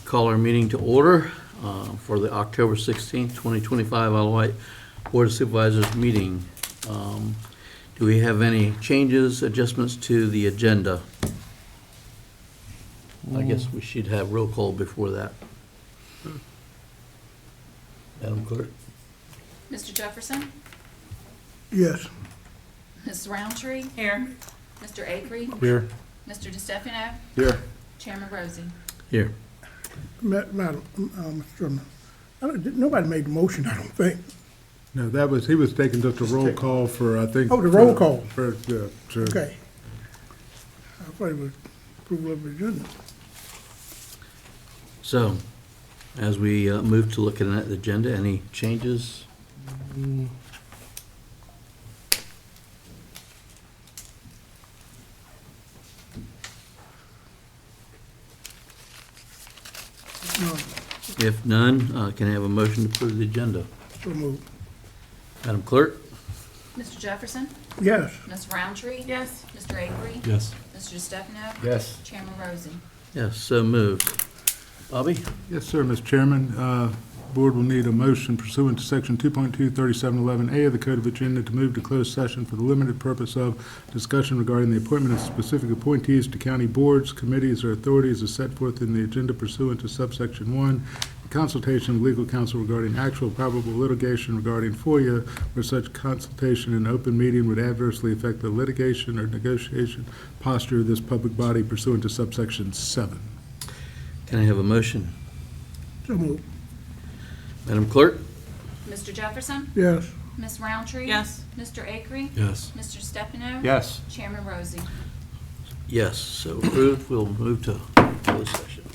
Call our meeting to order for the October 16th, 2025 Isle of Wight Board of Supervisors meeting. Do we have any changes, adjustments to the agenda? I guess we should have roll call before that. Madam Clerk? Mr. Jefferson? Yes. Ms. Roundtree? Here. Mr. Acree? Here. Mr. DeStefano? Here. Chairman Rosie? Here. Madam, Mr. Chairman, nobody made the motion, I don't think. No, he was taking just a roll call for, I think. Oh, the roll call. Okay. I thought it was approval of the agenda. So, as we move to looking at the agenda, any changes? No, If none, can I have a motion to approve the agenda? so moved. Madam Clerk? Mr. Jefferson? Yes. Ms. Roundtree? Yes. Mr. Acree? Yes. Mr. DeStefano? Yes. Chairman Rosie? Yes, so moved. Bobby? Yes, sir, Mr. Chairman. Board will need a motion pursuant to Section 2.23711A of the Code of Virginia to move to closed session for the limited purpose of discussion regarding the appointment of specific appointees to county boards, committees, or authorities as set forth in the agenda pursuant to subsection 1, consultation with legal counsel regarding actual probable litigation regarding FOIA, where such consultation in open meeting would adversely affect the litigation or negotiation posture of this public body pursuant to subsection 7. Can I have a motion? So moved. Madam Clerk? Mr. Jefferson? Yes. Ms. Roundtree? Yes. Mr. Acree? Yes. Mr. DeStefano? Yes. Chairman Rosie? Yes, so approved. We'll move to closed session.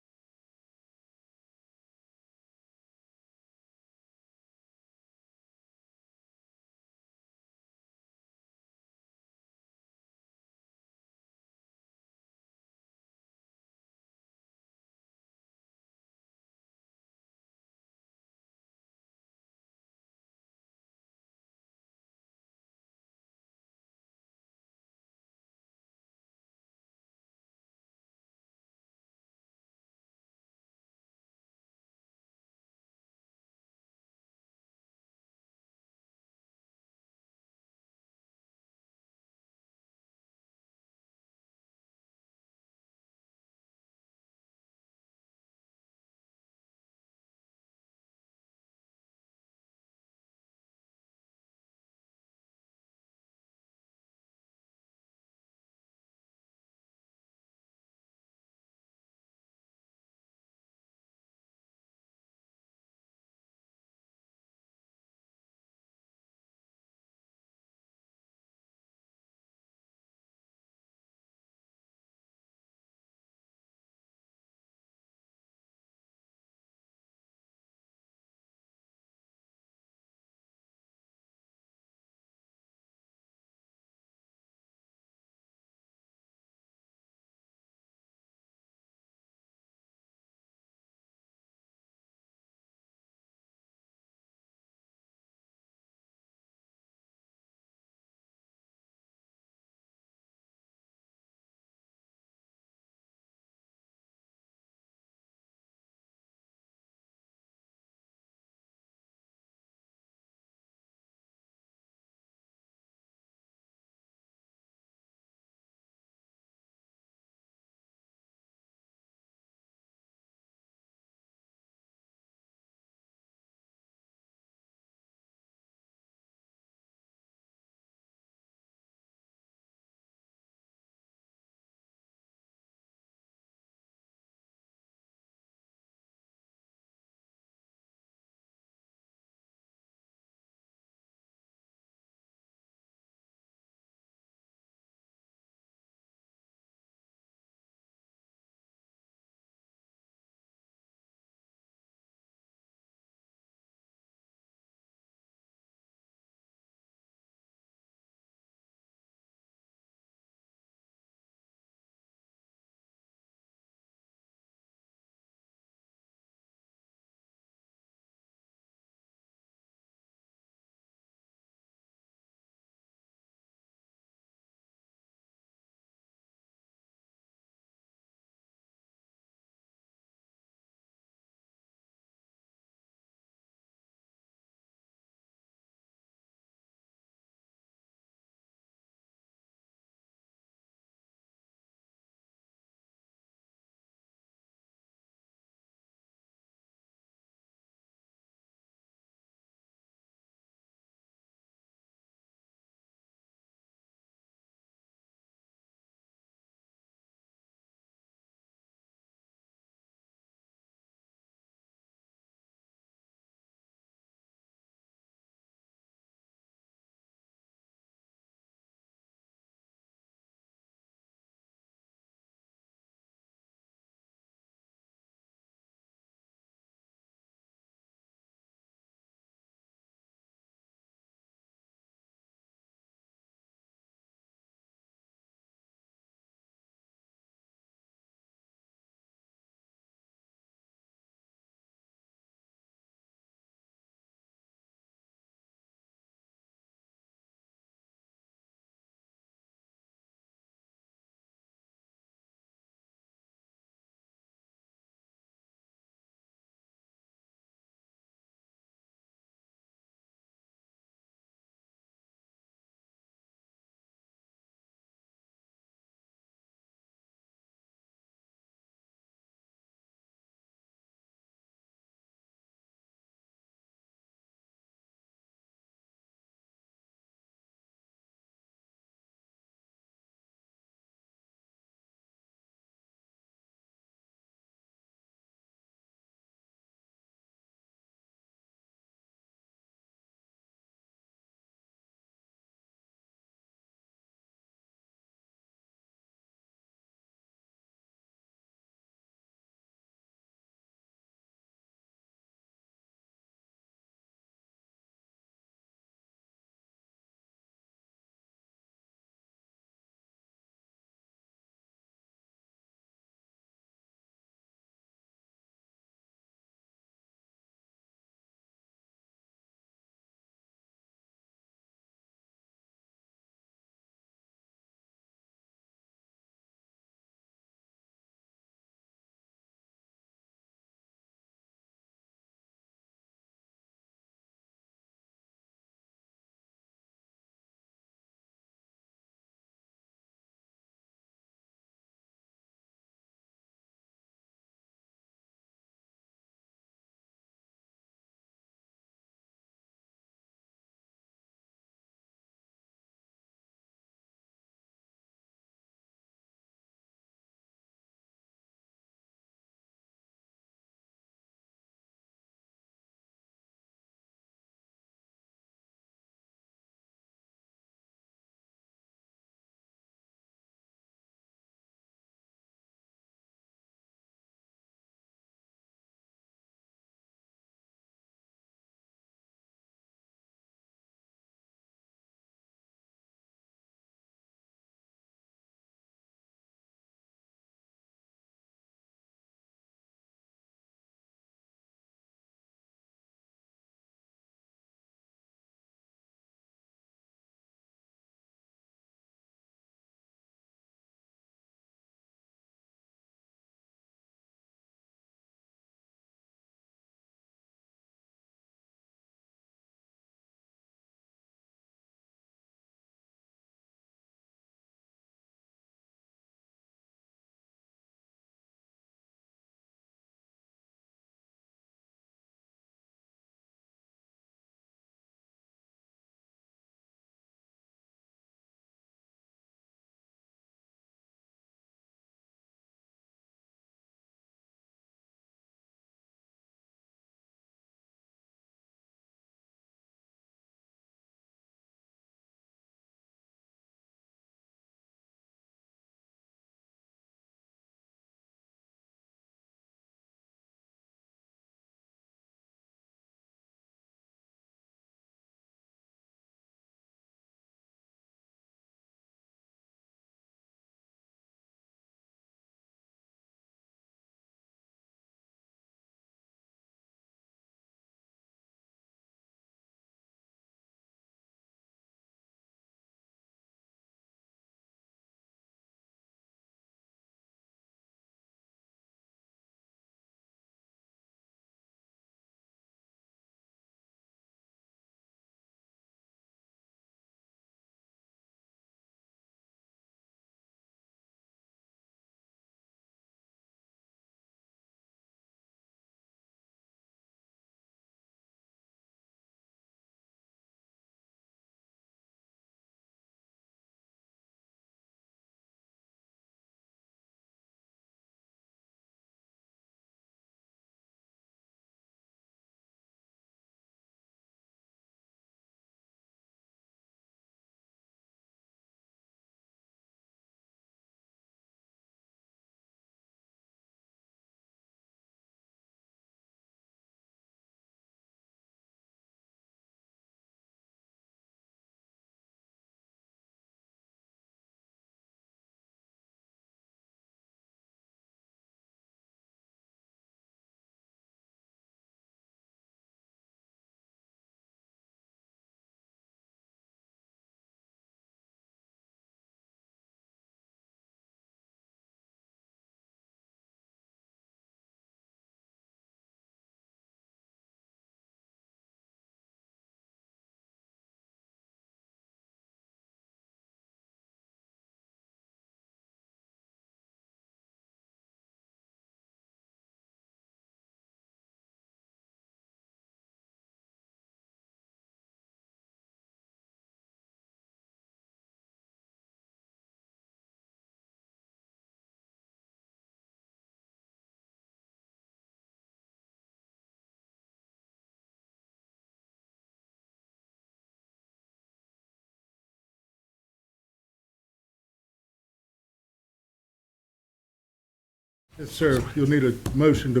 Yes, sir. You'll need a motion to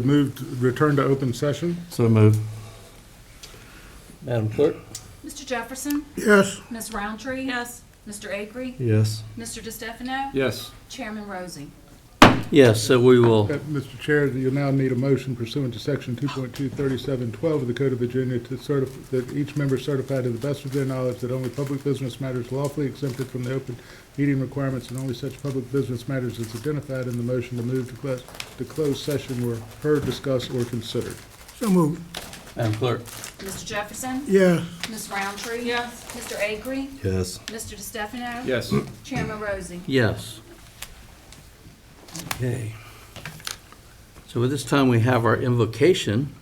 return to open session. So moved. Madam Clerk? Mr. Jefferson? Yes, Ms. Roundtree? Yes. Mr. Acree? Yes. Mr. DeStefano? Yes. Chairman Rosing? Yes, so we will, Mr. Chair, you'll now need a motion pursuant to Section 2.23712 of the Code of Virginia to certify that each member certify to the best of their knowledge that only public business matters lawfully exempted from the open meeting requirements and only such public business matters as identified in the motion to move to closed session were heard, discussed, or considered. so moved. Madam Clerk? Mr. Jefferson? Yes, Ms. Roundtree? Yes. Mr. Acree? Yes. Mr. DeStefano? Yes. Chairman Rosing? Yes. Okay. So at this time, we have our invocation,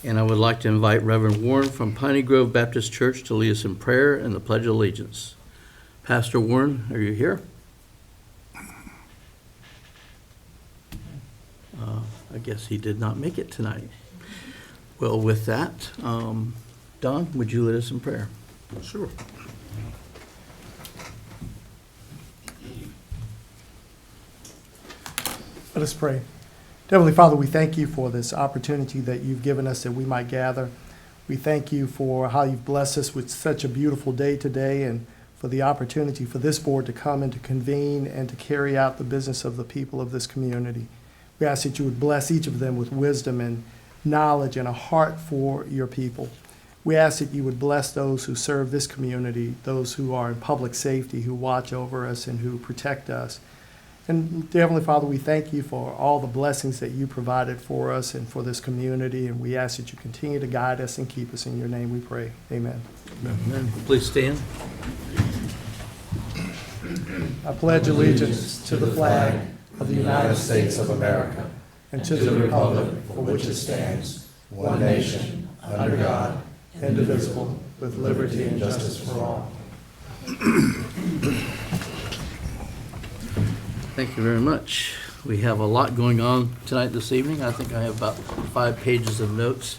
and I would like to invite Reverend Warren from Piney Grove Baptist Church to lead us in prayer and the Pledge of Allegiance. Pastor Warren, are you here? I guess he did not make it tonight. Well, with that, Don, would you lead us in prayer? Sure. Let us pray. Heavenly Father, we thank you for this opportunity that you've given us that we might gather. We thank you for how you've blessed us with such a beautiful day today and for the opportunity for this board to come and to convene and to carry out the business of the people of this community. We ask that you would bless each of them with wisdom and knowledge and a heart for your people. We ask that you would bless those who serve this community, those who are in public safety, who watch over us and who protect us. And dear Heavenly Father, we thank you for all the blessings that you provided for us and for this community, and we ask that you continue to guide us and keep us. In your name we pray. Amen. Please stand. I pledge allegiance to the flag of the United States of America and to the republic for which it stands, one nation, under God, indivisible, with liberty and justice for all. Thank you very much. We have a lot going on tonight, this evening. I think I have about 5 pages of notes,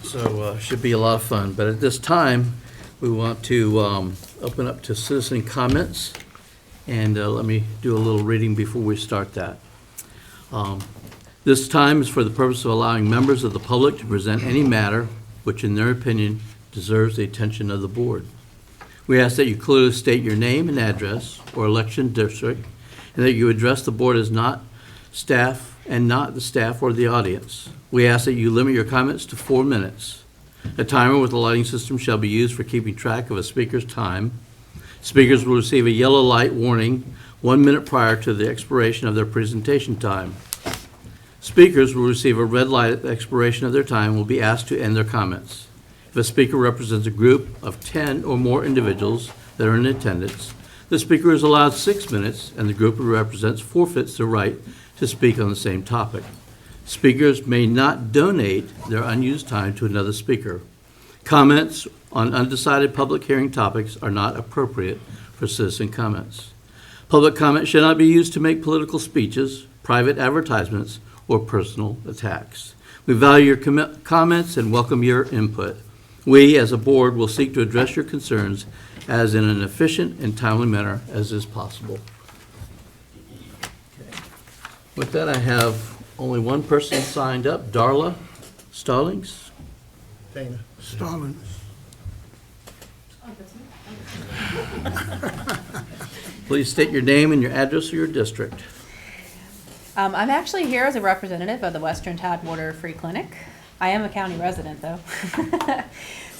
so should be a lot of fun. But at this time, we want to open up to citizen comments, and let me do a little reading before we start that. This time is for the purpose of allowing members of the public to present any matter which, in their opinion, deserves the attention of the board. We ask that you clearly state your name and address or election district, and that you address the board as not staff and not the staff or the audience. We ask that you limit your comments to 4 minutes. A timer with a lighting system shall be used for keeping track of a speaker's time. Speakers will receive a yellow light warning 1 minute prior to the expiration of their presentation time. Speakers will receive a red light at the expiration of their time and will be asked to end their comments. If a speaker represents a group of 10 or more individuals that are in attendance, the speaker is allowed 6 minutes, and the group it represents forfeits the right to speak on the same topic. Speakers may not donate their unused time to another speaker. Comments on undecided public hearing topics are not appropriate for citizen comments. Public comment should not be used to make political speeches, private advertisements, or personal attacks. We value your comments and welcome your input. We, as a board, will seek to address your concerns as in an efficient and timely manner as is possible. With that, I have only one person signed up, Darla Stallings. Dana. Stalin. Please state your name and your address of your district. I'm actually here as a representative of the Western Tidewater Free Clinic. I am a county resident, though.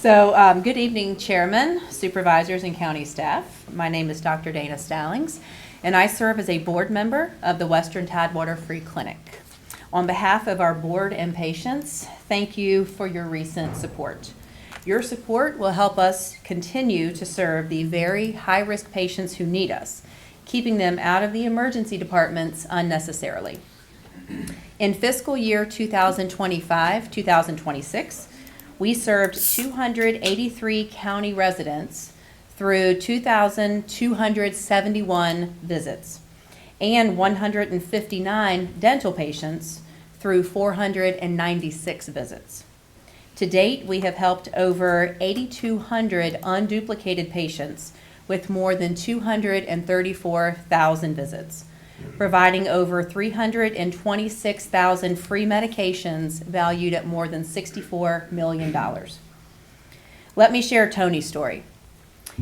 So, good evening, Chairman, Supervisors, and County staff. My name is Dr. Dana Stallings, and I serve as a board member of the Western Tidewater Free Clinic. On behalf of our board and patients, thank you for your recent support. Your support will help us continue to serve the very high-risk patients who need us, keeping them out of the emergency departments unnecessarily. In fiscal year 2025-2026, we served 283 county residents through 2,271 visits and 159 dental patients through 496 visits. To date, we have helped over 8,200 unduplicated patients with more than 234,000 visits. providing over 326,000 free medications valued at more than $64 million. Let me share Tony's story.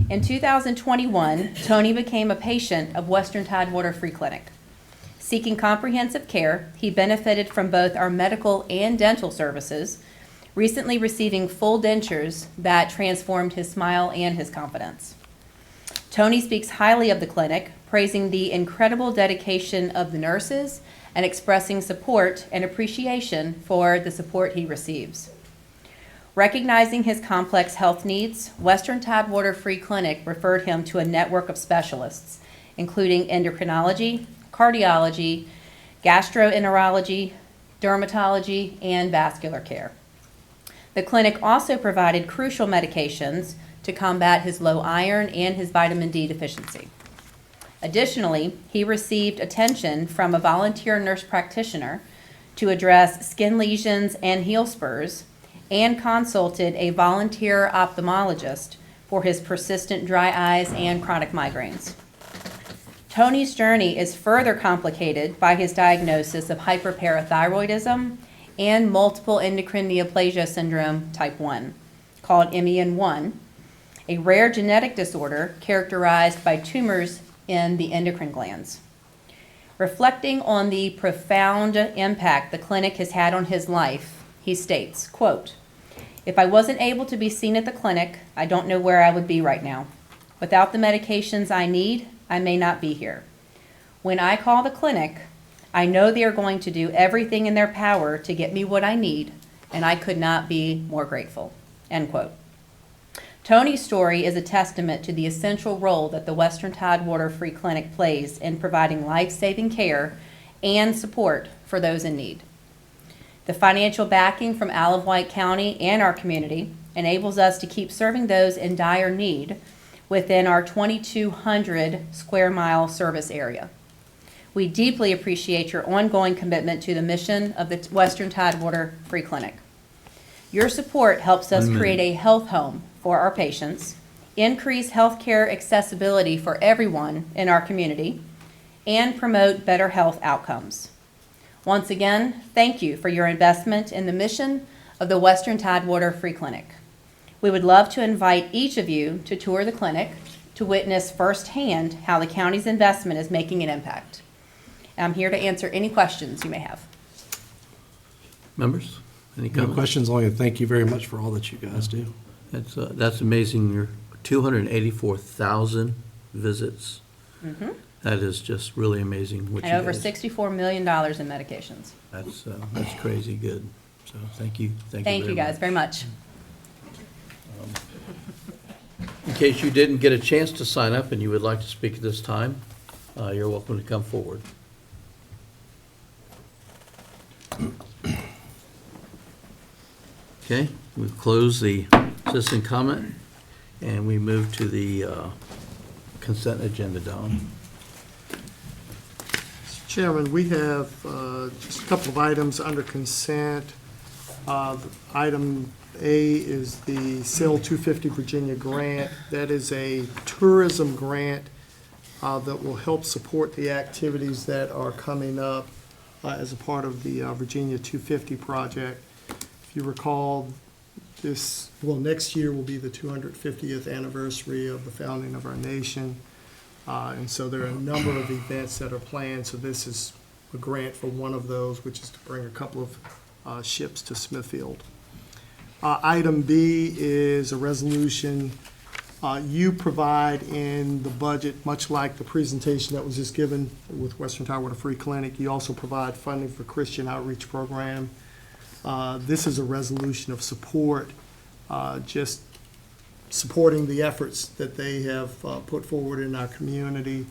In 2021, Tony became a patient of Western Tidewater Free Clinic. Seeking comprehensive care, he benefited from both our medical and dental services, recently receiving full dentures that transformed his smile and his confidence. Tony speaks highly of the clinic, praising the incredible dedication of the nurses and expressing support and appreciation for the support he receives. Recognizing his complex health needs, Western Tidewater Free Clinic referred him to a network of specialists, including endocrinology, cardiology, gastroenterology, dermatology, and vascular care. The clinic also provided crucial medications to combat his low iron and his vitamin D deficiency. Additionally, he received attention from a volunteer nurse practitioner to address skin lesions and heel spurs, and consulted a volunteer ophthalmologist for his persistent dry eyes and chronic migraines. Tony's journey is further complicated by his diagnosis of hyperparathyroidism and multiple endocrine neoplasia syndrome type 1, called MEN1, a rare genetic disorder characterized by tumors in the endocrine glands. Reflecting on the profound impact the clinic has had on his life, he states, quote, "If I wasn't able to be seen at the clinic, I don't know where I would be right now. Without the medications I need, I may not be here. When I call the clinic, I know they are going to do everything in their power to get me what I need, and I could not be more grateful." End quote. Tony's story is a testament to the essential role that the Western Tidewater Free Clinic plays in providing life-saving care and support for those in need. The financial backing from Isle of Wight County and our community enables us to keep serving those in dire need within our 2,200 square mile service area. We deeply appreciate your ongoing commitment to the mission of the Western Tidewater Free Clinic. Your support helps us create a health home for our patients, increase healthcare accessibility for everyone in our community, and promote better health outcomes. Once again, thank you for your investment in the mission of the Western Tidewater Free Clinic. We would love to invite each of you to tour the clinic to witness firsthand how the county's investment is making an impact. I'm here to answer any questions you may have. Members, any No comments? questions, only thank you very much for all that you guys do. That's amazing. You're 284,000 visits. That is just really amazing. What And you over guys- $64 million in medications. That's crazy good. So thank you. Thank you guys very much. In case you didn't get a chance to sign up and you would like to speak at this time, you're welcome to come forward. Okay, we've closed the citizen comment and we move to the consent agenda, Don. Chairman, we have just a couple of items under consent. Item A is the SIL 250 Virginia grant. That is a tourism grant that will help support the activities that are coming up as a part of the Virginia 250 project. If you recall, next year will be the 250th anniversary of the founding of our nation. And so there are a number of events that are planned. So this is a grant for one of those, which is to bring a couple of ships to Smithfield. Item B is a resolution. You provide in the budget, much like the presentation that was just given with Western Tidewater Free Clinic, you also provide funding for Christian Outreach Program. This is a resolution of support, just supporting the efforts that they have put forward in our community.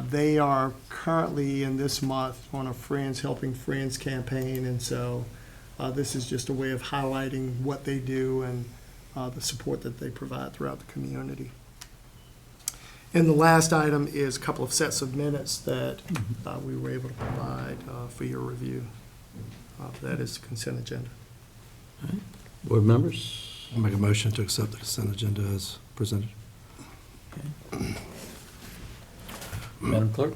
They are currently in this month on a Friends Helping Friends campaign, and so this is just a way of highlighting what they do and the support that they provide throughout the community. And the last item is a couple of sets of minutes that we were able to provide for your review. That is the consent agenda. All right. Board members? I'll make a motion to accept the consent agenda as presented. Madam Clerk?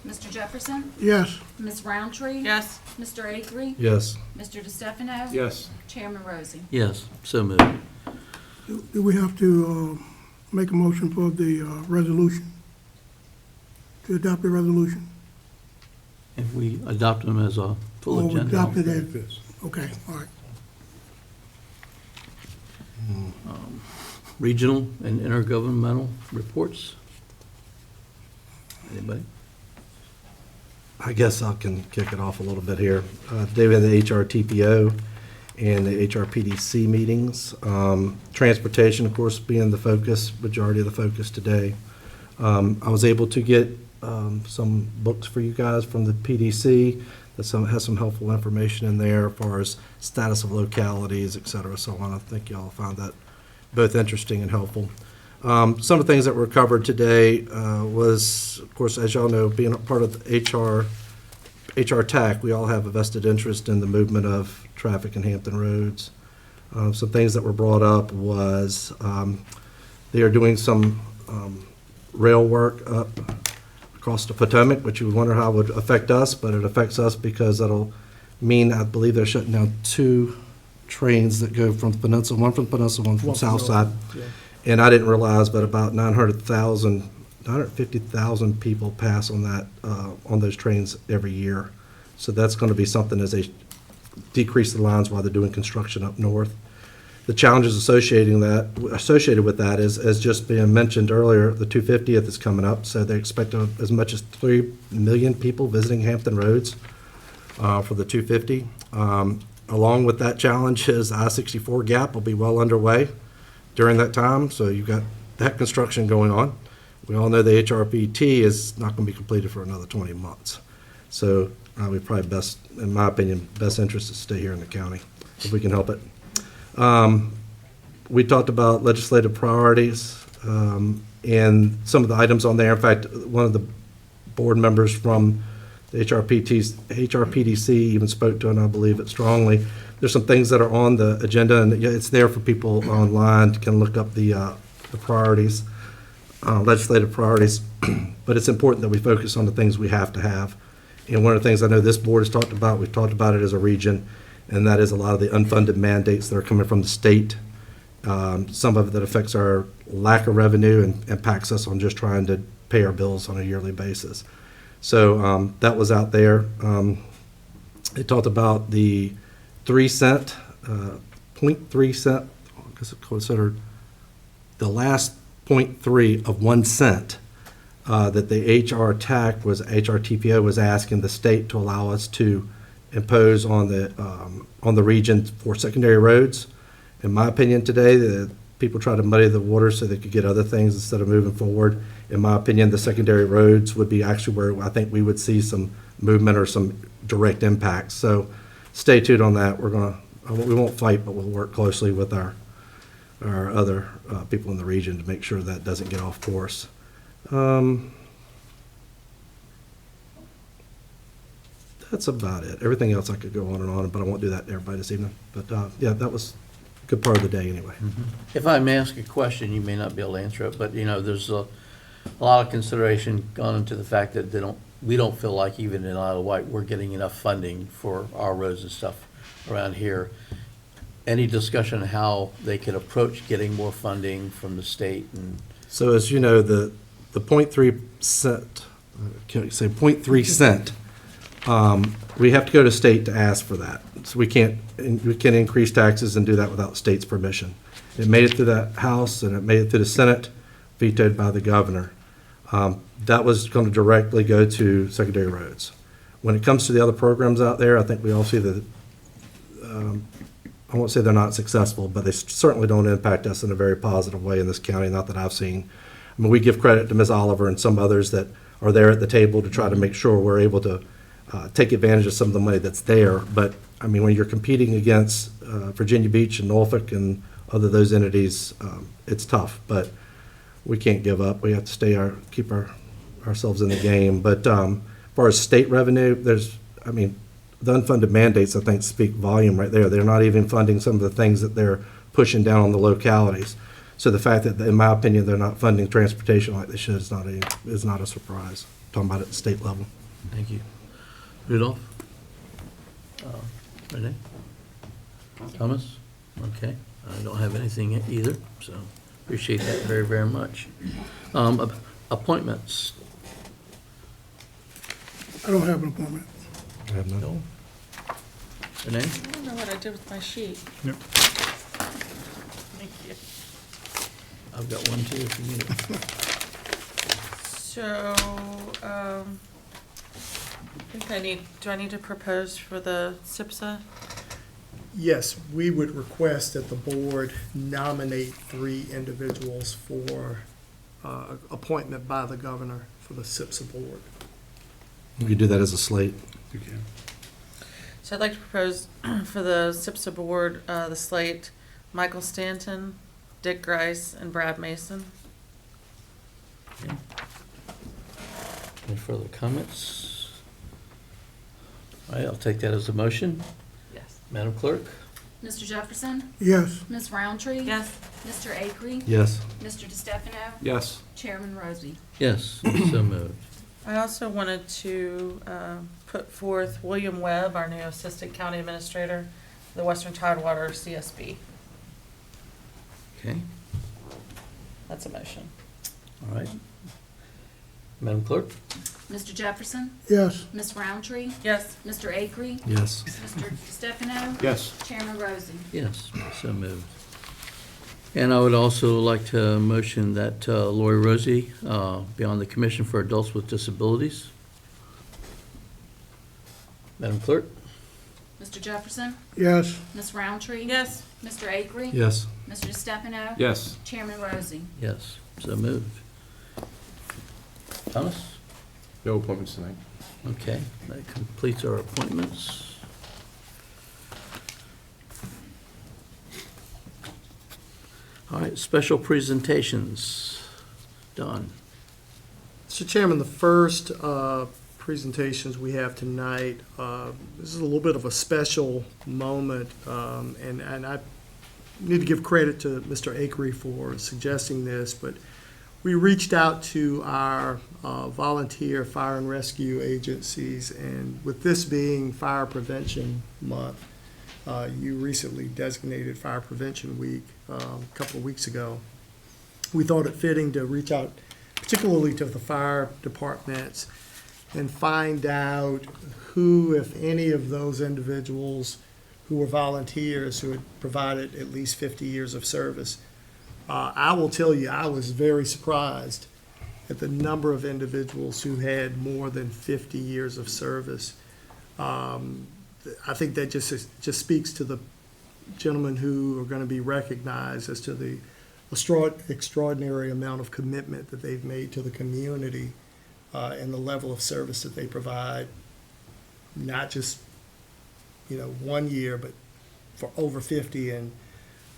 Mr. Jefferson, Yes, Ms. Roundtree. Yes. Mr. Agri, Yes. Mr. DeStefano. Yes. Chairman Rosing. Yes, so moved. do we have to make a motion for the resolution? To adopt the resolution? If we adopt them as a full Or we agenda. adopt it as, okay, all right. Regional and intergovernmental reports? Anybody? I guess I can kick it off a little bit here. Today we had the HRTPO and the HRPDC meetings. Transportation, of course, being the focus, majority of the focus today. I was able to get some books for you guys from the PDC that has some helpful information in there as far as status of localities, et cetera, so on. I think y'all found that both interesting and helpful. Some of the things that were covered today was, of course, as y'all know, being a part of the HR TAC, we all have a vested interest in the movement of traffic in Hampton roads. Some things that were brought up was they are doing some rail work up across the Potomac, which you would wonder how it would affect us, but it affects us because that'll mean, I believe they're shutting down 2 trains that go from Peninsula, one from Peninsula, one from Southside. And I didn't realize, but about 950,000 people pass on that, on those trains every year. So that's going to be something as they decrease the lines while they're doing construction up north. The challenges associated with that is, as just being mentioned earlier, the 250th is coming up, so they expect as much as 3 million people visiting Hampton roads for the 250. Along with that challenge is the I-64 gap will be well underway during that time, so you've got that construction going on. We all know the HRPT is not going to be completed for another 20 months. So we probably best, in my opinion, best interest is to stay here in the county if we can help it. We talked about legislative priorities and some of the items on there. In fact, one of the board members from the HRPDC even spoke to it, and I believe it strongly. There's some things that are on the agenda, and it's there for people online to can look up the priorities, legislative priorities. But it's important that we focus on the things we have to have. And one of the things I know this board has talked about, we've talked about it as a region, and that is a lot of the unfunded mandates that are coming from the state. Some of it that affects our lack of revenue and impacts us on just trying to pay our bills on a yearly basis. So that was out there. It talked about the 3 cent, 0.3 cent, I guess it's considered the last 0.3 of 1 cent that the HRTPO was asking the state to allow us to impose on the region for secondary roads. In my opinion today, the people try to muddy the water so they could get other things instead of moving forward. In my opinion, the secondary roads would be actually where I think we would see some movement or some direct impacts. So stay tuned on that. We won't fight, but we'll work closely with our other people in the region to make sure that doesn't get off course. That's about it. Everything else I could go on and on, but I won't do that to everybody this evening. But yeah, that was a good part of the day anyway. If I may ask a question, you may not be able to answer it, but, there's a lot of consideration gone into the fact that we don't feel like even in Isle of Wight, we're getting enough funding for our roads and stuff around here. Any discussion on how they could approach getting more funding from the state? And So as you know, the 0.3 cent, can I say 0.3 cent, we have to go to state to ask for that. So we can't increase taxes and do that without state's permission. It made it through the House and it made it through the Senate, vetoed by the governor. That was going to directly go to secondary roads. When it comes to the other programs out there, I think we all see that, I won't say they're not successful, but they certainly don't impact us in a very positive way in this county, not that I've seen. I mean, we give credit to Ms. Oliver and some others that are there at the table to try to make sure we're able to take advantage of some of the money that's there. But, I mean, when you're competing against Virginia Beach and Norfolk and those entities, it's tough. But we can't give up. We have to keep ourselves in the game. But as far as state revenue, the unfunded mandates, I think, speak volume right there. They're not even funding some of the things that they're pushing down on the localities. So the fact that, in my opinion, they're not funding transportation like they should is not a surprise. Talking about it at the state level. Thank you. Rudolph? Renee? Thomas? Okay, I don't have anything either, so appreciate that very, very much. Appointments? I don't have an appointment. I have none. No. Renee? I don't know what I did with my sheet. Yep. Thank you. I've got one too if you need it. So, I think do I need to propose for the SIPSA? Yes, we would request that the board nominate 3 individuals for appointment by the governor for the SIPSA board. You could do that as a slate. You can. So I'd like to propose for the SIPSA board, the slate, Michael Stanton, Dick Grice, and Brad Mason. Okay. Any further comments? All right, I'll take that as a motion. Yes. Madam Clerk? Mr. Jefferson? Yes, Ms. Roundtree? Yes. Mr. Acree? Yes. Mr. DeStefano? Yes. Chairman Rosie? Yes, so moved. I also wanted to put forth William Webb, our new Assistant County Administrator, for the Western Tidewater CSB. Okay, That's a motion. all right. Madam Clerk? Mr. Jefferson? yes, Ms. Roundtree? Yes. Mr. Acree? Yes. Mr. DeStefano? Yes. Chairman Rosie? Yes, so moved. And I would also like to motion that Lori Rosie be on the Commission for Adults with Disabilities. Madam Clerk? Mr. Jefferson? yes, Ms. Roundtree? Yes. Mr. Acree? Yes. Mr. DeStefano? Yes. Chairman Rosie? Yes, so moved. Thomas? No appointments tonight. Okay, that completes our appointments. All right, special presentations. Don? Mr. Chairman, the first presentations we have tonight, this is a little bit of a special moment, and I need to give credit to Mr. Acree for suggesting this, but we reached out to our volunteer fire and rescue agencies, and with this being Fire Prevention Month, you recently designated Fire Prevention Week a couple of weeks ago. We thought it fitting to reach out particularly to the fire departments and find out who, if any of those individuals who were volunteers who had provided at least 50 years of service. I will tell you, I was very surprised at the number of individuals who had more than 50 years of service. I think that just speaks to the gentlemen who are going to be recognized as to the extraordinary amount of commitment that they've made to the community and the level of service that they provide, not just, 1 year, but for over 50. And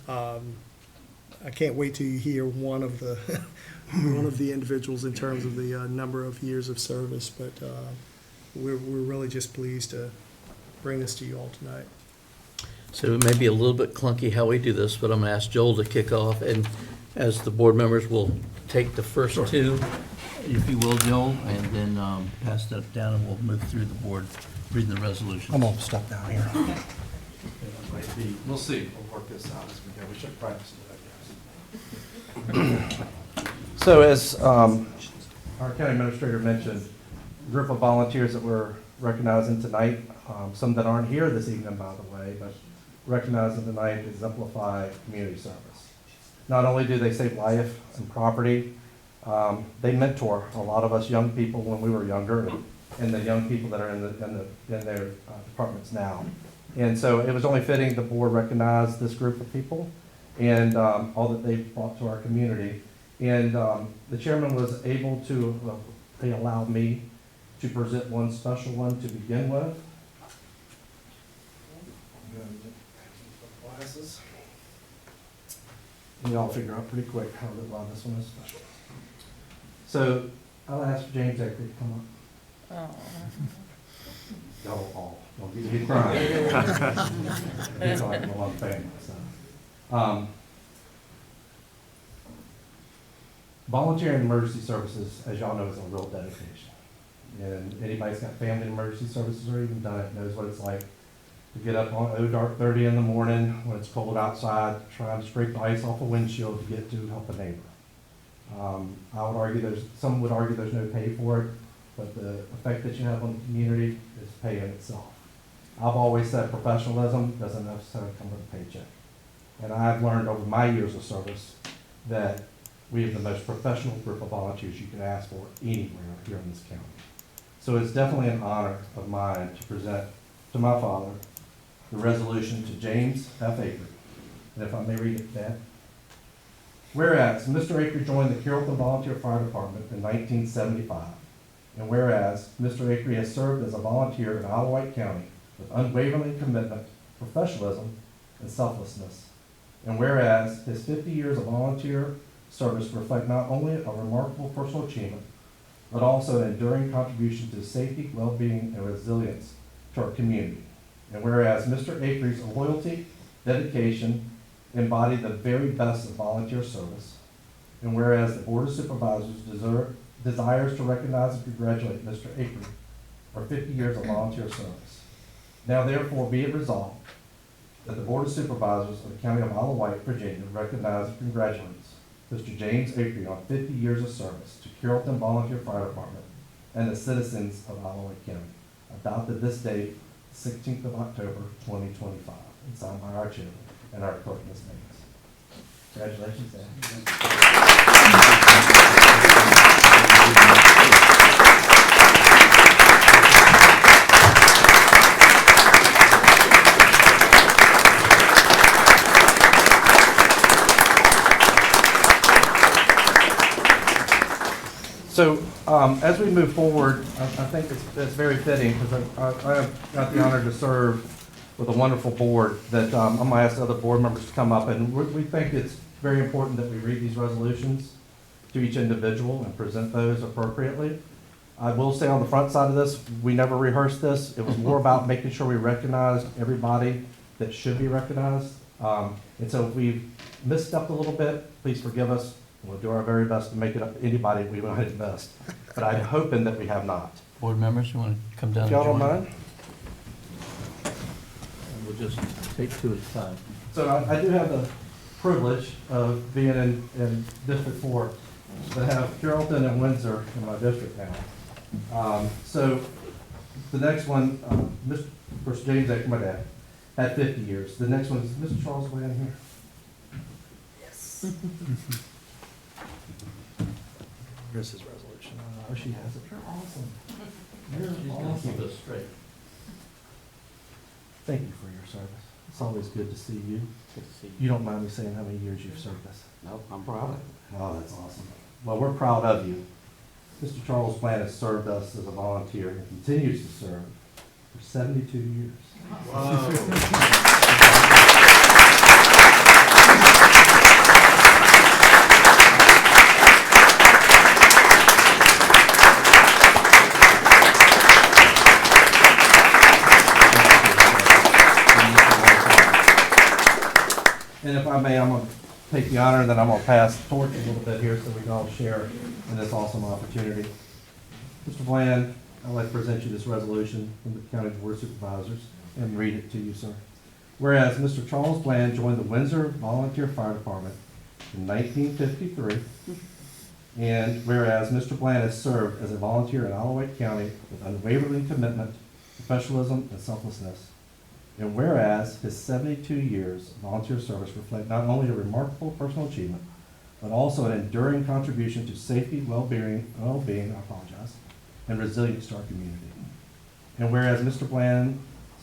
I can't wait till you hear one of the one of the individuals in terms of the number of years of service. But we're really just pleased to bring this to you all tonight. So it may be a little bit clunky how we do this, but I'm going to ask Joel to kick off, and as the board members will take the first two, if you will, Joel, and then pass that down, and we'll move through the board, reading the resolution. I'm gonna step down here. We'll see. We'll work this out as we go. We should practice it, I guess. So as our county administrator mentioned, a group of volunteers that we're recognizing tonight, some that aren't here this evening, by the way, but recognizing tonight exemplify community service. Not only do they save life and property, they mentor a lot of us young people when we were younger, and the young people that are in their departments now. And so it was only fitting the board recognized this group of people and all that they've brought to our community. And the chairman was able to, they allowed me to present one special one to begin with. Glasses. And y'all figure out pretty quick why this one is special. So I'll ask James Acree to come up. Oh. Y'all all, he's crying. He's like a lot of family, so. volunteering in emergency services, as y'all know, is a real dedication. And anybody's got family in emergency services or even done it knows what it's like to get up on dark 30 in the morning when it's cold outside, trying to scrape the ice off a windshield to get to help a neighbor. I would argue some would argue there's no pay for it, but the effect that you have on the community is pay in itself. I've always said professionalism doesn't necessarily come with a paycheck. And I've learned over my years of service that we have the most professional group of volunteers you can ask for anywhere here in this county. So it's definitely an honor of mine to present to my father the resolution to James F. Akery. And if I may read it, Dad. Whereas Mr. Akery joined the Carrollton Volunteer Fire Department in 1975, and whereas Mr. Akery has served as a volunteer in Isle of Wight County with unwavering commitment, professionalism, and selflessness, and whereas his 50 years of volunteer service reflect not only a remarkable personal achievement, but also an enduring contribution to safety, well-being, and resilience to our community. And whereas Mr. Akery's loyalty, dedication, embody the very best of volunteer service, and whereas the Board of Supervisors desires to recognize and congratulate Mr. Akery for 50 years of volunteer service. Now therefore be it resolved that the Board of Supervisors of the County of Isle of Wight, Virginia, recognize and congratulates Mr. James Akery on 50 years of service to Carrollton Volunteer Fire Department and the citizens of Isle of Wight County, adopted this date, 16th of October, 2025, and signed by our chairman and our clerk, Ms. Mays. Congratulations, Dan. So as we move forward, I think it's very fitting because I have got the honor to serve with a wonderful board that I'm going to ask other board members to come up. And we think it's very important that we read these resolutions to each individual and present those appropriately. I will say on the front side of this, we never rehearsed this. It was more about making sure we recognized everybody that should be recognized. And so if we've misstepped a little bit, please forgive us. We'll do our very best to make it up to anybody we might have missed. But I'm hoping that we have not. Board members, you want to come down If and y'all don't join? mind. And we'll just take two at a time. So I do have the privilege of being in District 4. I have Carrollton and Windsor in my district now. So the next one, Mr. Of course, James Akery, my dad, had 50 years. The next one is Mr. Charles Way in here. Yes. Here's his resolution. Oh, she has it. You're awesome. You're awesome. Keep us straight. Thank you for your service. It's always good to see you. Good to see you. You don't mind me saying how many years you've served us? Nope, I'm proud of it. Oh, that's awesome. Well, we're proud of you. Mr. Charles Bland has served us as a volunteer and continues to serve for 72 years. And if I may, I'm going to take the honor, and then I'm going to pass the torch a little bit here so we can all share in this awesome opportunity. Mr. Bland, I'd like to present you this resolution from the County Board of Supervisors and read it to you, sir. Whereas Mr. Charles Bland joined the Windsor Volunteer Fire Department in 1953, and whereas Mr. Bland has served as a volunteer in Isle of Wight County with unwavering commitment, professionalism, and selflessness, and whereas his 72 years of volunteer service reflect not only a remarkable personal achievement, but also an enduring contribution to safety, well-being, and resilience to our community. And whereas Mr. Bland's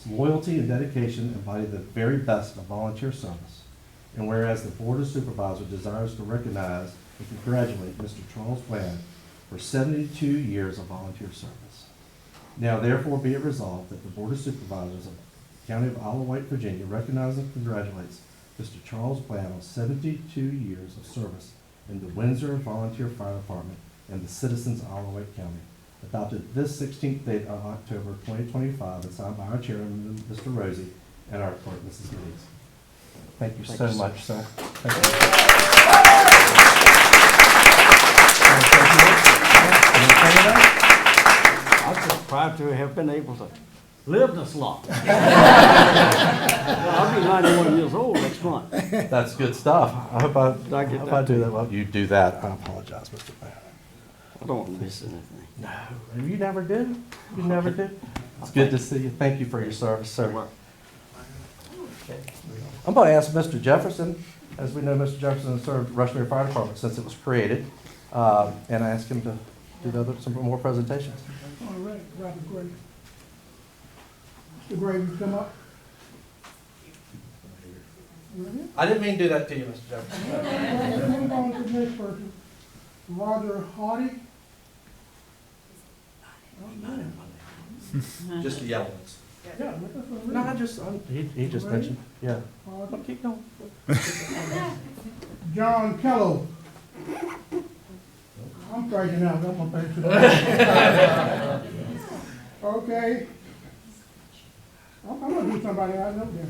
loyalty and dedication embody the very best of volunteer service, and whereas the Board of Supervisors desires to recognize and congratulate Mr. Charles Bland for 72 years of volunteer service. Now therefore be it resolved that the Board of Supervisors of County of Isle of Wight, Virginia, recognizes and congratulates Mr. Charles Bland on 72 years of service in the Windsor Volunteer Fire Department and the citizens of Isle of Wight County, adopted this 16th date of October 2025 and signed by our chairman, Mr. Rosie, and our clerk, Mrs. Meads. Thank you so much, sir. Thank you. I'm just proud to have been able to live this long. I'll be 91 years old next month. That's good stuff. I hope I get hope that I do to that well. You do that. I apologize, Mr. Mayor. I don't want to miss anything. No, you never did. You never did. It's good to see you. Thank you for your service, sir. I'm going to ask Mr. Jefferson, as we know Mr. Jefferson has served Rushmere Fire Department since it was created, and I ask him to do some more presentations. All right, Robert Gray. Mr. Gray, you come up. I didn't mean to do that to you, Mr. Jefferson. Let's move on to the next person. Roger Hardy. Just the yellow ones. Yeah, that's what No, he just mentioned, yeah. Hardy. Keep going. John Kello. I'm striking out, that's my face. Okay. I'm gonna do somebody I know then.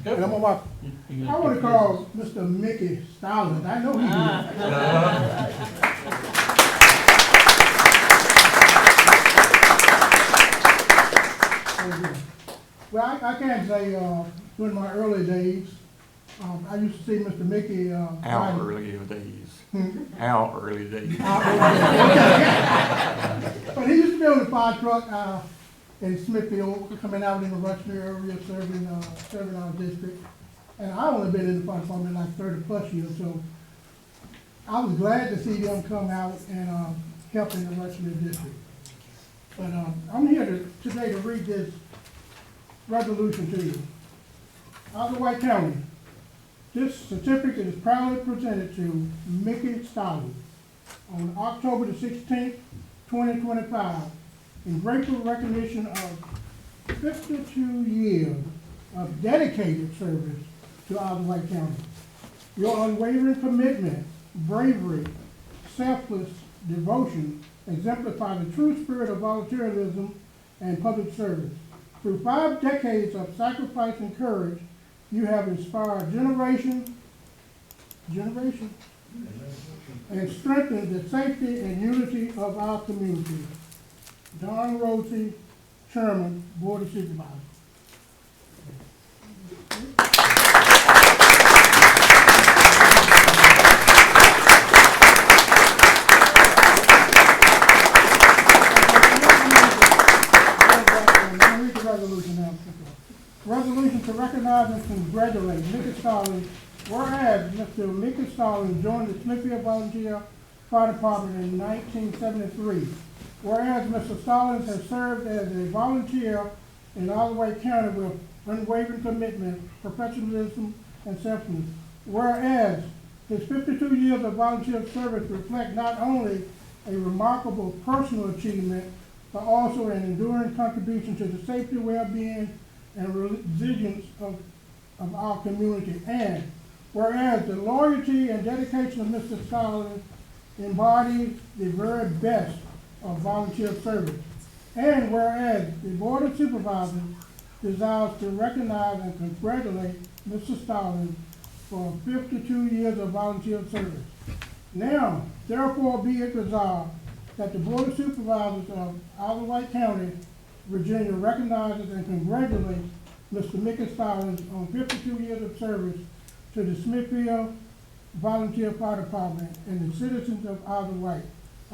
And I'm gonna, I wanna call Mr. Mickey Stallings, I know he's here. Well, I can't say, during my early days, I used to see Mr. Mickey, Our riding- early days. Hmm? Our early days. But he used to be on the fire truck, in Smithfield, coming out in the Rushmere area, serving our district. And I only been in the fire department like 30+ years, so I was glad to see them come out and, help in the Rushmere district. But, I'm here today to read this resolution to you. Out of White County, this certificate is proudly presented to Mickey Stallings on October the 16th, 2025, in grateful recognition of 52 years of dedicated service to Isle of Wight County. Your unwavering commitment, bravery, selfless devotion exemplify the true spirit of volunteerism and public service. Through 5 decades of sacrifice and courage, you have inspired generation, and strengthened the safety and unity of our community. Don Rosie, Chairman, Board of Supervisors. Resolution to recognize and congratulate Mickey Stallings, whereas Mr. Mickey Stallings joined the Smithfield Volunteer Fire Department in 1973. Whereas Mr. Stallings has served as a volunteer in Isle of Wight County with unwavering commitment, professionalism, and selflessness. Whereas his 52 years of volunteer service reflect not only a remarkable personal achievement, but also an enduring contribution to the safety, well-being, and resilience of our community. And whereas the loyalty and dedication of Mr. Stallings embodies the very best of volunteer service. And whereas the Board of Supervisors desires to recognize and congratulate Mr. Stallings for 52 years of volunteer service. Now, therefore be it resolved that the Board of Supervisors of Isle of Wight County, Virginia recognizes and congratulates Mr. Mickey Stallings on 52 years of service to the Smithfield Volunteer Fire Department and the citizens of Isle of Wight.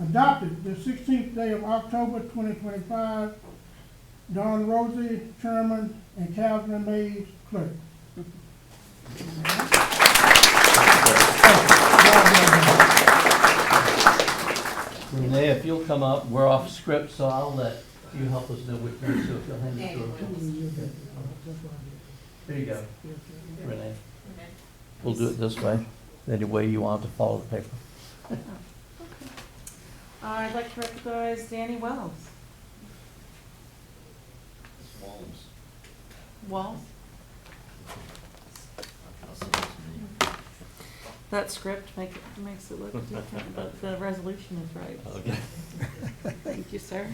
Adopted the 16th day of October 2025, Don Rosie, Chairman, and Calvin Mays, Clerk. Renee, if you'll come up, we're off script, so I'll let you help us know which one, so if you'll hand it to her. There you go, Renee. We'll do it this way, any way you want to follow the paper. I'd like to recognize Danny Wells. Walls? That script makes it look different, but the resolution is right. Okay. Thank you, sir.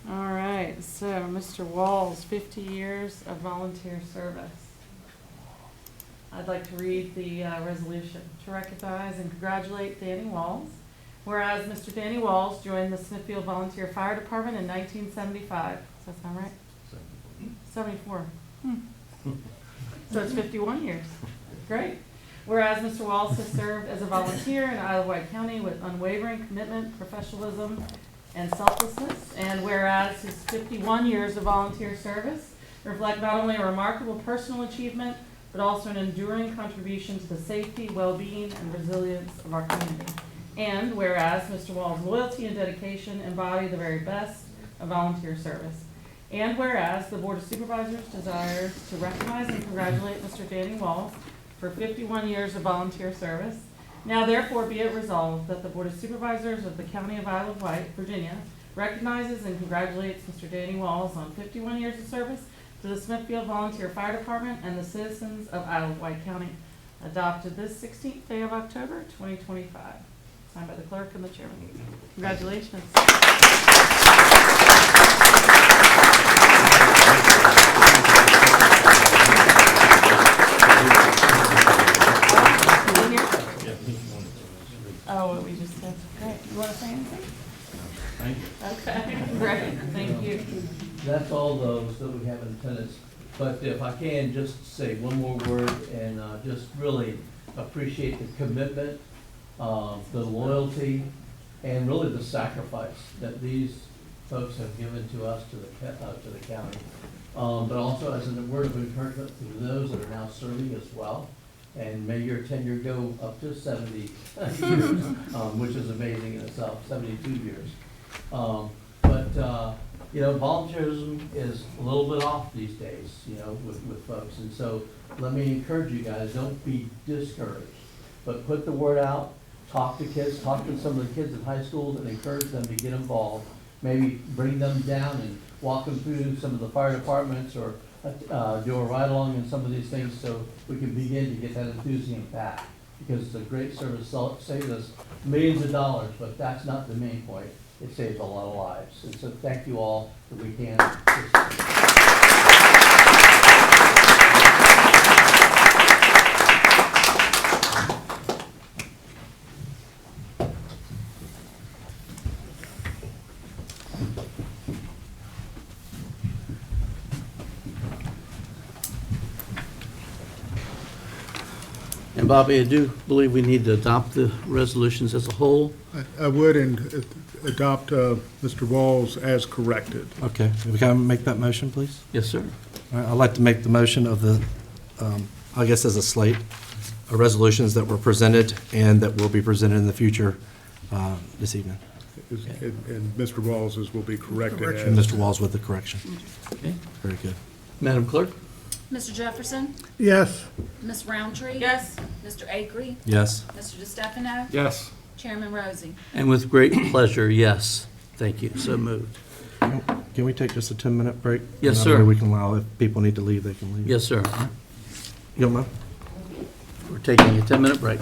All right, so Mr. Walls, 50 years of volunteer service. I'd like to read the resolution to recognize and congratulate Danny Walls, Whereas Mr. Danny Walls joined the Smithfield Volunteer Fire Department in 1975. Does that sound right? 74. So it's 51 years. Great. Whereas Mr. Walls has served as a volunteer in Isle of Wight County with unwavering commitment, professionalism, and selflessness. And whereas his 51 years of volunteer service reflect not only a remarkable personal achievement, but also an enduring contribution to the safety, well-being, and resilience of our community. And whereas Mr. Wall's loyalty and dedication embody the very best of volunteer service. And whereas the Board of Supervisors desires to recognize and congratulate Mr. Danny Walls for 51 years of volunteer service, now therefore be it resolved that the Board of Supervisors of the County of Isle of Wight, Virginia, recognizes and congratulates Mr. Danny Walls on 51 years of service to the Smithfield Volunteer Fire Department and the citizens of Isle of Wight County. Adopted this 16th day of October, 2025. Signed by the clerk and the chairman. Congratulations. Oh, what we just said. Great. You want to say anything? Thank you. Okay, great. Thank you. That's all those that we have in attendance. But if I can, just say one more word and just really appreciate the commitment, the loyalty, and really the sacrifice that these folks have given to us, to the county. But also as a word of encouragement to those that are now serving as well. And may your tenure go up to 70 years, which is amazing in itself, 72 years. You know, volunteerism is a little bit off these days, you know, with folks. And so let me encourage you guys, don't be discouraged, but put the word out, talk to kids, talk to some of the kids in high schools and encourage them to get involved. Maybe bring them down and walk them through some of the fire departments or do a ride along in some of these things so we can begin to get that enthusiasm back. Because it's a great service, saves us millions of dollars, but that's not the main point. It saves a lot of lives. And so thank you all that we can. And Bobby, I do believe we need to adopt the resolutions as a whole. I would adopt Mr. Walls as corrected. Okay, we can make that motion, please? Yes, sir. All right, I'd like to make the motion of the, I guess as a slate, of resolutions that were presented and that will be presented in the future this evening. And Mr. Walls's will be corrected And as. Mr. Walls with the correction. Okay. Very good. Madam Clerk? Mr. Jefferson, Yes. Ms. Roundtree. Yes. Mr. Akery, Yes. Mr. DeStefano, Yes. Chairman Rosie. And with great pleasure, yes. Thank you. So moved. Can we take just a 10-minute break? Yes, And that way sir. we can allow, if people need to leave, they can leave. Yes, sir. You don't mind? We're taking a 10-minute break.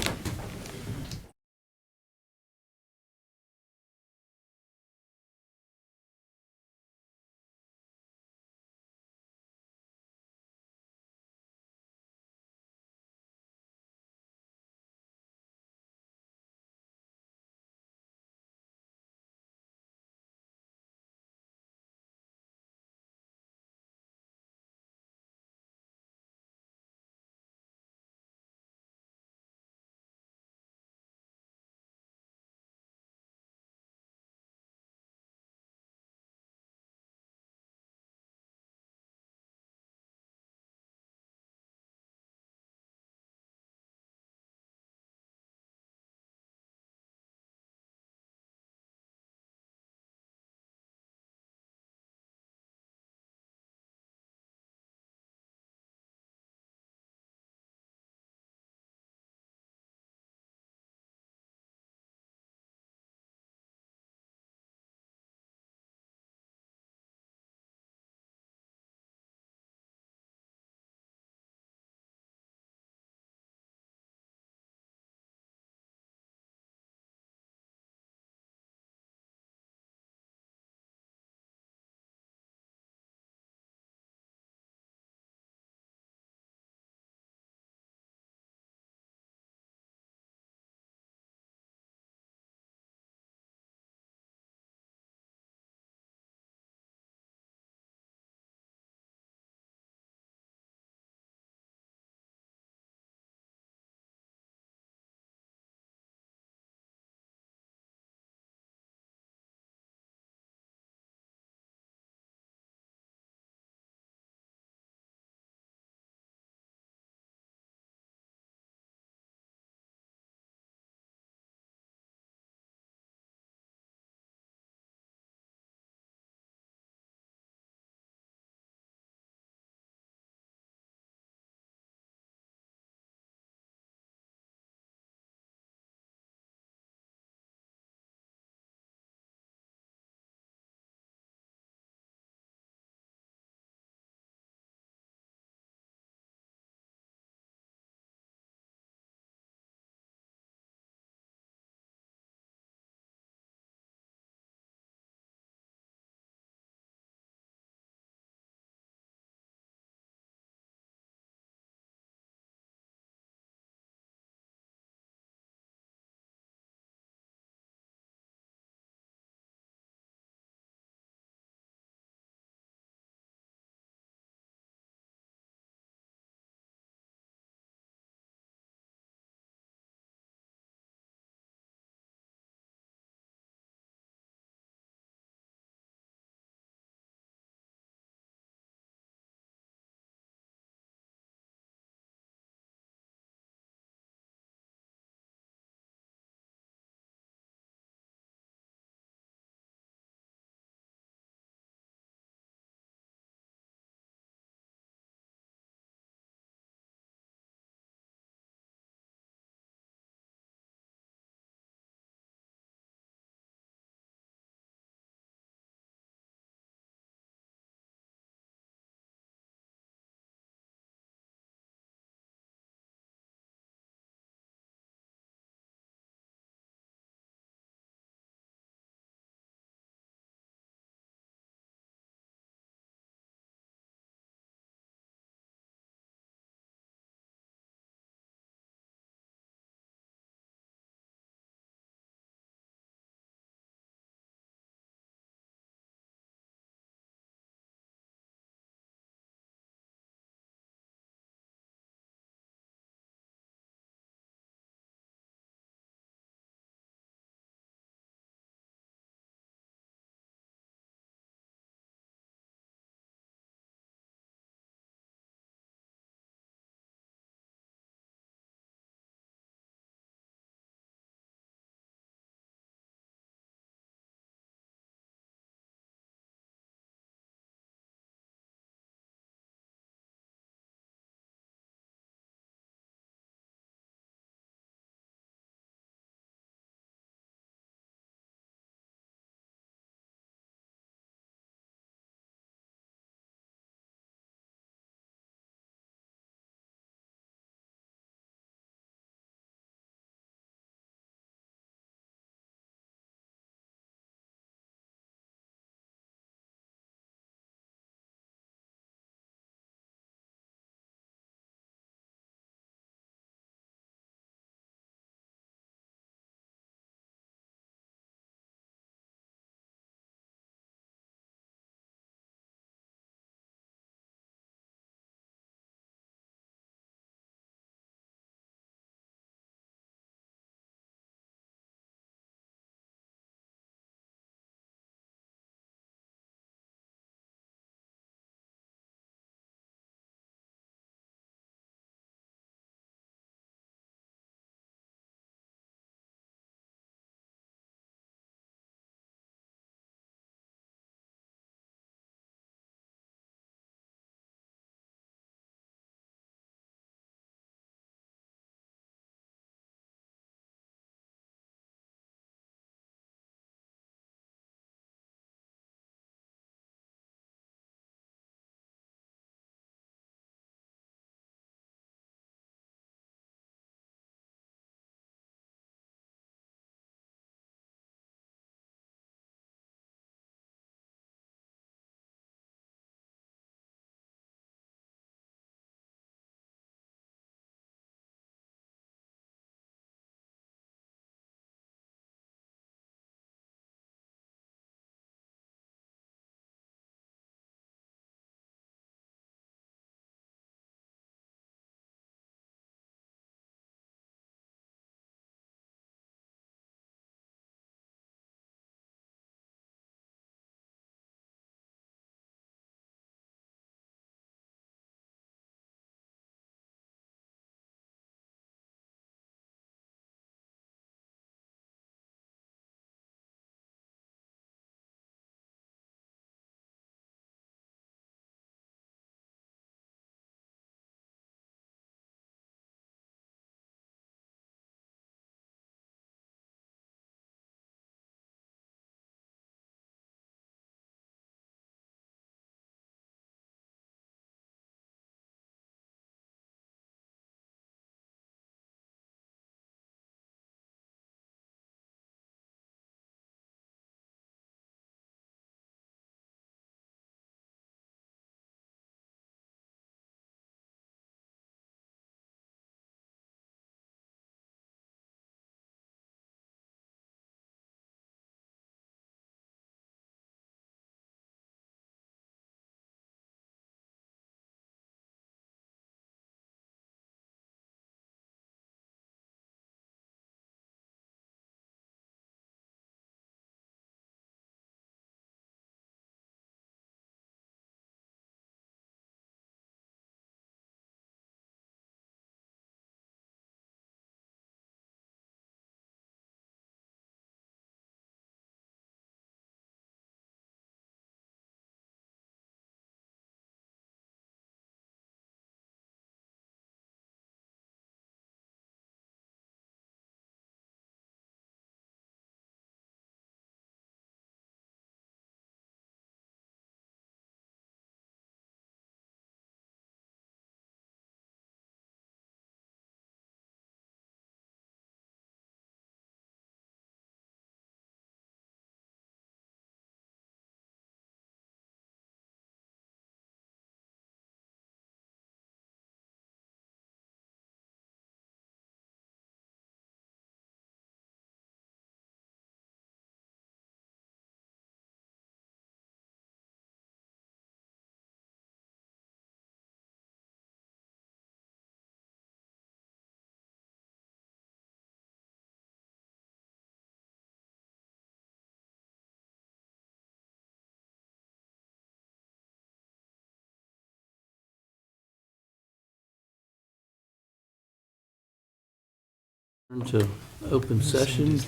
To open session,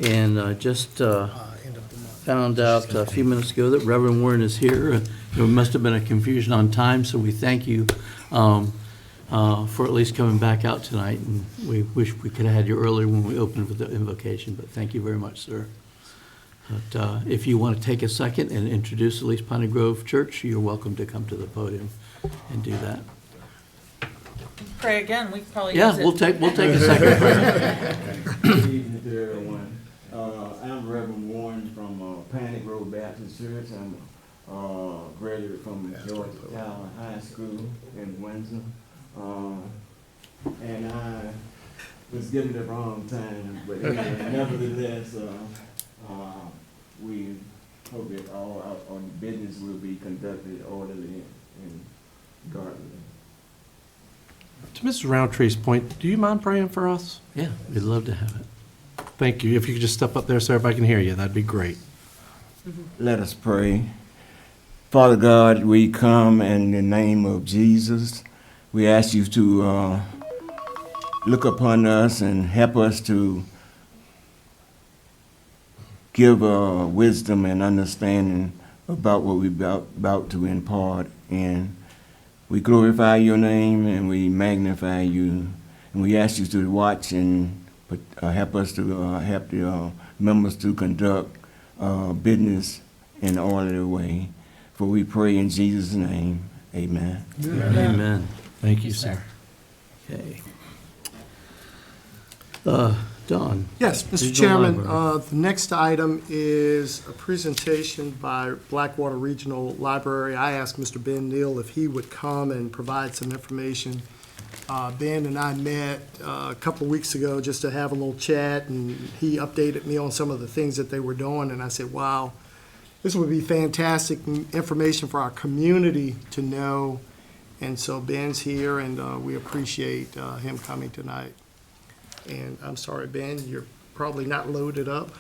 and just found out a few minutes ago that Reverend Warren is here. There must have been a confusion on time, so we thank you for at least coming back out tonight, and we wish we could have had you earlier when we opened with the invocation, but thank you very much, sir. But if you want to take a second and introduce at least Piney Grove Church, you're welcome to come to the podium and do that. Pray again, we could probably Yeah, use it. we'll take a second. Good evening to everyone. I'm Reverend Warren from Panic Road Baptist Church. I'm graduate from Georgia Town High School in Windsor. And I was given the wrong time, but anyway, nevertheless, we hope that all our business will be conducted orderly and godly. To Mrs. Roundtree's point, do you mind praying for us? Yeah, we'd love to have it. Thank you. If you could just step up there so everybody can hear you, that'd be great. Let us pray. Father God, we come in the name of Jesus. We ask you to look upon us and help us to give wisdom and understanding about what we're about to impart. And we glorify your name and we magnify you. And we ask you to watch and help us to help the members to conduct business in an orderly way. For we pray in Jesus' name. Amen. Amen. Thank you, sir. Okay. Don? Yes, Mr. Regional Chairman, Library. the next item is a presentation by Blackwater Regional Library. I asked Mr. Ben Neal if he would come and provide some information. Ben and I met a couple of weeks ago just to have a little chat, and he updated me on some of the things that they were doing, and I said, wow, this would be fantastic information for our community to know. And so Ben's here, and we appreciate him coming tonight. And I'm sorry, Ben, you're probably not loaded up.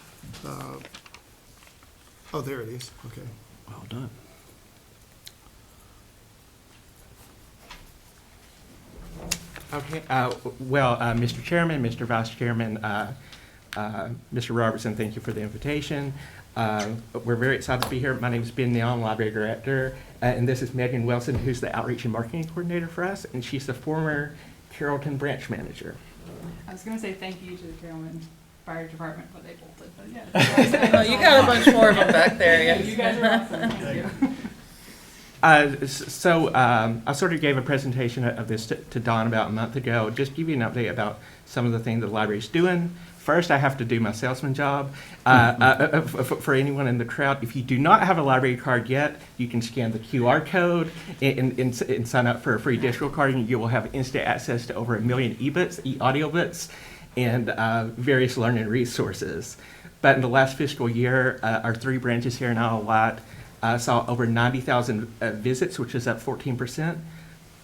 Oh, there it is. Okay. Well done. Okay, Mr. Chairman, Mr. Vice Chairman, Mr. Robertson, thank you for the invitation. We're very excited to be here. My name is Ben Neal, I'm Library Director, and this is Megan Wilson, who's the Outreach and Marketing Coordinator for us, and she's the former Carrollton Branch Manager. I was gonna say thank you to the Carrollton Fire Department, but they bolted, but yeah. Oh, you got a bunch more of them back there, Yeah, yeah. you guys are awesome, thank you. I sort of gave a presentation of this to Don about a month ago, just to give you an update about some of the things the library's doing. First, I have to do my salesman job. For anyone in the crowd, if you do not have a library card yet, you can scan the QR code and sign up for a free digital card, and you will have instant access to over 1 million e-audiobooks, and various learning resources. But in the last fiscal year, our 3 branches here in Isle of Wight saw over 90,000 visits, which is up 14%,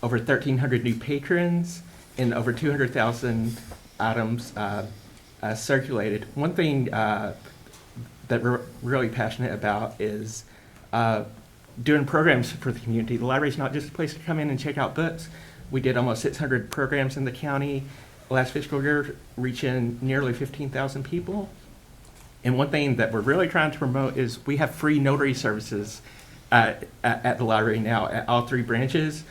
over 1,300 new patrons, and over 200,000 items circulated. One thing that we're really passionate about is doing programs for the community. The library is not just a place to come in and check out books. We did almost 600 programs in the county last fiscal year, reaching nearly 15,000 people. And one thing that we're really trying to promote is we have free notary services at the library now at all 3 branches.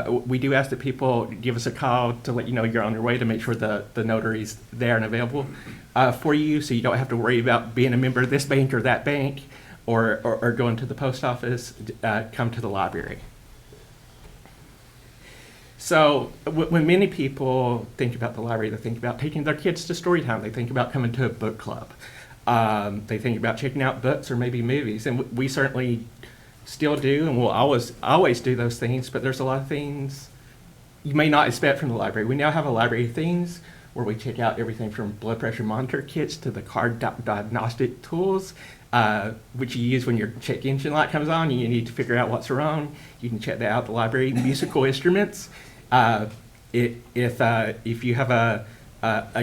We do ask that people give us a call to let you know you're on your way, to make sure the notary's there and available for you, so you don't have to worry about being a member of this bank or that bank, or going to the post office. Come to the library. So when many people think about the library, they think about taking their kids to story time. They think about coming to a book club. They think about checking out books or maybe movies, and we certainly still do, and we'll always do those things, but there's a lot of things you may not expect from the library. We now have a library of things where we check out everything from blood pressure monitor kits to the car diagnostic tools, which you use when your check engine light comes on and you need to figure out what's wrong. You can check that out at the library. Musical instruments. If you have a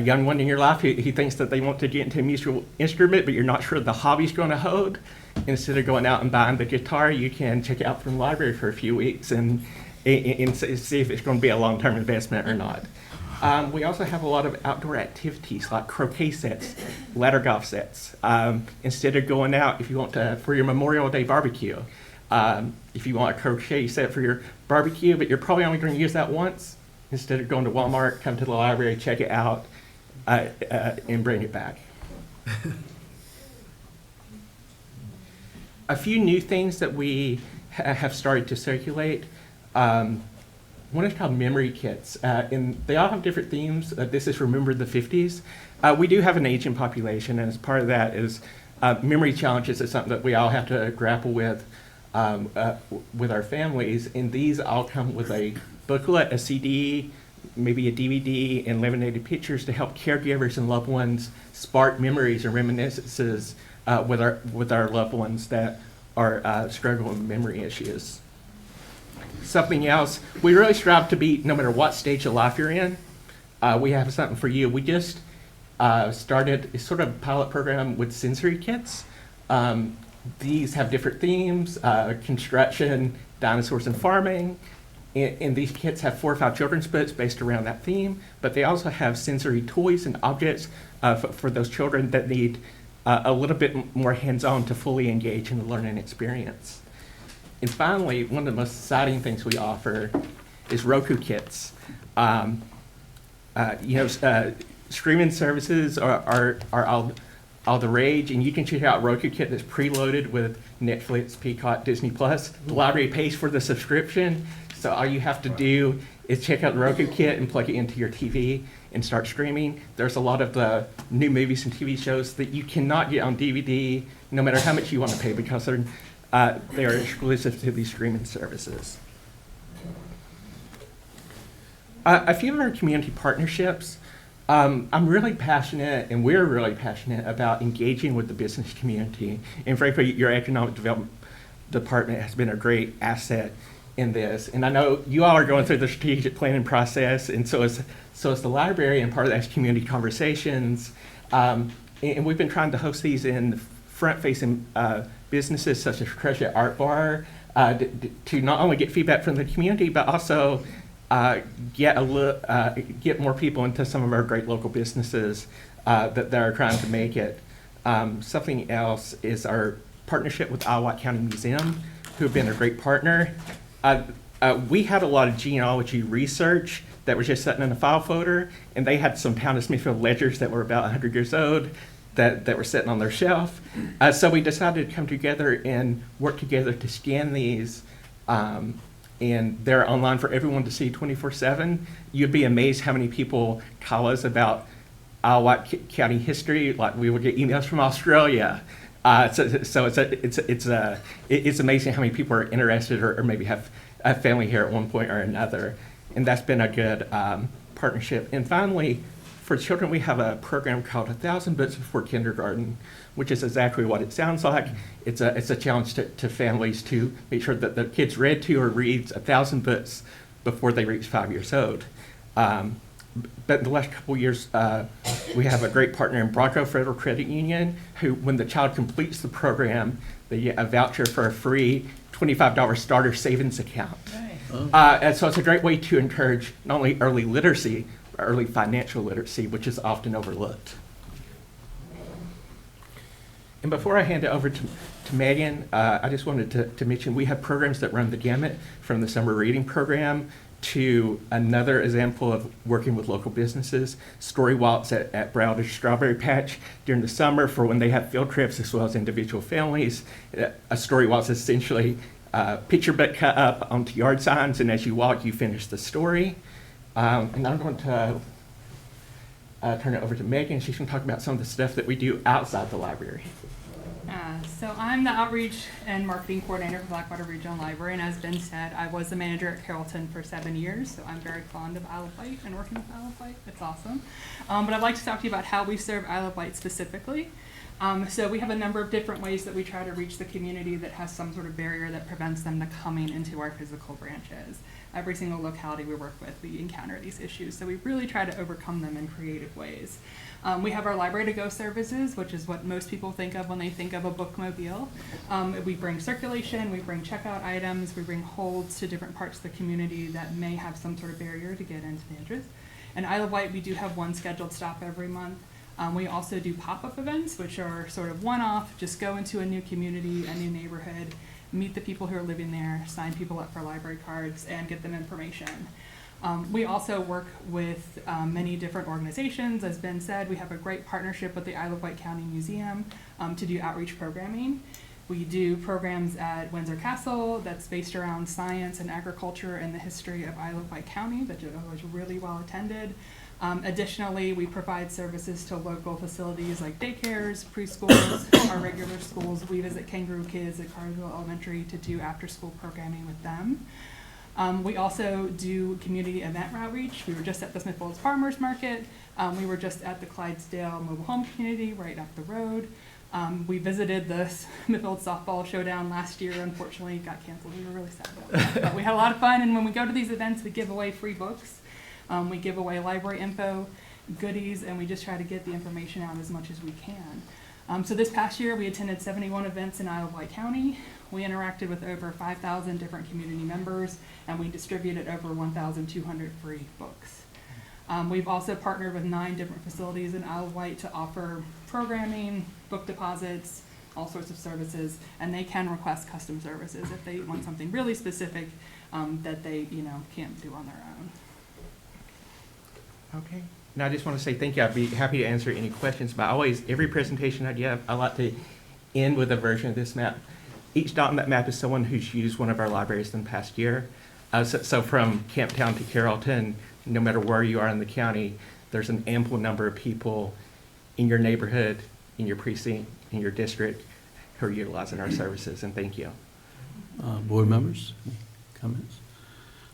young one in your life who thinks that they want to get into a musical instrument, but you're not sure the hobby's going to hold, instead of going out and buying the guitar, you can check it out from the library for a few weeks and see if it's going to be a long-term investment or not. We also have a lot of outdoor activities like croquet sets, ladder golf sets. Instead of going out, if you want to, for your Memorial Day barbecue, if you want a crochet set for your barbecue, but you're probably only going to use that once, instead of going to Walmart, come to the library, check it out, and bring it back. A few new things that we have started to circulate. One is called memory kits, and they all have different themes. This is Remember the 50s. We do have an aging population, and as part of that is memory challenges is something that we all have to grapple with our families, and these all come with a booklet, a CD, maybe a DVD, and laminated pictures to help caregivers and loved ones spark memories and reminiscences with our loved ones that are struggling with memory issues. Something else, we really strive to be, no matter what stage of life you're in, we have something for you. We just started a sort of pilot program with sensory kits. These have different themes, construction, dinosaurs, and farming. And these kits have 4 or 5 children's books based around that theme, but they also have sensory toys and objects for those children that need a little bit more hands-on to fully engage in the learning experience. And finally, one of the most exciting things we offer is Roku kits. Streaming services are all the rage, and you can check out Roku kit that's preloaded with Netflix, Peacock, Disney Plus. The library pays for the subscription, so all you have to do is check out the Roku kit and plug it into your TV and start streaming. There's a lot of the new movies and TV shows that you cannot get on DVD, no matter how much you want to pay, because they're exclusive to these streaming services. A few of our community partnerships. I'm really passionate, and we're really passionate about engaging with the business community. And frankly, your economic development department has been a great asset in this. And I know you all are going through the strategic planning process, and so is the library, and part of that is community conversations. And we've been trying to host these in front-facing businesses such as Crush It Art Bar to not only get feedback from the community, but also get more people into some of our great local businesses that are trying to make it. Something else is our partnership with Iowa County Museum, who have been a great partner. We had a lot of genealogy research that was just sitting in a file folder, and they had some Town of Smithfield ledgers that were about 100 years old that were sitting on their shelf. So we decided to come together and work together to scan these, and they're online for everyone to see 24/7. You'd be amazed how many people call us about Iowa County history. Like, we would get emails from Australia. So it's amazing how many people are interested or maybe have a family here at one point or another. And that's been a good partnership. And finally, for children, we have a program called 1,000 Books Before Kindergarten, which is exactly what it sounds like. It's a challenge to families to make sure that their kids read to or reads 1,000 books before they reach 5 years old. But in the last couple of years, we have a great partner in Bronco Federal Credit Union, who, when the child completes the program, they get a voucher for a free $25 starter savings account. And so it's a great way to encourage not only early literacy, but early financial literacy, which is often overlooked. And before I hand it over to Megan, I just wanted to mention we have programs that run the gamut, from the summer reading program to another example of working with local businesses, story walks at Browder's Strawberry Patch during the summer for when they have field trips, as well as individual families. A story walk is essentially picture book cut up onto yard signs, and as you walk, you finish the story. And I'm going to turn it over to Megan. She's going to talk about some of the stuff that we do outside the library. So I'm the outreach and marketing coordinator for Blackwater Regional Library, and as Ben said, I was the manager at Carrollton for 7 years, so I'm very fond of Isle of Wight and working with Isle of Wight. It's awesome. But I'd like to talk to you about how we serve Isle of Wight specifically. So we have a number of different ways that we try to reach the community that has some sort of barrier that prevents them to coming into our physical branches. Every single locality we work with, we encounter these issues, so we really try to overcome them in creative ways. We have our library to go services, which is what most people think of when they think of a bookmobile. We bring circulation, we bring checkout items, we bring holds to different parts of the community that may have some sort of barrier to get into the entrance. In Isle of Wight, we do have one scheduled stop every month. We also do pop-up events, which are sort of one-off, just go into a new community, a new neighborhood, meet the people who are living there, sign people up for library cards, and get them information. We also work with many different organizations. As Ben said, we have a great partnership with the Isle of Wight County Museum to do outreach programming. We do programs at Windsor Castle that's based around science and agriculture and the history of Isle of Wight County that was really well attended. Additionally, we provide services to local facilities like daycares, preschools, our regular schools. We visit Kangaroo Kids at Cartersville Elementary to do after-school programming with them. We also do community event outreach. We were just at the Smithfield Farmers Market. We were just at the Clydesdale Mobile Home Community right up the road. We visited the Smithfield Softball Showdown last year. Unfortunately, it got canceled. We were really sad about that. But we had a lot of fun, and when we go to these events, we give away free books. We give away library info, goodies, and we just try to get the information out as much as we can. So this past year, we attended 71 events in Isle of Wight County. We interacted with over 5,000 different community members, and we distributed over 1,200 free books. We've also partnered with 9 different facilities in Isle of Wight to offer programming, book deposits, all sorts of services, and they can request custom services if they want something really specific that they can't do on their own. Okay. Now, I just want to say thank you. I'd be happy to answer any questions, but every presentation I give, I like to end with a version of this map. Each dot on that map is someone who's used one of our libraries in the past year. So from Camptown to Carrollton, no matter where you are in the county, there's an ample number of people in your neighborhood, in your precinct, in your district, who are utilizing our services, and thank you. Board members, any comments?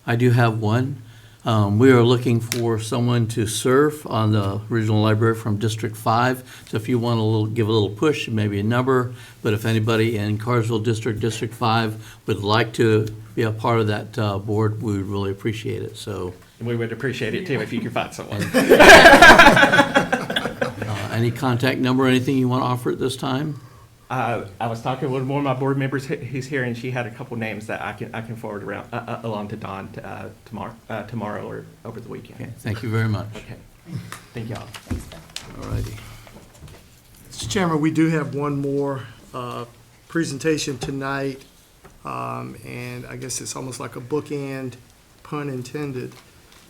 I do have one. We are looking for someone to serve on the regional library from District 5. So if you want to give a little push, maybe a number, but if anybody in Cartersville District 5 would like to be a part of that board, we would really appreciate it. So And we would appreciate it too if you could find someone. any contact number, anything you want to offer at this time? I was talking with one of my board members who's here, and she had a couple names that I can forward around along to Dawn tomorrow or over the weekend. Okay, thank you very much. Okay, thank y'all. All righty. Mr. Chairman, we do have one more presentation tonight, and I guess it's almost like a bookend, pun intended,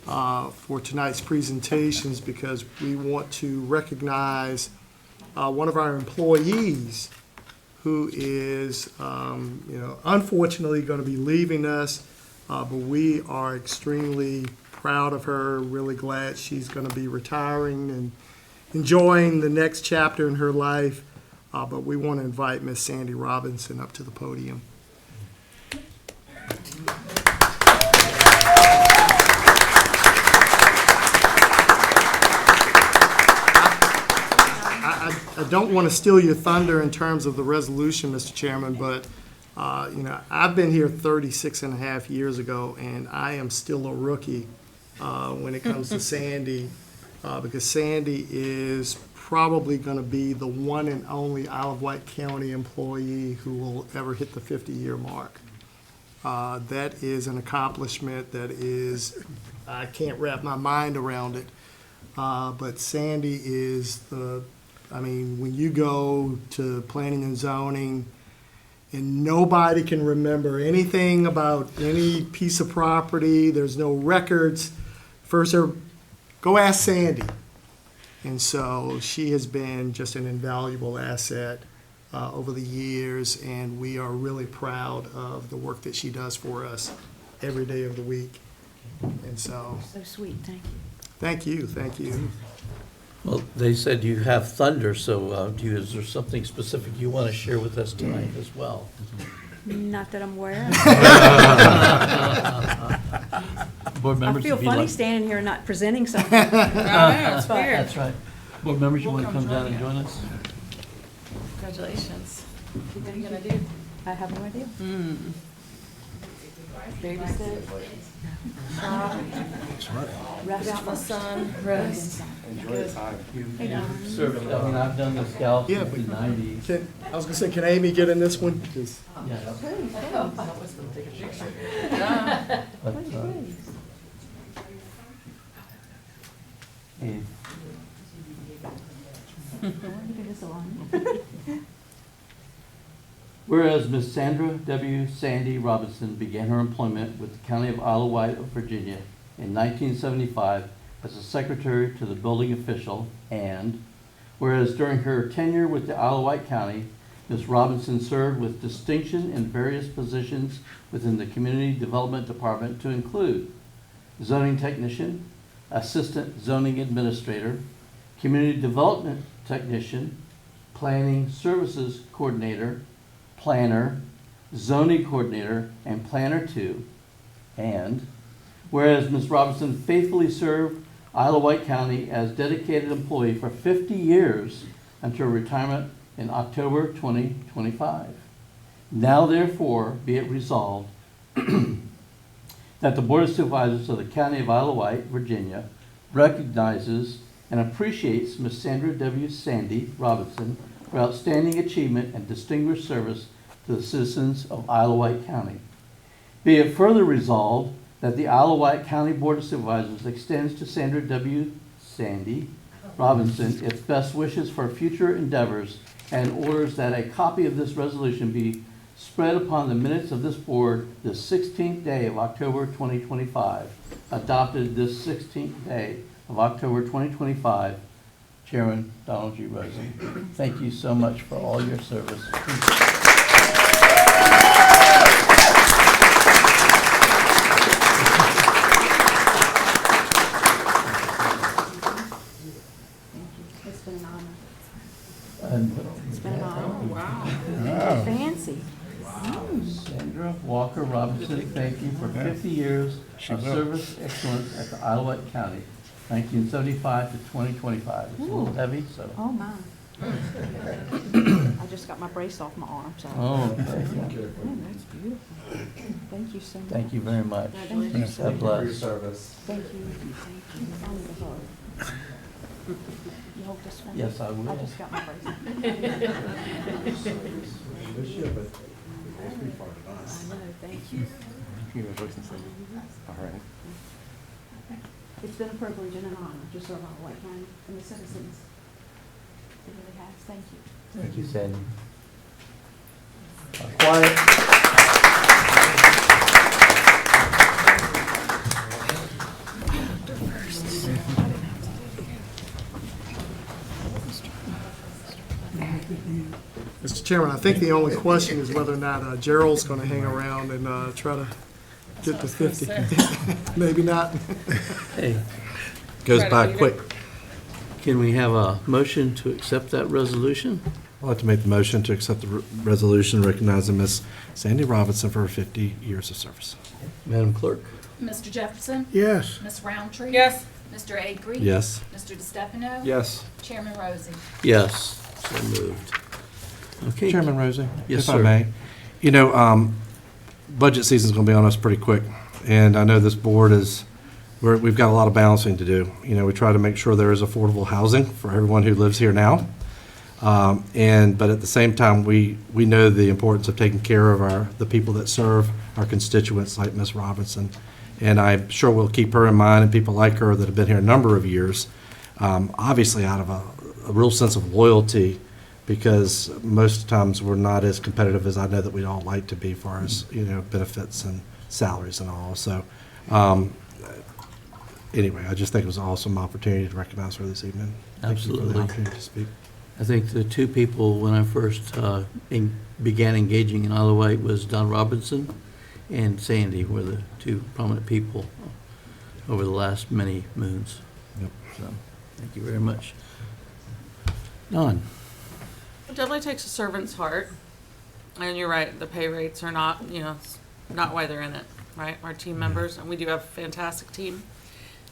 for tonight's presentations because we want to recognize one of our employees who is, unfortunately going to be leaving us, but we are extremely proud of her, really glad she's going to be retiring and enjoying the next chapter in her life. But we want to invite Miss Sandy Robinson up to the podium. I don't want to steal your thunder in terms of the resolution, Mr. Chairman, but, I've been here 36 and a half years ago, and I am still a rookie when it comes to Sandy, because Sandy is probably going to be the one and only Isle of Wight County employee who will ever hit the 50-year mark. That is an accomplishment that is, I can't wrap my mind around it, but Sandy is when you go to planning and zoning and nobody can remember anything about any piece of property, there's no records, first go ask Sandy. And so she has been just an invaluable asset over the years, and we are really proud of the work that she does for us every day of the week. And so. So sweet, thank you. Thank you, thank you. Well, they said you have thunder, so is there something specific you want to share with us tonight as well? Not that I'm aware of. Board I members, feel if you'd funny like- standing here and not presenting something. I know, it's weird. That's right. Board members, you We'll want to come come down join and you. join us? Congratulations. What are you gonna do? I have no idea. Babysit. Rest Out in the sun, rest. You've served, I've done this gal Yeah, since the but- 90s. I was gonna say, can Amy get in this one? 'Cause Yeah. Yeah. But, Hey, whereas Ms. Sandra W. Sandy Robinson began her employment with the County of Isle of Wight of Virginia in 1975 as a secretary to the building official, and whereas during her tenure with the Isle of Wight County, Ms. Robinson served with distinction in various positions within the Community Development Department to include zoning technician, assistant zoning administrator, community development technician, planning services coordinator, planner, zoning coordinator, and planner two. And whereas Ms. Robinson faithfully served Isle of Wight County as dedicated employee for 50 years until retirement in October 2025. Now therefore be it resolved that the Board of Supervisors of the County of Isle of Wight, Virginia, recognizes and appreciates Ms. Sandra W. Sandy Robinson for outstanding achievement and distinguished service to the citizens of Isle of Wight County. Be it further resolved that the Isle of Wight County Board of Supervisors extends to Sandra W. Sandy Robinson its best wishes for future endeavors and orders that a copy of this resolution be spread upon the minutes of this board the 16th day of October 2025. Adopted this 16th day of October 2025. Chairman Donald G. Rosen. Thank you so much for all your service. It's been an honor. And It's been an honor. Wow. Fancy. Sandra Walker Robinson, thank you for 50 years of service excellence at the Isle of Wight County, 1975 to 2025. It's a little heavy, so. Oh, my. I just got my brace off my arm, so. Oh, okay. Man, that's beautiful. Thank you so much. Thank you very much. Thank you so God much. bless. Thank you. Thank you. I need a hug. You hold this one? Yes, I will. I just got my brace. I know, thank you. It's been a privilege and an honor to serve our White County and the citizens. It really has. Thank you. Thank you, Sandy. Quiet. Mr. Chairman, I think the only question is whether or not Gerald's going to hang around and try to get to 50. Maybe not. Hey, Goes Try to by beat it. quick. can we have a motion to accept that resolution? I'd like to make the motion to accept the resolution recognizing Miss Sandy Robinson for her 50 years of service. Madam Clerk? Mr. Jefferson? Yes. Ms. Roundtree? Yes. Mr. Acree? Yes. Mr. DeStefano? Yes. Chairman Rosie? Yes, so moved. Okay. Chairman Rosie? Yes, if I sir. may. You know, budget season's going to be on us pretty quick, and I know this board is, we've got a lot of balancing to do. You know, we try to make sure there is affordable housing for everyone who lives here now. But at the same time, we know the importance of taking care of the people that serve our constituents like Ms. Robinson. And I'm sure we'll keep her in mind and people like her that have been here a number of years, obviously out of a real sense of loyalty, because most times we're not as competitive as I know that we'd all like to be as far as, you know, benefits and salaries and all. So anyway, I just think it was an awesome opportunity to recognize her this evening. Thank you for Absolutely. the opportunity to speak. I think the two people, when I first began engaging in Isle of Wight, was Don Robinson and Sandy were the two prominent people over the last many moons. Yep. So, thank you very much. Don? It definitely takes a servant's heart. And you're right, the pay rates are not, you know, it's not why they're in it, right? Our team members, and we do have a fantastic team.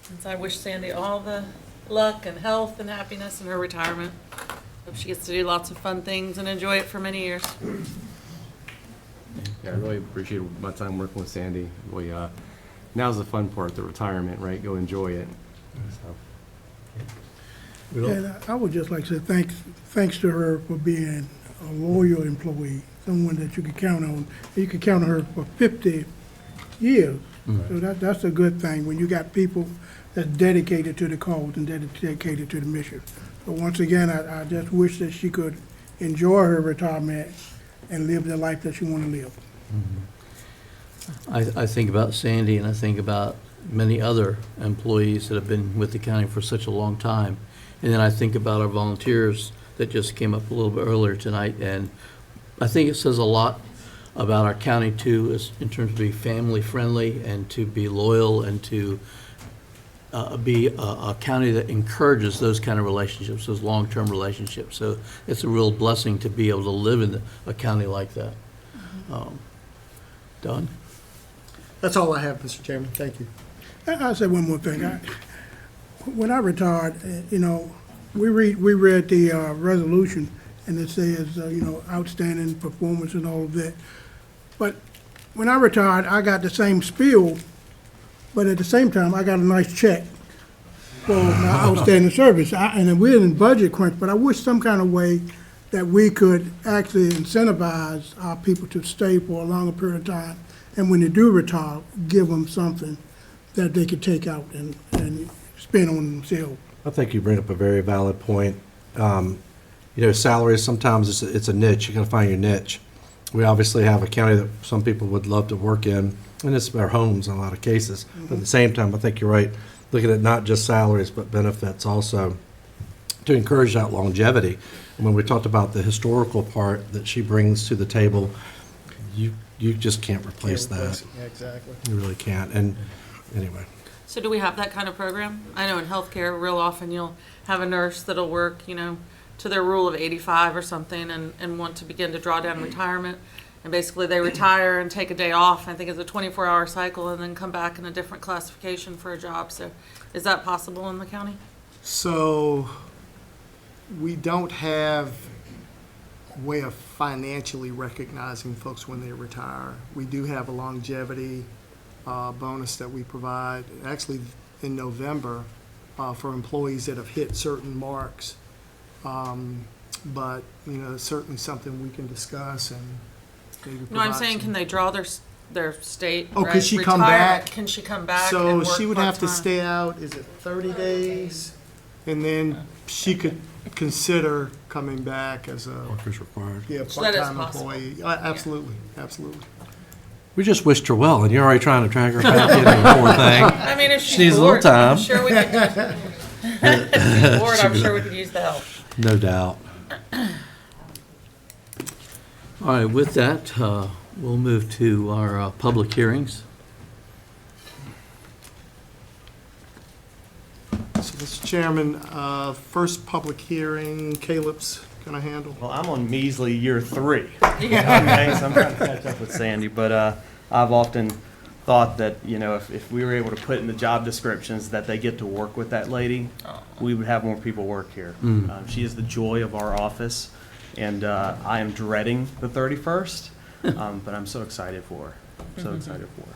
And so I wish Sandy all the luck and health and happiness in her retirement. Hope she gets to do lots of fun things and enjoy it for many years. Yeah, I really appreciate my time working with Sandy. We, now's the fun part, the retirement, right? Go enjoy it. So. And I would just like to say thanks to her for being a loyal employee, someone that you could count on. You could count on her for 50 years. So that's a good thing when you got people that's dedicated to the cause and dedicated to the mission. So once again, I just wish that she could enjoy her retirement and live the life that she want to live. I think about Sandy, and I think about many other employees that have been with the county for such a long time. And then I think about our volunteers that just came up a little bit earlier tonight, and I think it says a lot about our county too, in terms of being family-friendly and to be loyal and to be a county that encourages those kind of relationships, those long-term relationships. So it's a real blessing to be able to live in a county like that. Don? That's all I have, Mr. Chairman. Thank you. I'll say one more thing. When I retired, we read the resolution, and it says, outstanding performance and all of that. But when I retired, I got the same spiel, but at the same time, I got a nice check for my outstanding service. And we're in budget crunch, but I wish some kind of way that we could actually incentivize our people to stay for a longer period of time. And when they do retire, give them something that they could take out and spend on themselves. I think you bring up a very valid point. Salaries, sometimes it's a niche. You gotta find your niche. We obviously have a county that some people would love to work in, and it's their homes in a lot of cases. But at the same time, I think you're right, looking at not just salaries, but benefits also, to encourage that longevity. And when we talked about the historical part that she brings to the table, you just can't replace that. Yeah, exactly. You really can't. And anyway. So do we have that kind of program? I know in healthcare, real often you'll have a nurse that'll work, to their rule of 85 or something and want to begin to draw down retirement. And basically they retire and take a day off. I think it's a 24-hour cycle and then come back in a different classification for a job. So is that possible in the county? So we don't have a way of financially recognizing folks when they retire. We do have a longevity bonus that we provide, actually in November, for employees that have hit certain marks. But, it's certainly something we can discuss and maybe No, I'm provide saying, some- can they draw their state? Oh, right, could she come retirement? back? Can she come back? So and work she would have to part-time? stay out, is it 30 days? And then she could consider coming back as a, Workers required. So that is part-time possible. employee. Absolutely, absolutely. We just wished her well, and you're already trying to drag her back in, the poor thing. I mean, if she's She needs a little bored, time. I'm sure we could. If she's bored, I'm sure we could use the help. No doubt. All right, with that, we'll move to our public hearings. So, Mr. Chairman, first public hearing, Caleb's gonna handle. Well, I'm on measly year 3. Okay, so I'm trying to catch up with Sandy, but I've often thought that, if we were able to put in the job descriptions that they get to work with that lady, we would have more people work here. She is the joy of our office, and I am dreading the 31st, but I'm so excited for her. So excited for her.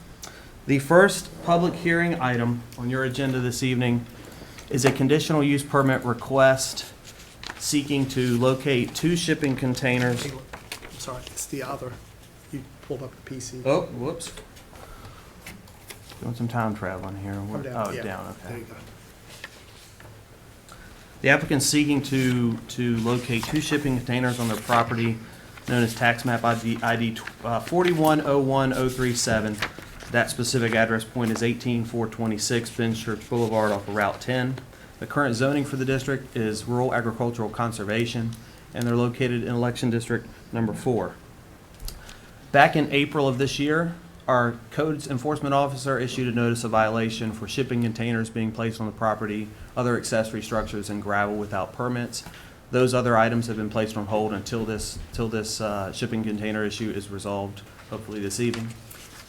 The first public hearing item on your agenda this evening is a conditional use permit request seeking to locate 2 shipping containers. Caleb, I'm sorry, it's the other. You pulled up the PC. Oh, whoops. Doing some time traveling here. Come down, Oh, yeah. down, There okay. you go. The applicant's seeking to locate 2 shipping containers on their property known as tax map ID 4101037. That specific address point is 18426 Benchurch Boulevard off of Route 10. The current zoning for the district is rural agricultural conservation, and they're located in election district number 4. Back in April of this year, our codes enforcement officer issued a notice of violation for shipping containers being placed on the property, other accessory structures, and gravel without permits. Those other items have been placed on hold until this shipping container issue is resolved, hopefully this evening.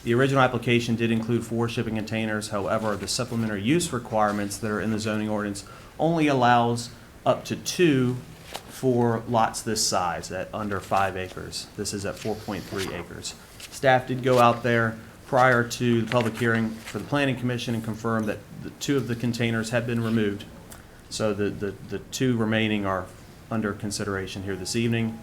The original application did include 4 shipping containers. However, the supplementary use requirements that are in the zoning ordinance only allows up to 2 for lots this size at under 5 acres. This is at 4.3 acres. Staff did go out there prior to the public hearing for the Planning Commission and confirm that the 2 of the containers have been removed. So the 2 remaining are under consideration here this evening.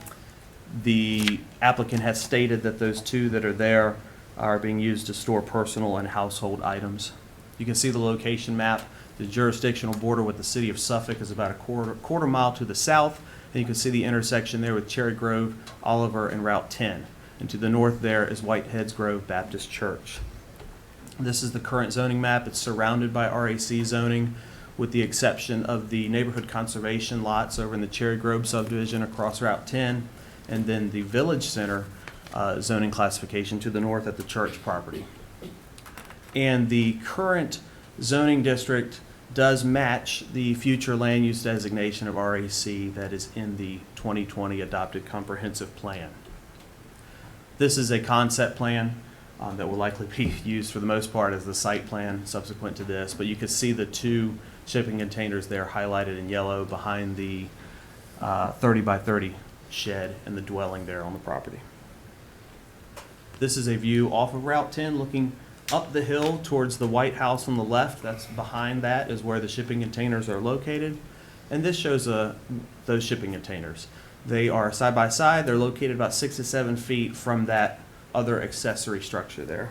The applicant has stated that those 2 that are there are being used to store personal and household items. You can see the location map The jurisdictional border with the city of Suffolk is about a quarter mile to the south, and you can see the intersection there with Cherry Grove, Oliver, and Route 10. And to the north there is Whiteheads Grove Baptist Church. This is the current zoning map. It's surrounded by RAC zoning, with the exception of the neighborhood conservation lots over in the Cherry Grove subdivision across Route 10, and then the Village Center zoning classification to the north at the church property. And the current zoning district does match the future land use designation of RAC that is in the 2020 adopted comprehensive plan. This is a concept plan that will likely be used for the most part as the site plan subsequent to this, but you can see the two shipping containers there highlighted in yellow behind the 30 by 30 shed and the dwelling there on the property. This is a view off of Route 10 looking up the hill towards the White House on the left. That's behind that is where the shipping containers are located. And this shows those shipping containers. They are side by side. They're located about 6 to 7 feet from that other accessory structure there.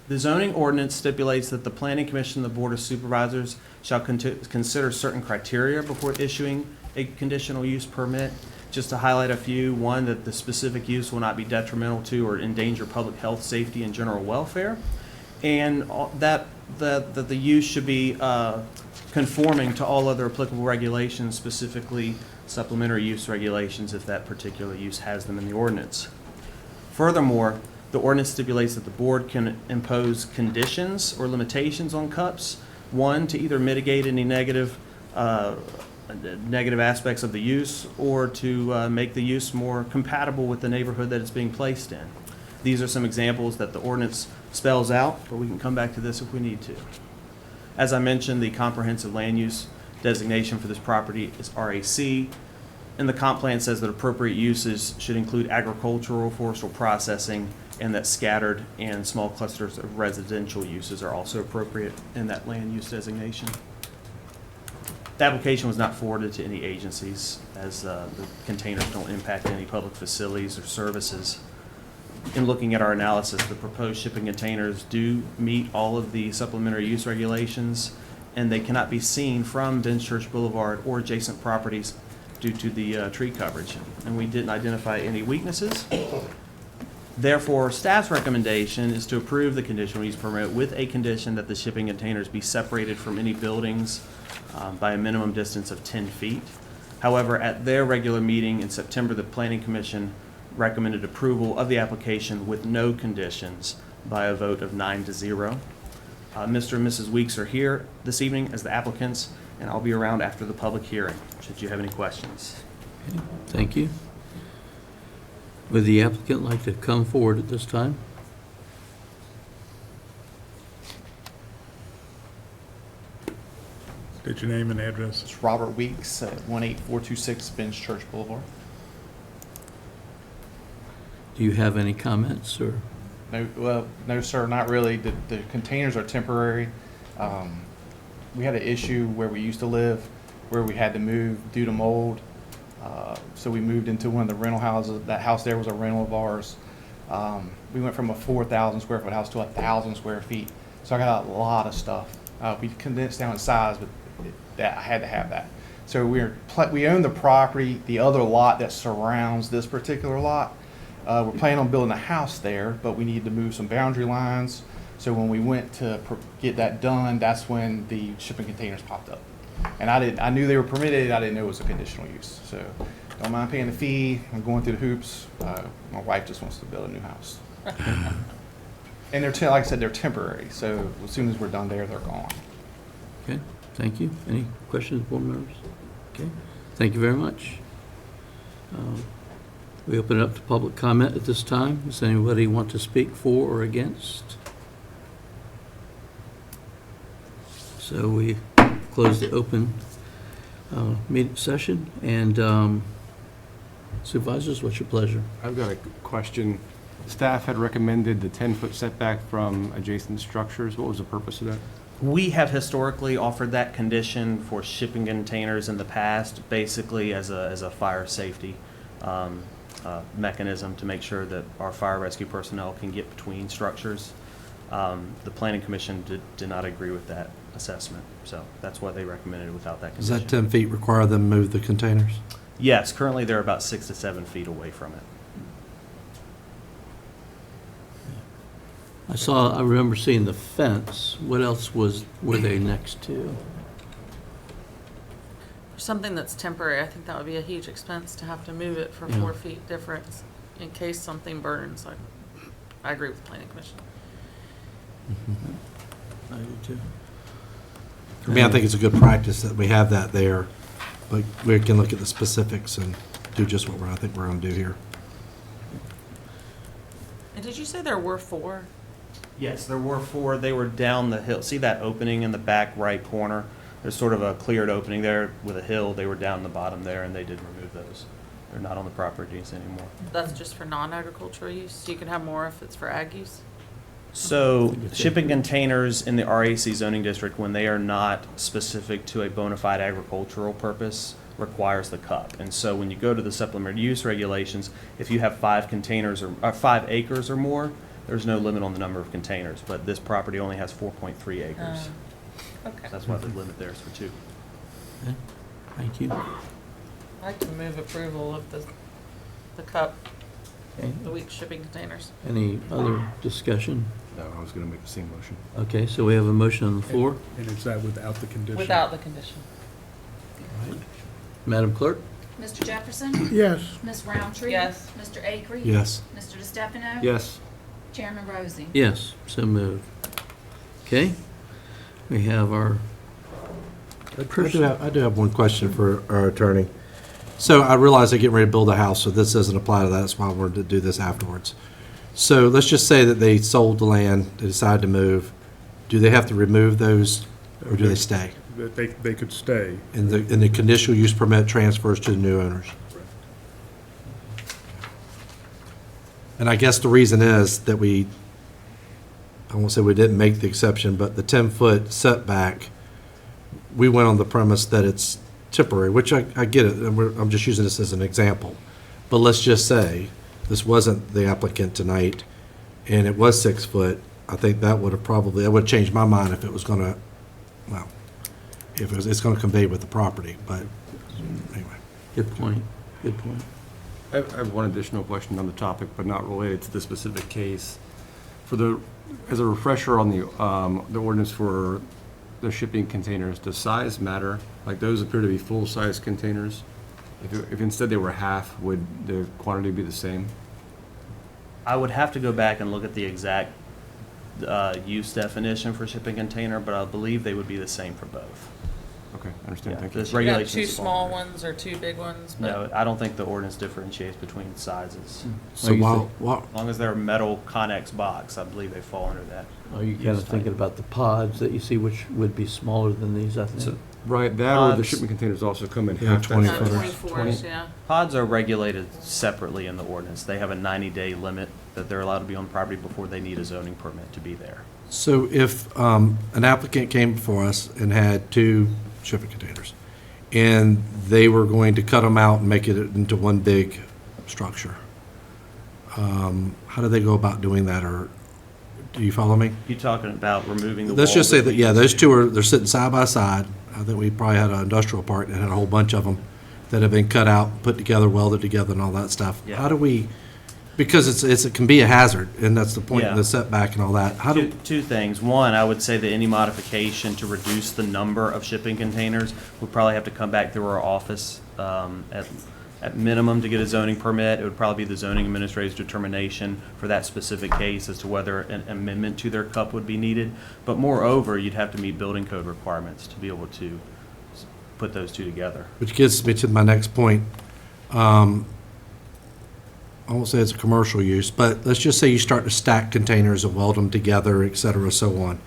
The zoning ordinance stipulates that the Planning Commission and the Board of Supervisors shall consider certain criteria before issuing a conditional use permit. Just to highlight a few, one, that the specific use will not be detrimental to or endanger public health, safety, and general welfare, and that the use should be conforming to all other applicable regulations, specifically supplementary use regulations if that particular use has them in the ordinance. Furthermore, the ordinance stipulates that the board can impose conditions or limitations on cups, one, to either mitigate any negative aspects of the use or to make the use more compatible with the neighborhood that it's being placed in. These are some examples that the ordinance spells out, but we can come back to this if we need to. As I mentioned, the comprehensive land use designation for this property is RAC, and the comp plan says that appropriate uses should include agricultural, forestal processing, and that scattered and small clusters of residential uses are also appropriate in that land use designation. The application was not forwarded to any agencies, as the containers don't impact any public facilities or services. In looking at our analysis, the proposed shipping containers do meet all of the supplementary use regulations, and they cannot be seen from Benchurch Boulevard or adjacent properties due to the tree coverage. And we didn't identify any weaknesses. Therefore, staff's recommendation is to approve the conditional use permit with a condition that the shipping containers be separated from any buildings by a minimum distance of 10 feet. However, at their regular meeting in September, the Planning Commission recommended approval of the application with no conditions by a vote of 9-0. Mr. and Mrs. Weeks are here this evening as the applicants, and I'll be around after the public hearing, should you have any questions. Okay, thank you. Would the applicant like to come forward at this time? State your name and address. It's Robert Weeks at 18426 Benchurch Boulevard. Do you have any comments or? No, sir, not really. The containers are temporary. We had an issue where we used to live, where we had to move due to mold. So we moved into one of the rental houses. That house there was a rental of ours. We went from a 4,000 square foot house to 1,000 square feet. So I got a lot of stuff. We condensed down in size, but I had to have that. So we own the property, the other lot that surrounds this particular lot. We're planning on building a house there, but we needed to move some boundary lines. So when we went to get that done, that's when the shipping containers popped up. And I knew they were permitted. I didn't know it was a conditional use. So don't mind paying the fee. I'm going through the hoops. My wife just wants to build a new house. And they're like I said, they're temporary. So as soon as we're done there, they're gone. Okay, thank you. Any questions, board members? Okay, thank you very much. We open it up to public comment at this time. Does anybody want to speak for or against? So we close the open meeting session. And supervisors, what's your pleasure? I've got a question. Staff had recommended the 10-foot setback from adjacent structures. What was the purpose of that? We have historically offered that condition for shipping containers in the past, basically as a fire safety mechanism to make sure that our fire rescue personnel can get between structures. The planning commission did not agree with that assessment, so that's why they recommended it without that Does condition. that 10 feet require them to move the containers? Yes, currently they're about 6 to 7 feet away from it. I remember seeing the fence. What else were they next to? For something that's temporary, I think that would be a huge expense to have to move it for Yeah. 4 feet difference in case something burns. I agree with the planning commission. I do too. I mean, I think it's a good practice that we have that there, but we can look at the specifics and do just what I think we're going to do here. And did you say there were 4? Yes, there were 4. They were down the hill. See that opening in the back right corner? There's sort of a cleared opening there with a hill. They were down the bottom there, and they did remove those. They're not on the properties anymore. That's just for non-agricultural use? So you can have more if it's for ag use? So shipping containers in the RAC zoning district, when they are not specific to a bona fide agricultural purpose, requires the cup. And so when you go to the supplementary use regulations, if you have 5 containers or 5 acres or more, there's no limit on the number of containers. But this property only has 4.3 acres. Okay. So that's why the limit there is for 2. Okay. Thank you. I'd like to move approval of the cup, Okay. the weak shipping containers. Any other discussion? No, I was going to make the same motion. Okay, so we have a motion on the floor. And is that without the condition? Without the condition. Madam Clerk? Mr. Jefferson? Yes. Ms. Roundtree? Yes. Mr. Acree? Yes. Mr. DeStefano? Yes. Chairman Rosie? Yes, so moved. Okay, we have our, I do have one question for our attorney. So I realize they're getting ready to build a house, so this doesn't apply to that. That's why I wanted to do this afterwards. So let's just say that they sold the land, they decide to move. Do they have to remove those, or do they stay? That they could stay. And the conditional use permit transfers to the new owners? And I guess the reason is that I won't say we didn't make the exception, but the 10-foot setback, we went on the premise that it's temporary, which I get it, and I'm just using this as an example. But let's just say this wasn't the applicant tonight, and it was 6 foot. I think that would have changed my mind if it was gonna, well, if it's gonna convey with the property, but anyway. good point, good point. I have one additional question on the topic, but not related to the specific case. As a refresher on the ordinance for the shipping containers, does size matter? Like those appear to be full-size containers. If instead they were half, would the quantity be the same? I would have to go back and look at the exact use definition for shipping container, but I believe they would be the same for both. Okay, I understand. Yeah, Thank you. this You got regulations 2 fall small under. ones or 2 big ones? but- No, I don't think the ordinance differentiates between sizes. So while, As long as they're a metal Connex box, I believe they fall under that. Are you kind of thinking about the pods that you see, which would be smaller than these, I think? Right, that or the Pods. shipping containers also come in Yeah, half. 20 Not footers. 24s, yeah. Pods are regulated separately in the ordinance. They have a 90-day limit that they're allowed to be on property before they need a zoning permit to be there. So if an applicant came before us and had 2 shipping containers, and they were going to cut them out and make it into one big structure, how do they go about doing that, or do you follow me? You talking about removing the Let's wall just say that, between yeah, the those 2 they're sitting side by side. I think we probably had an industrial park that had a whole bunch of them that have been cut out, put together, welded together, and all that stuff. Yeah. How do we, because it can be a hazard, and that's the point of Yeah. the setback and all that. How do, Two things. One, I would say that any modification to reduce the number of shipping containers would probably have to come back through our office at minimum to get a zoning permit. It would probably be the zoning administrator's determination for that specific case as to whether an amendment to their cup would be needed. But moreover, you'd have to meet building code requirements to be able to put those 2 together. which gets me to my next point. I won't say it's a commercial use, but let's just say you start to stack containers and weld them together, et cetera, so on.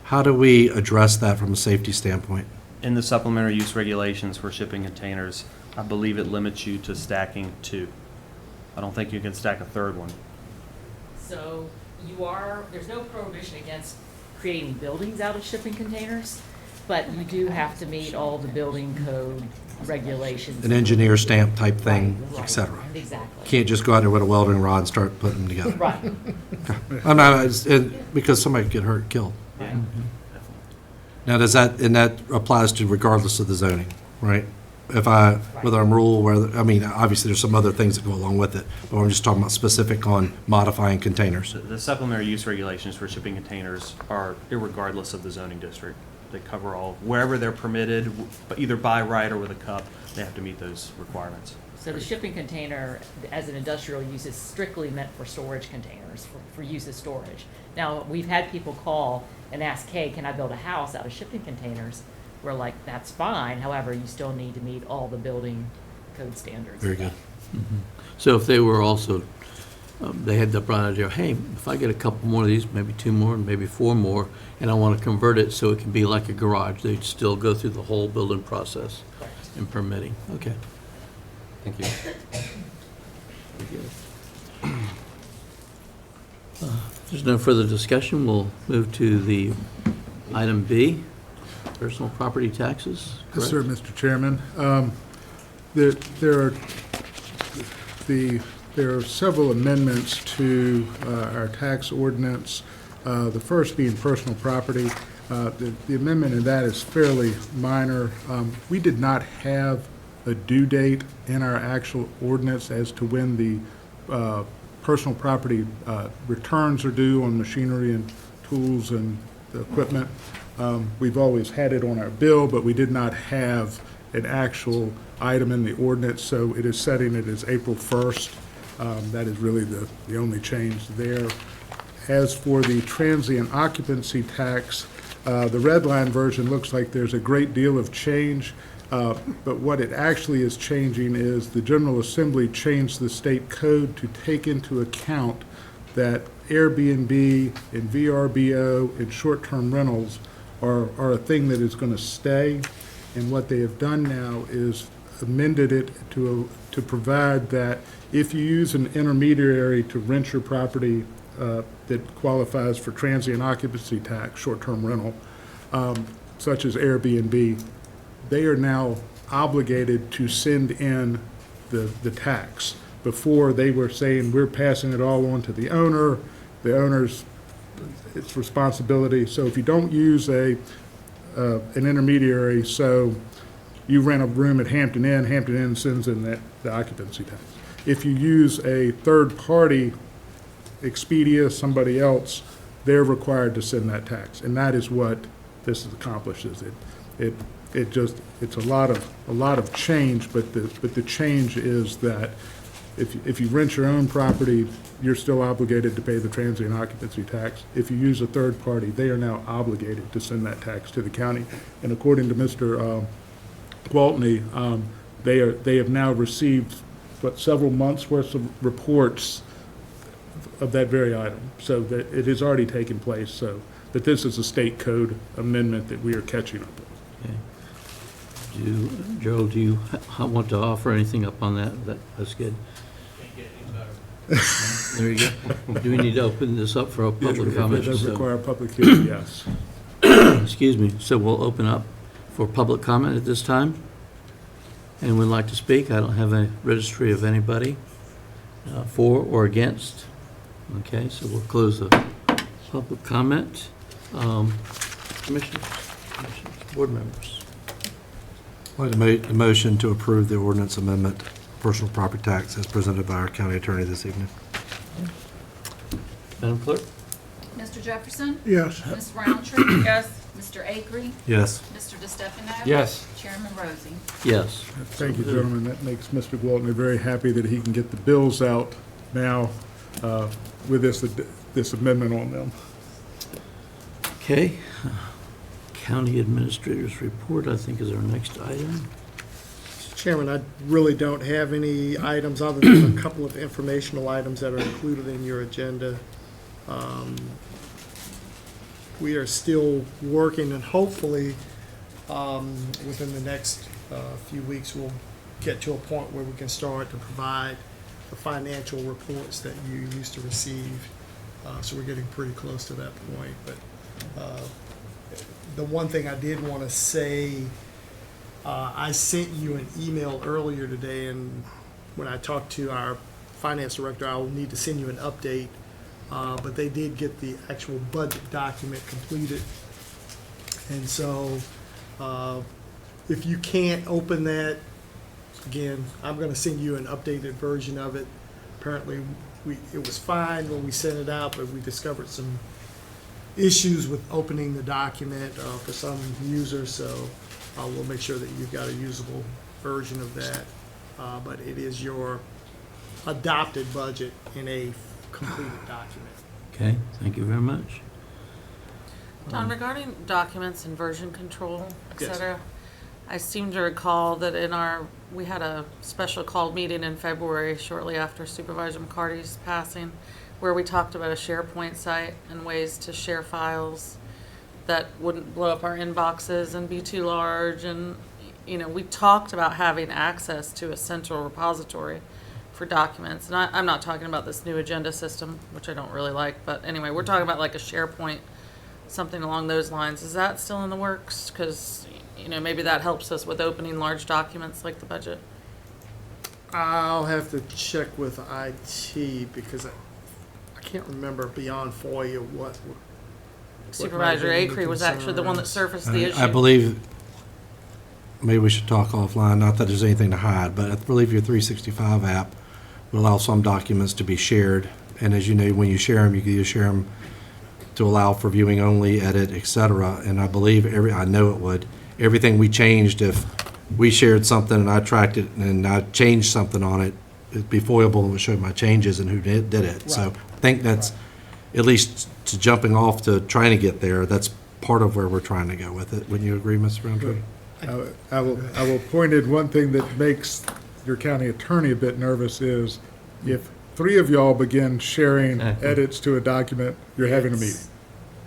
How do we address that from a safety standpoint? In the supplementary use regulations for shipping containers, I believe it limits you to stacking 2. I don't think you can stack a third one. So there's no prohibition against creating buildings out of shipping containers, But you do have to meet all the building code regulations. An engineer stamp type thing, Right, et cetera. Exactly. Can't just go out there with a welding rod and start putting them together. Right. I'm not, because somebody could get hurt, killed. Yeah. Now, does that, and that applies to regardless of the zoning, right? If I, whether I'm rural, whether, I mean, obviously there's some other things that go along with it, but I'm just talking about specific on modifying containers. The supplementary use regulations for shipping containers are irregardless of the zoning district. They cover all, wherever they're permitted, either by right or with a cup, they have to meet those requirements. So the shipping container, as an industrial use, is strictly meant for storage containers, for use as storage. Now, we've had people call and ask, hey, can I build a house out of shipping containers? We're like, that's fine, however, you still need to meet all the building code standards. Very good. So if they were also, they had the broad idea, hey, if I get a couple more of these, maybe 2 more, and maybe 4 more, and I want to convert it so it can be like a garage, they'd still go through the whole building process and permitting. Okay. Thank you. If there's no further discussion, we'll move to the item B, personal property taxes. Yes, Correct? sir, Mr. Chairman. There are several amendments to our tax ordinance. The first being personal property. The amendment in that is fairly minor. We did not have a due date in our actual ordinance as to when the personal property returns are due on machinery and tools and equipment. We've always had it on our bill, but we did not have an actual item in the ordinance, so it is setting it as April 1st. That is really the only change there. As for the transient occupancy tax, the red line version looks like there's a great deal of change, but what it actually is changing is the General Assembly changed the state code to take into account that Airbnb and VRBO and short-term rentals are a thing that is going to stay. And what they have done now is amended it to provide that if you use an intermediary to rent your property that qualifies for transient occupancy tax, short-term rental, such as Airbnb, they are now obligated to send in the tax. Before, they were saying, we're passing it all on to the owner's it's responsibility. So if you don't use an intermediary, so you rent a room at Hampton Inn sends in the occupancy tax. If you use a third party, Expedia, somebody else, they're required to send that tax. And that is what this accomplishes. It's a lot of change, but the change is that if you rent your own property, you're still obligated to pay the transient occupancy tax. If you use a third party, they are now obligated to send that tax to the county. And according to Mr. Gwaltney, they have now received several months worth of reports of that very item. So that it has already taken place. So that this is a state code amendment that we are catching up with. Okay. Joe, do you want to offer anything up on that? That's good. There you go. Do we need to open this up for a public comment? It does require a public hearing, yes. Excuse me. So we'll open up for public comment at this time. Anyone would like to speak? I don't have a registry of anybody for or against. Okay, so we'll close the public comment. Commissioners, board members. I'd like to make the motion to approve the ordinance amendment, personal property tax, as presented by our county attorney this evening. Madam Clerk? Mr. Jefferson? Yes. Ms. Roundtree? Yes. Mr. Akery? Yes. Mr. DeStefano? Yes. Chairman Rosie? Yes. Thank you, gentlemen. That makes Mr. Gwaltney very happy that he can get the bills out now with this amendment on them. Okay. County Administrator's Report, I think, is our next item. Chairman, I really don't have any items other than a couple of informational items that are included in your agenda. We are still working, and hopefully within the next few weeks we'll get to a point where we can start to provide the financial reports that you used to receive. So we're getting pretty close to that point, but The one thing I did want to say, I sent you an email earlier today, and when I talked to our finance director, I will need to send you an update. But they did get the actual budget document completed. And so, if you can't open that, again, I'm going to send you an updated version of it. Apparently, it was fine when we sent it out, but we discovered some issues with opening the document for some users, so we'll make sure that you've got a usable version of that. But it is your adopted budget in a completed document. Okay, thank you very much. Don, regarding documents and version control, et Yes. cetera, I seem to recall that we had a special called meeting in February shortly after Supervisor McCarty's passing, where we talked about a SharePoint site and ways to share files that wouldn't blow up our inboxes and be too large. And, we talked about having access to a central repository for documents. And I'm not talking about this new agenda system, which I don't really like, but anyway, we're talking about like a SharePoint, something along those lines. Is that still in the works? Because, maybe that helps us with opening large documents like the budget. I'll have to check with IT because I can't remember beyond FOIA what Supervisor might be Acree was actually the one that concerns. surfaced the issue. I believe, maybe we should talk offline, not that there's anything to hide, but I believe your 365 app will allow some documents to be shared. And as you know, when you share them, you can either share them to allow for viewing only, edit, et cetera. And I believe I know it would. Everything we changed, if we shared something and I tracked it and I changed something on it, it'd be foilable and would show my changes and who did it. So Right. I think that's, at least to jumping off to trying to get there, that's part of where we're trying to go with it. Wouldn't you agree, Mr. Roundtree? I will point in one thing that makes your county attorney a bit nervous is if three of y'all begin sharing edits to a document, you're having a meeting.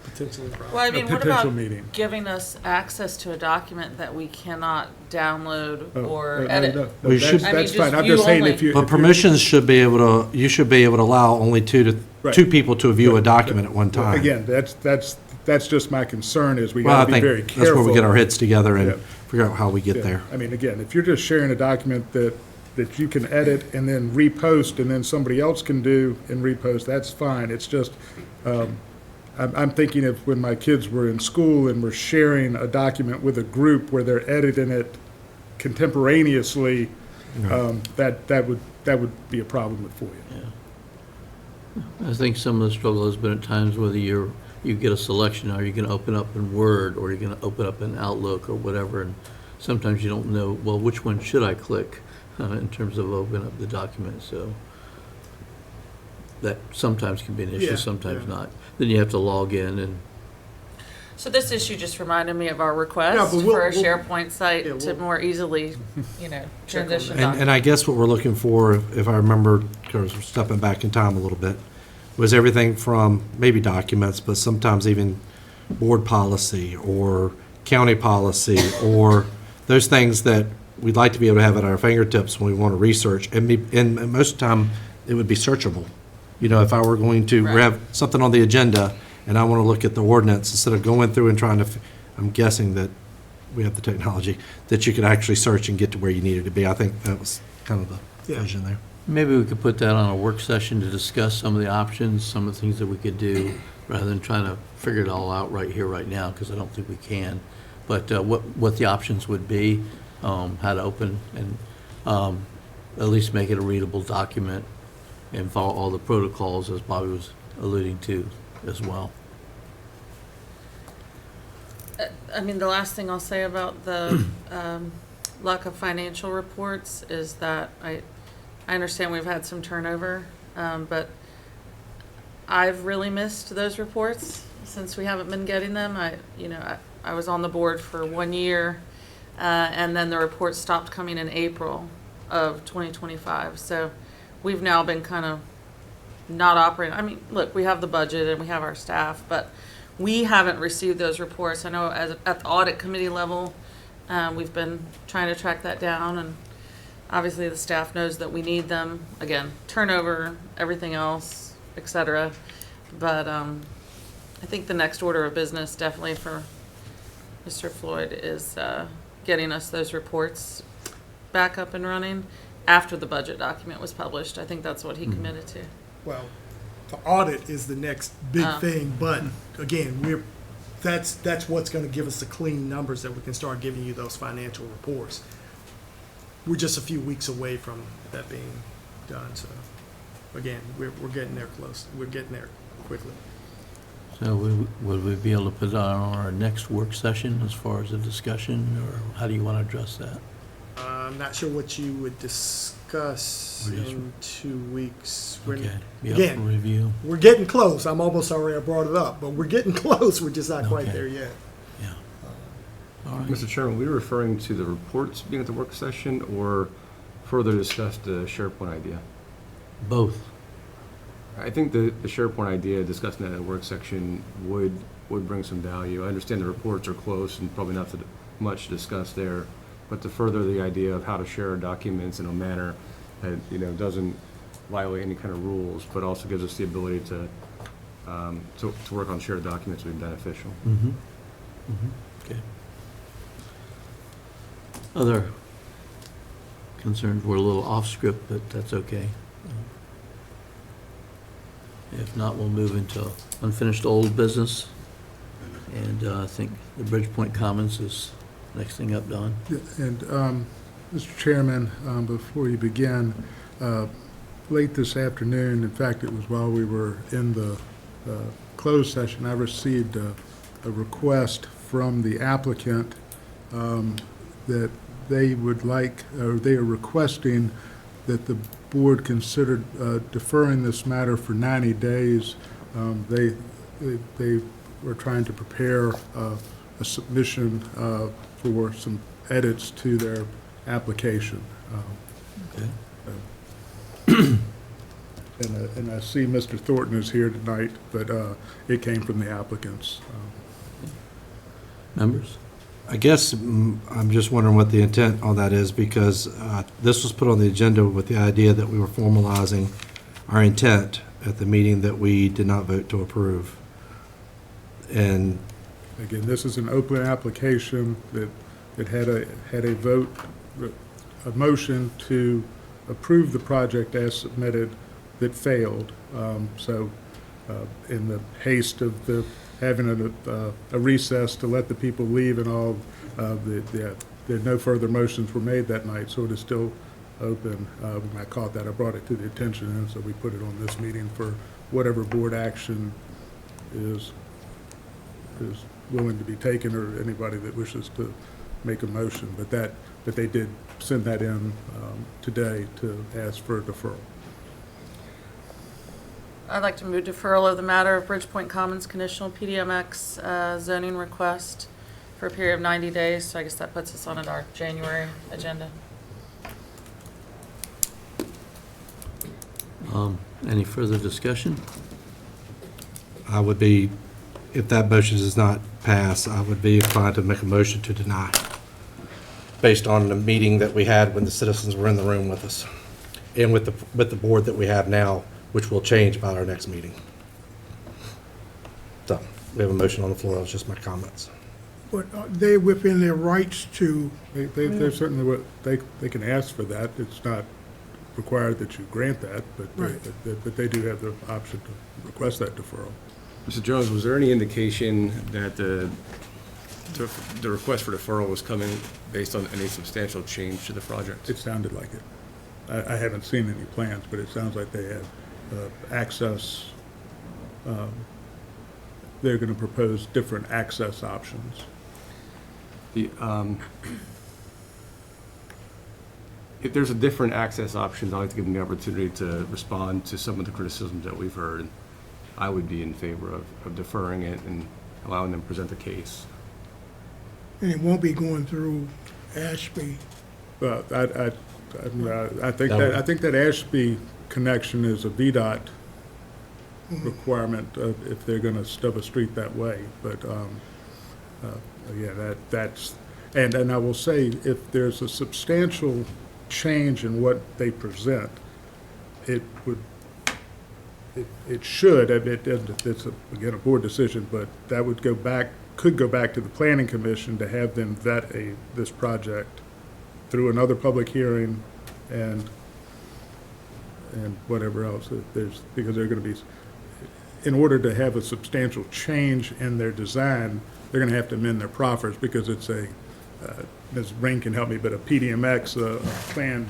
Potentially a problem. Well, I mean, what potential about meeting. giving us access to a document that we cannot download or No, edit? no, We should- I mean, That's just fine. I'm view just saying only. if you. But permissions should be able to, you should be able to allow only two Right. people to view a document at one time. Again, that's just my concern is we Well, I gotta be think very that's careful. where we get our heads together Yeah. and figure out how we get Yeah. there. I mean, again, if you're just sharing a document that you can edit and then repost and then somebody else can do and repost, that's fine. It's just, I'm thinking of when my kids were in school and were sharing a document with a group where they're editing it contemporaneously, that would be a problem for you. I think some of the struggle has been at times whether you get a selection, are you going to open up in Word or are you going to open up in Outlook or whatever, and sometimes you don't know, well, which one should I click in terms of opening up the document, so that sometimes can be an issue, Yeah, sometimes yeah. not. Then you have to log in and, So this issue just reminded me of our Yeah, request but we'll- for a we'll- SharePoint site yeah, to we'll- more easily, transition And documents. I guess what we're looking for, if I remember, because we're stepping back in time a little bit, was everything from maybe documents, but sometimes even board policy or county policy or those things that we'd like to be able to have at our fingertips when we want to research. And most of the time, it would be searchable. If I were going to Right. have something on the agenda and I want to look at the ordinance, instead of going through and trying to, I'm guessing that we have the technology, that you could actually search and get to where you needed to be. I think that was kind of the Yeah. vision there. maybe we could put that on a work session to discuss some of the options, some of the things that we could do, rather than trying to figure it all out right here, right now, because I don't think we can. But what the options would be, how to open and at least make it a readable document and follow all the protocols, as Bobby was alluding to as well. I mean, the last thing I'll say about the lack of financial reports is that I understand we've had some turnover, but I've really missed those reports since we haven't been getting them. I was on the board for 1 year, and then the reports stopped coming in April of 2025. So we've now been kind of not operating. I mean, look, we have the budget and we have our staff, but we haven't received those reports. I know at the audit committee level, we've been trying to track that down, and obviously the staff knows that we need them. Again, turnover, everything else, et cetera. But I think the next order of business definitely for Mr. Floyd is getting us those reports back up and running after the budget document was published. I think that's what he committed to. Well, the audit is the next big Oh. thing, but again, that's what's gonna give us the clean numbers that we can start giving you those financial reports. We're just a few weeks away from that being done, so again, we're getting there close. We're getting there quickly. So would we be able to put it on our next work session as far as a discussion, or how do you want to address that? I'm not sure what you would discuss We're just- in 2 weeks. We're- Okay, be up for Again, review. we're getting close. I'm almost sorry I brought it up, but we're getting close. We're just not quite Okay. there yet. Yeah. All right. Mr. Chairman, were we referring to the reports being at the work session or further discuss the SharePoint idea? Both. I think the SharePoint idea, discussing that in the work section, would bring some value. I understand the reports are close and probably not much to discuss there, but to further the idea of how to share documents in a manner that, doesn't violate any kind of rules, but also gives us the ability to work on shared documents would be beneficial. Mm-hmm. Mm-hmm. Okay. Other concerns were a little off script, but that's okay. If not, we'll move into unfinished old business. And I think the Bridgepoint Commons is next thing up, Don. Yeah, and, Mr. Chairman, before you begin, late this afternoon, in fact, it was while we were in the closed session, I received a request from the applicant that they would like, or they are requesting that the board consider deferring this matter for 90 days. They were trying to prepare a submission for some edits to their application. Okay. And I see Mr. Thornton is here tonight, but it came from the applicants. Members? I guess I'm just wondering what the intent on that is, because this was put on the agenda with the idea that we were formalizing our intent at the meeting that we did not vote to approve. And Again, this is an open application that had a vote, a motion to approve the project as submitted that failed. So in the haste of having a recess to let the people leave and all, no further motions were made that night, so it is still open. When I caught that, I brought it to the attention, and so we put it on this meeting for whatever board action is willing to be taken, or anybody that wishes to make a motion. But they did send that in today to ask for a deferral. I'd like to move deferral of the matter of Bridgepoint Commons conditional PDMX zoning request for a period of 90 days. So I guess that puts us on our January agenda. Any further discussion? I would be, if that motion does not pass, I would be inclined to make a motion to deny, based on the meeting that we had when the citizens were in the room with us, and with the board that we have now, which will change by our next meeting. So, we have a motion on the floor. That was just my comments. But are they within their rights to, They're certainly, they can ask for that. It's not required that you grant that, but they do have the option to request that deferral. Mr. Jones, was there any indication that the request for deferral was coming based on any substantial change to the project? It sounded like it. I haven't seen any plans, but it sounds like they have access. They're going to propose different access options. If there's a different access option, I'd like to give them the opportunity to respond to some of the criticisms that we've heard. I would be in favor of deferring it and allowing them to present the case. and it won't be going through Ashby? But I think that Ashby connection is a VDOT requirement if they're going to stub a street that way. But yeah, that's and I will say, if there's a substantial change in what they present, it should. It's again a board decision, but that would go back could go back to the planning commission to have them vet this project through another public hearing and whatever else. Because they're going to be, in order to have a substantial change in their design, they're going to have to amend their proffers because it's Ms. Rain can help me, but a PDMX, a planned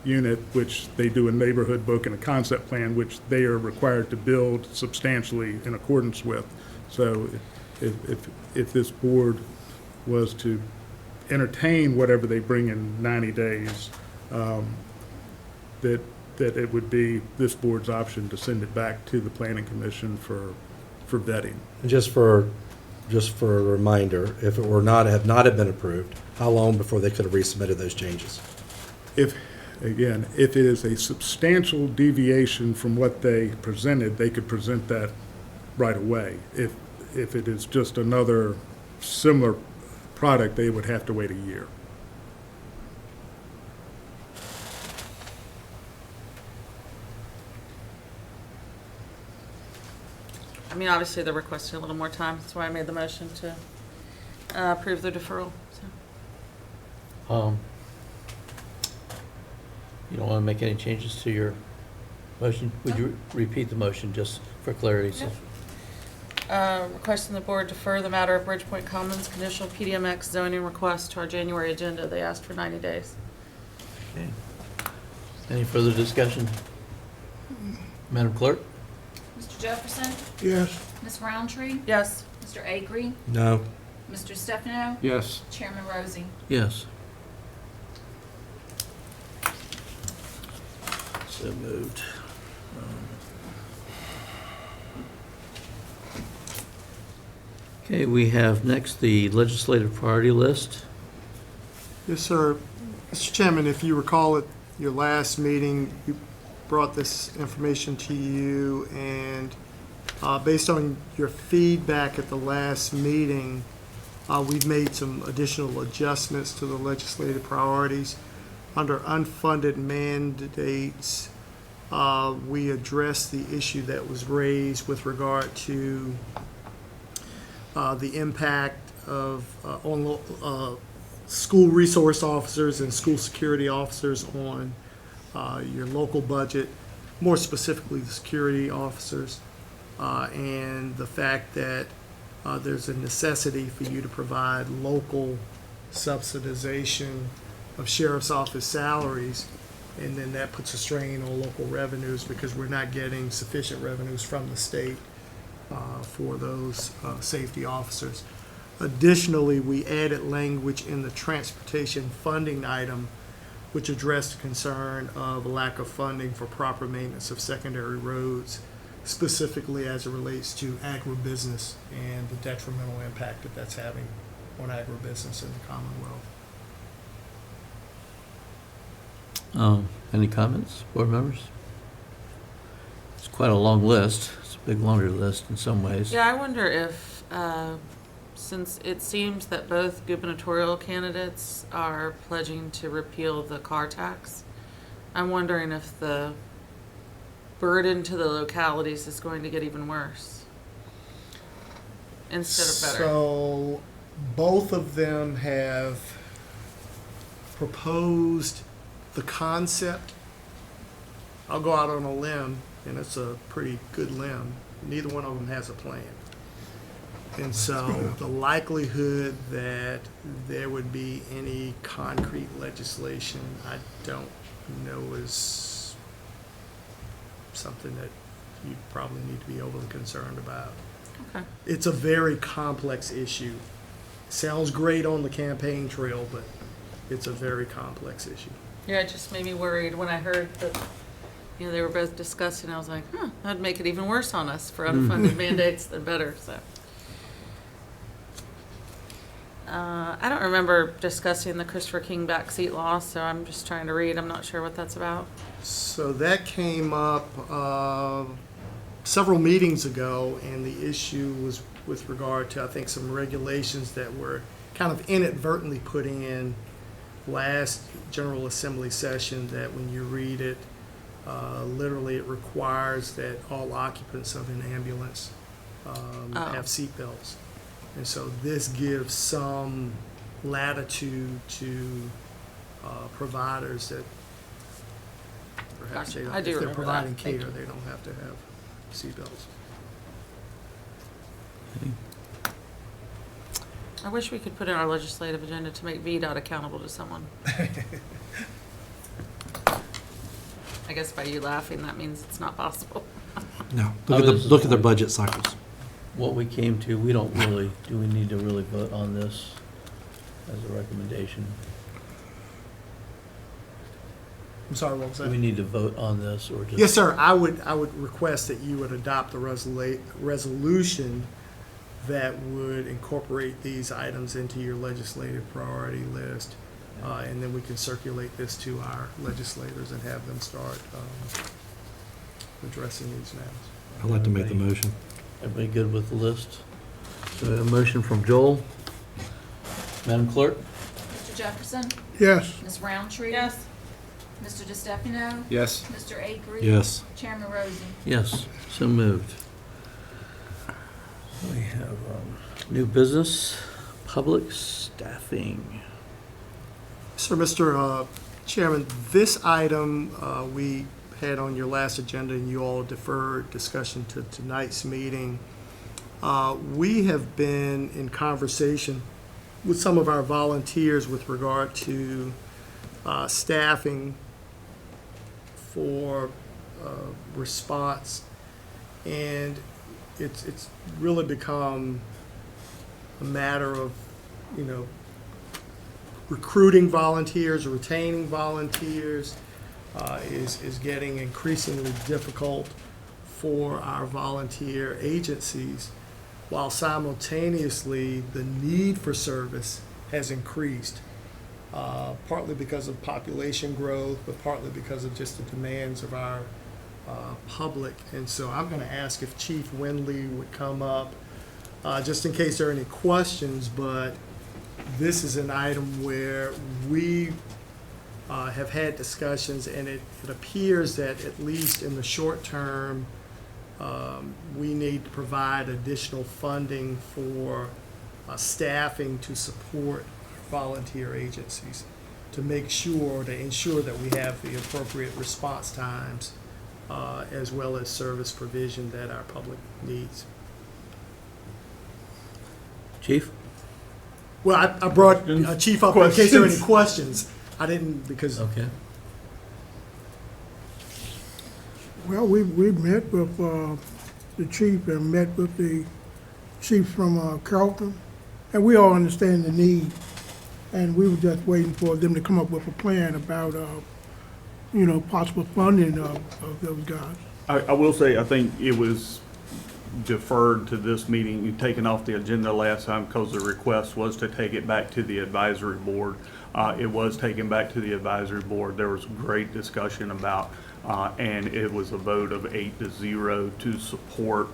unit, which they do a neighborhood book and a concept plan, which they are required to build substantially in accordance with. So if this board was to entertain whatever they bring in 90 days, that it would be this board's option to send it back to the planning commission for vetting. And just for a reminder, if it were not have been approved, how long before they could have resubmitted those changes? If it is a substantial deviation from what they presented, they could present that right away. If it is just another similar product, they would have to wait a year. I mean, obviously, they're requesting a little more time. That's why I made the motion to approve the deferral. So. You don't want to make any changes to your motion? Would you repeat the motion just for clarity? Requesting the board defer the matter of Bridgepoint Commons conditional PDMX zoning request to our January agenda. They asked for 90 days. Okay. Any further discussion? Madam Clerk? Mr. Jefferson? Yes. Ms. Roundtree? Yes. Mr. Agri? No. Mr. Stefano? Yes. Chairman Rosie? Yes. So moved. Okay, we have next the legislative priority list. Yes, sir. Mr. Chairman, if you recall at your last meeting, you brought this information to you, and based on your feedback at the last meeting, we've made some additional adjustments to the legislative priorities. Under unfunded mandates, we addressed the issue that was raised with regard to the impact of on school resource officers and school security officers on your local budget, more specifically the security officers, and the fact that there's a necessity for you to provide local subsidization of sheriff's office salaries, and then that puts a strain on local revenues because we're not getting sufficient revenues from the state for those safety officers. Additionally, we added language in the transportation funding item which addressed the concern of lack of funding for proper maintenance of secondary roads, specifically as it relates to agribusiness and the detrimental impact that that's having on agribusiness in the Commonwealth. Any comments, board members? It's quite a long list. It's a big laundry list in some ways. Yeah, I wonder if, since it seems that both gubernatorial candidates are pledging to repeal the car tax, I'm wondering if the burden to the localities is going to get even worse instead of better. So both of them have proposed the concept. I'll go out on a limb, and it's a pretty good limb. Neither one of them has a plan. And so the likelihood that there would be any concrete legislation, I don't know, is something that you probably need to be overly concerned about. Okay. It's a very complex issue. Sounds great on the campaign trail, but it's a very complex issue. Yeah, it just made me worried when I heard that, they were both discussing. I was like, that'd make it even worse on us for unfunded mandates than better, so. I don't remember discussing the Christopher King backseat law, so I'm just trying to read. I'm not sure what that's about. So that came up several meetings ago, and the issue was with regard to, I think, some regulations that were kind of inadvertently put in last General Assembly session, that when you read it, literally it requires that all occupants of an ambulance have seat belts. And so this gives some latitude to providers that perhaps Gotcha. they don't, I do if they're remember providing that. Thank care, you. they don't have to have seatbelts. I wish we could put in our legislative agenda to make VDOT accountable to someone. I guess by you laughing, that means it's not possible. No, I mean, this is look at their what- budget cycles. What we came to, we don't really, do we need to really vote on this as a recommendation? I'm sorry, what was Do that? we need to vote on this or just? Yes, sir. I would request that you would adopt a resolution that would incorporate these items into your legislative priority list. And then we can circulate this to our legislators and have them start addressing these matters. I'd like to make the motion. Everybody good with the list? So a motion from Joel. Madam Clerk? Mr. Jefferson? Yes. Ms. Roundtree? Yes. Mr. DeStefano? Yes. Mr. Acree? Yes. Chairman Rosen? Yes, so moved. We have new business, public staffing. So, Mr. Chairman, this item we had on your last agenda, and you all deferred discussion to tonight's meeting. We have been in conversation with some of our volunteers with regard to staffing for response, and it's really become a matter of, recruiting volunteers, retaining volunteers is getting increasingly difficult for our volunteer agencies, while simultaneously the need for service has increased, partly because of population growth, but partly because of just the demands of our public. And so I'm going to ask if Chief Windley would come up, just in case there are any questions, but this is an item where we have had discussions, and it appears that at least in the short term, we need to provide additional funding for staffing to support volunteer agencies to ensure that we have the appropriate response times as well as service provision that our public needs. Chief? Well, I brought Chief up in case there are any questions. I didn't because. Okay. Well, we met with the chief and met with the chiefs from Carrollton, and we all understand the need, and we were just waiting for them to come up with a plan about, possible funding of those guys. I will say, I think it was deferred to this meeting, you taken off the agenda last time because the request was to take it back to the advisory board. It was taken back to the advisory board. There was great discussion about, and it was a vote of 8-0 to support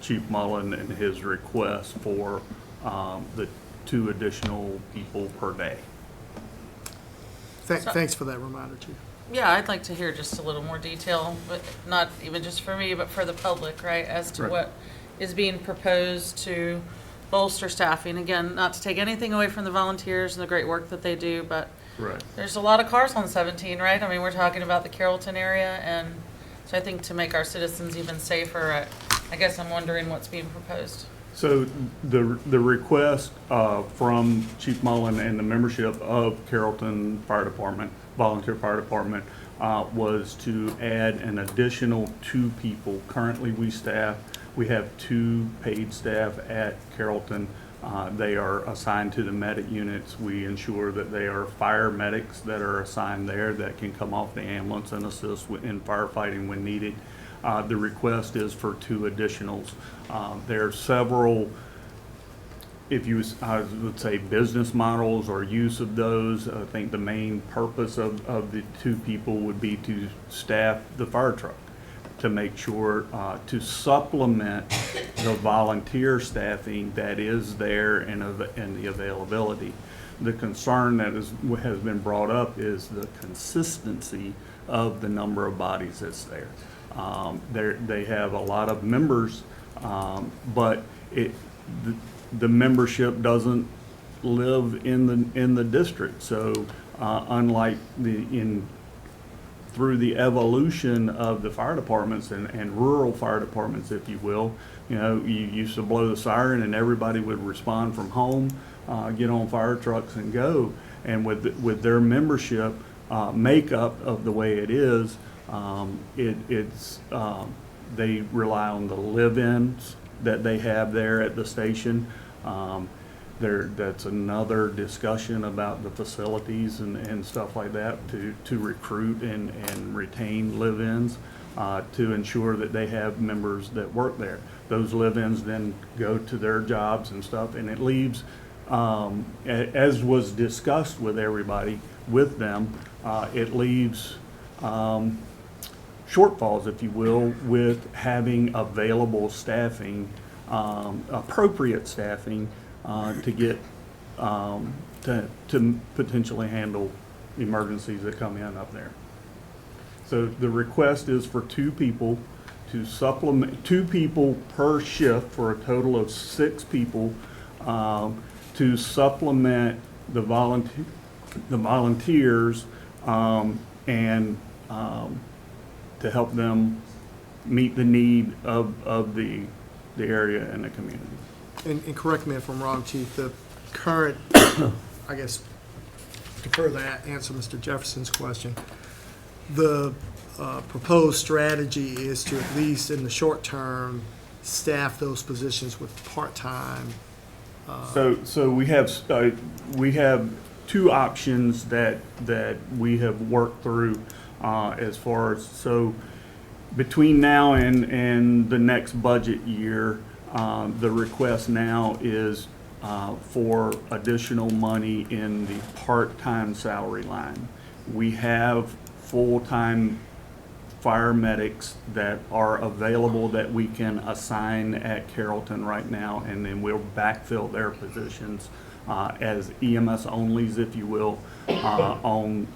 Chief Mullen and his request for the 2 additional people per day. Thanks for that reminder, Chief. Yeah, I'd like to hear just a little more detail, but not even just for me, but for the public, right, as to Right. what is being proposed to bolster staffing. Again, not to take anything away from the volunteers and the great work that they do, but Right. there's a lot of cars on 17, right? I mean, we're talking about the Carrollton area, and so I think to make our citizens even safer, I guess I'm wondering what's being proposed. So the request from Chief Mullen and the membership of Carrollton Fire Department, Volunteer Fire Department, was to add an additional 2 people. Currently, we have 2 paid staff at Carrollton. They are assigned to the medic units. We ensure that they are fire medics that are assigned there that can come off the ambulance and assist in firefighting when needed. The request is for 2 additionals. There are several, I would say, business models or use of those. I think the main purpose of the 2 people would be to staff the fire truck, to make sure to supplement the volunteer staffing that is there and the availability. The concern that has been brought up is the consistency of the number of bodies that's there. They have a lot of members, but the membership doesn't live in the district. So unlike through the evolution of the fire departments and rural fire departments, if you will, you know, you used to blow the siren and everybody would respond from home, get on fire trucks and go. And with their membership makeup of the way it is, they rely on the live-ins that they have there at the station. That's another discussion about the facilities and stuff like that to recruit and retain live-ins to ensure that they have members that work there. Those live-ins then go to their jobs and stuff, and it leaves, as was discussed with everybody, with them, it leaves shortfalls, if you will, with having available staffing, appropriate staffing, to get to potentially handle emergencies that come in up there. So the request is for 2 people to supplement, 2 people per shift for a total of 6 people to supplement the volunteers and to help them meet the need of the area and the community. And correct me if I'm wrong, Chief, the current, I guess, to further answer Mr. Jefferson's question, the proposed strategy is to, at least in the short term, staff those positions with part-time. So we have 2 options that we have worked through as far as, so between now and the next budget year, the request now is for additional money in the part-time salary line. We have full-time fire medics that are available that we can assign at Carrollton right now, and then we'll backfill their positions as EMS onlys, if you will, on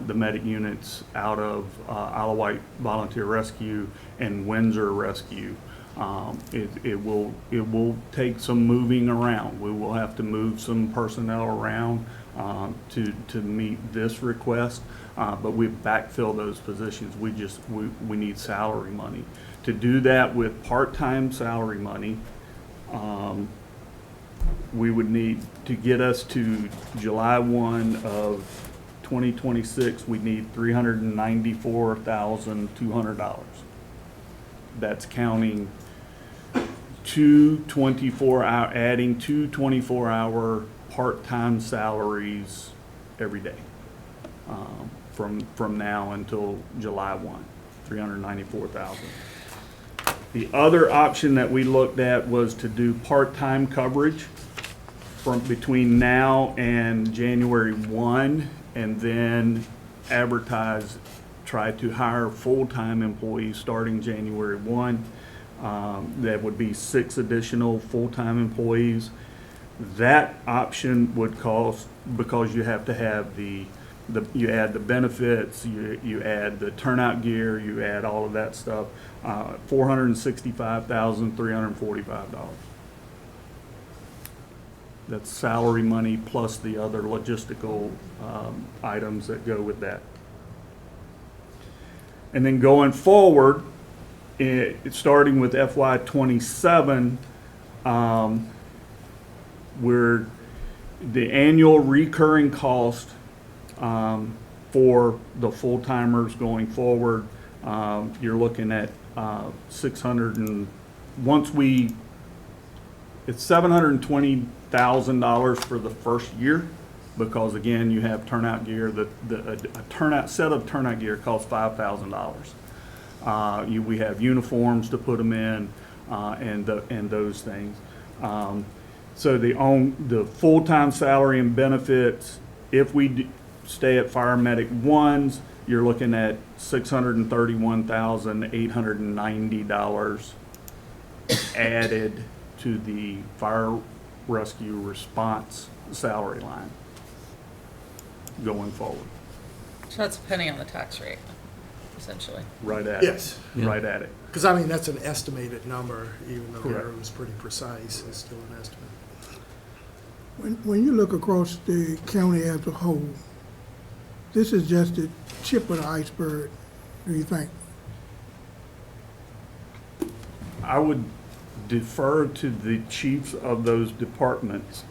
the medic units out of Isle of Wight Volunteer Rescue and Windsor Rescue. It will take some moving around. We will have to move some personnel around to meet this request, but we've backfilled those positions. We need salary money. To do that with part-time salary money, we would need to get us to July 1 of 2026, we need $394,200. That's counting adding 2 24-hour part-time salaries every day from now until July 1, $394,000. The other option that we looked at was to do part-time coverage from between now and January 1, and then advertise, try to hire full-time employees starting January 1. That would be 6 additional full-time employees. That option would cost, because you have to have you add the benefits, you add the turnout gear, you add all of that stuff, $465,345. That's salary money plus the other logistical items that go with that. And then going forward, starting with FY27, where the annual recurring cost for the full-timers going forward, you're looking at it's $720,000 for the first year, because again, you have turnout gear. A set of turnout gear costs $5,000. We have uniforms to put them in, and those things. So the full-time salary and benefits, if we stay at fire medic 1s, you're looking at $631,890 added to the fire rescue response salary line going forward. So that's a penny on the tax rate. essentially. right at it. Yes. Yeah. Right at it. Because, I mean, that's an estimated number, even though Correct. Gary was pretty precise, it's still an estimate. When you look across the county as a whole, this is just the tip of the iceberg, do you think? I would defer to the chiefs of those departments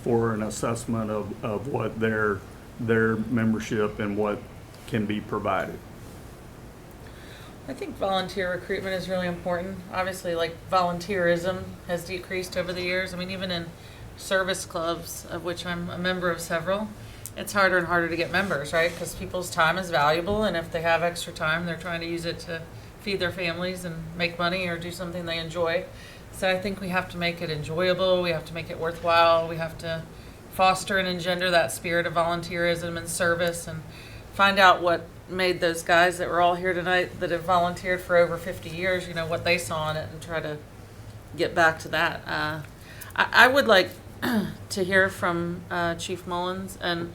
for an assessment of what their membership and what can be provided. I think volunteer recruitment is really important. Obviously, like volunteerism has decreased over the years. I mean, even in service clubs, of which I'm a member of several, it's harder and harder to get members, right? Because people's time is valuable, and if they have extra time, they're trying to use it to feed their families and make money or do something they enjoy. So I think we have to make it enjoyable. We have to make it worthwhile. We have to foster and engender that spirit of volunteerism and service, and find out what made those guys that were all here tonight that have volunteered for over 50 years, you know, what they saw in it, and try to get back to that. I would like to hear from Chief Mullins and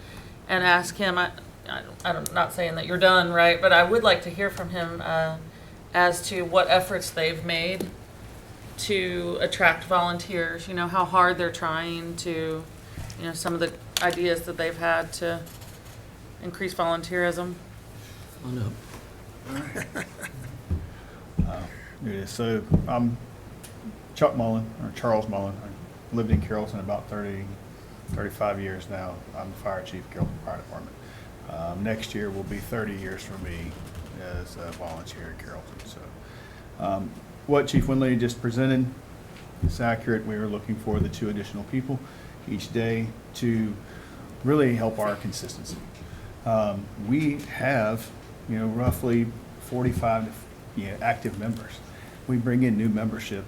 ask him, I'm not saying that you're done, right, but I would like to hear from him as to what efforts they've made to attract volunteers, you know, how hard they're trying to, you know, some of the ideas that they've had to increase volunteerism. Oh, no. It is. So I'm Chuck Mullen, or Charles Mullen. I lived in Carrollton about 35 years now. I'm the fire chief of Carrollton Fire Department. Next year will be 30 years for me as a volunteer at Carrollton. So what Chief Winley just presented is accurate. We were looking for the 2 additional people each day to really help our consistency. We have, you know, roughly 45 active members. We bring in new membership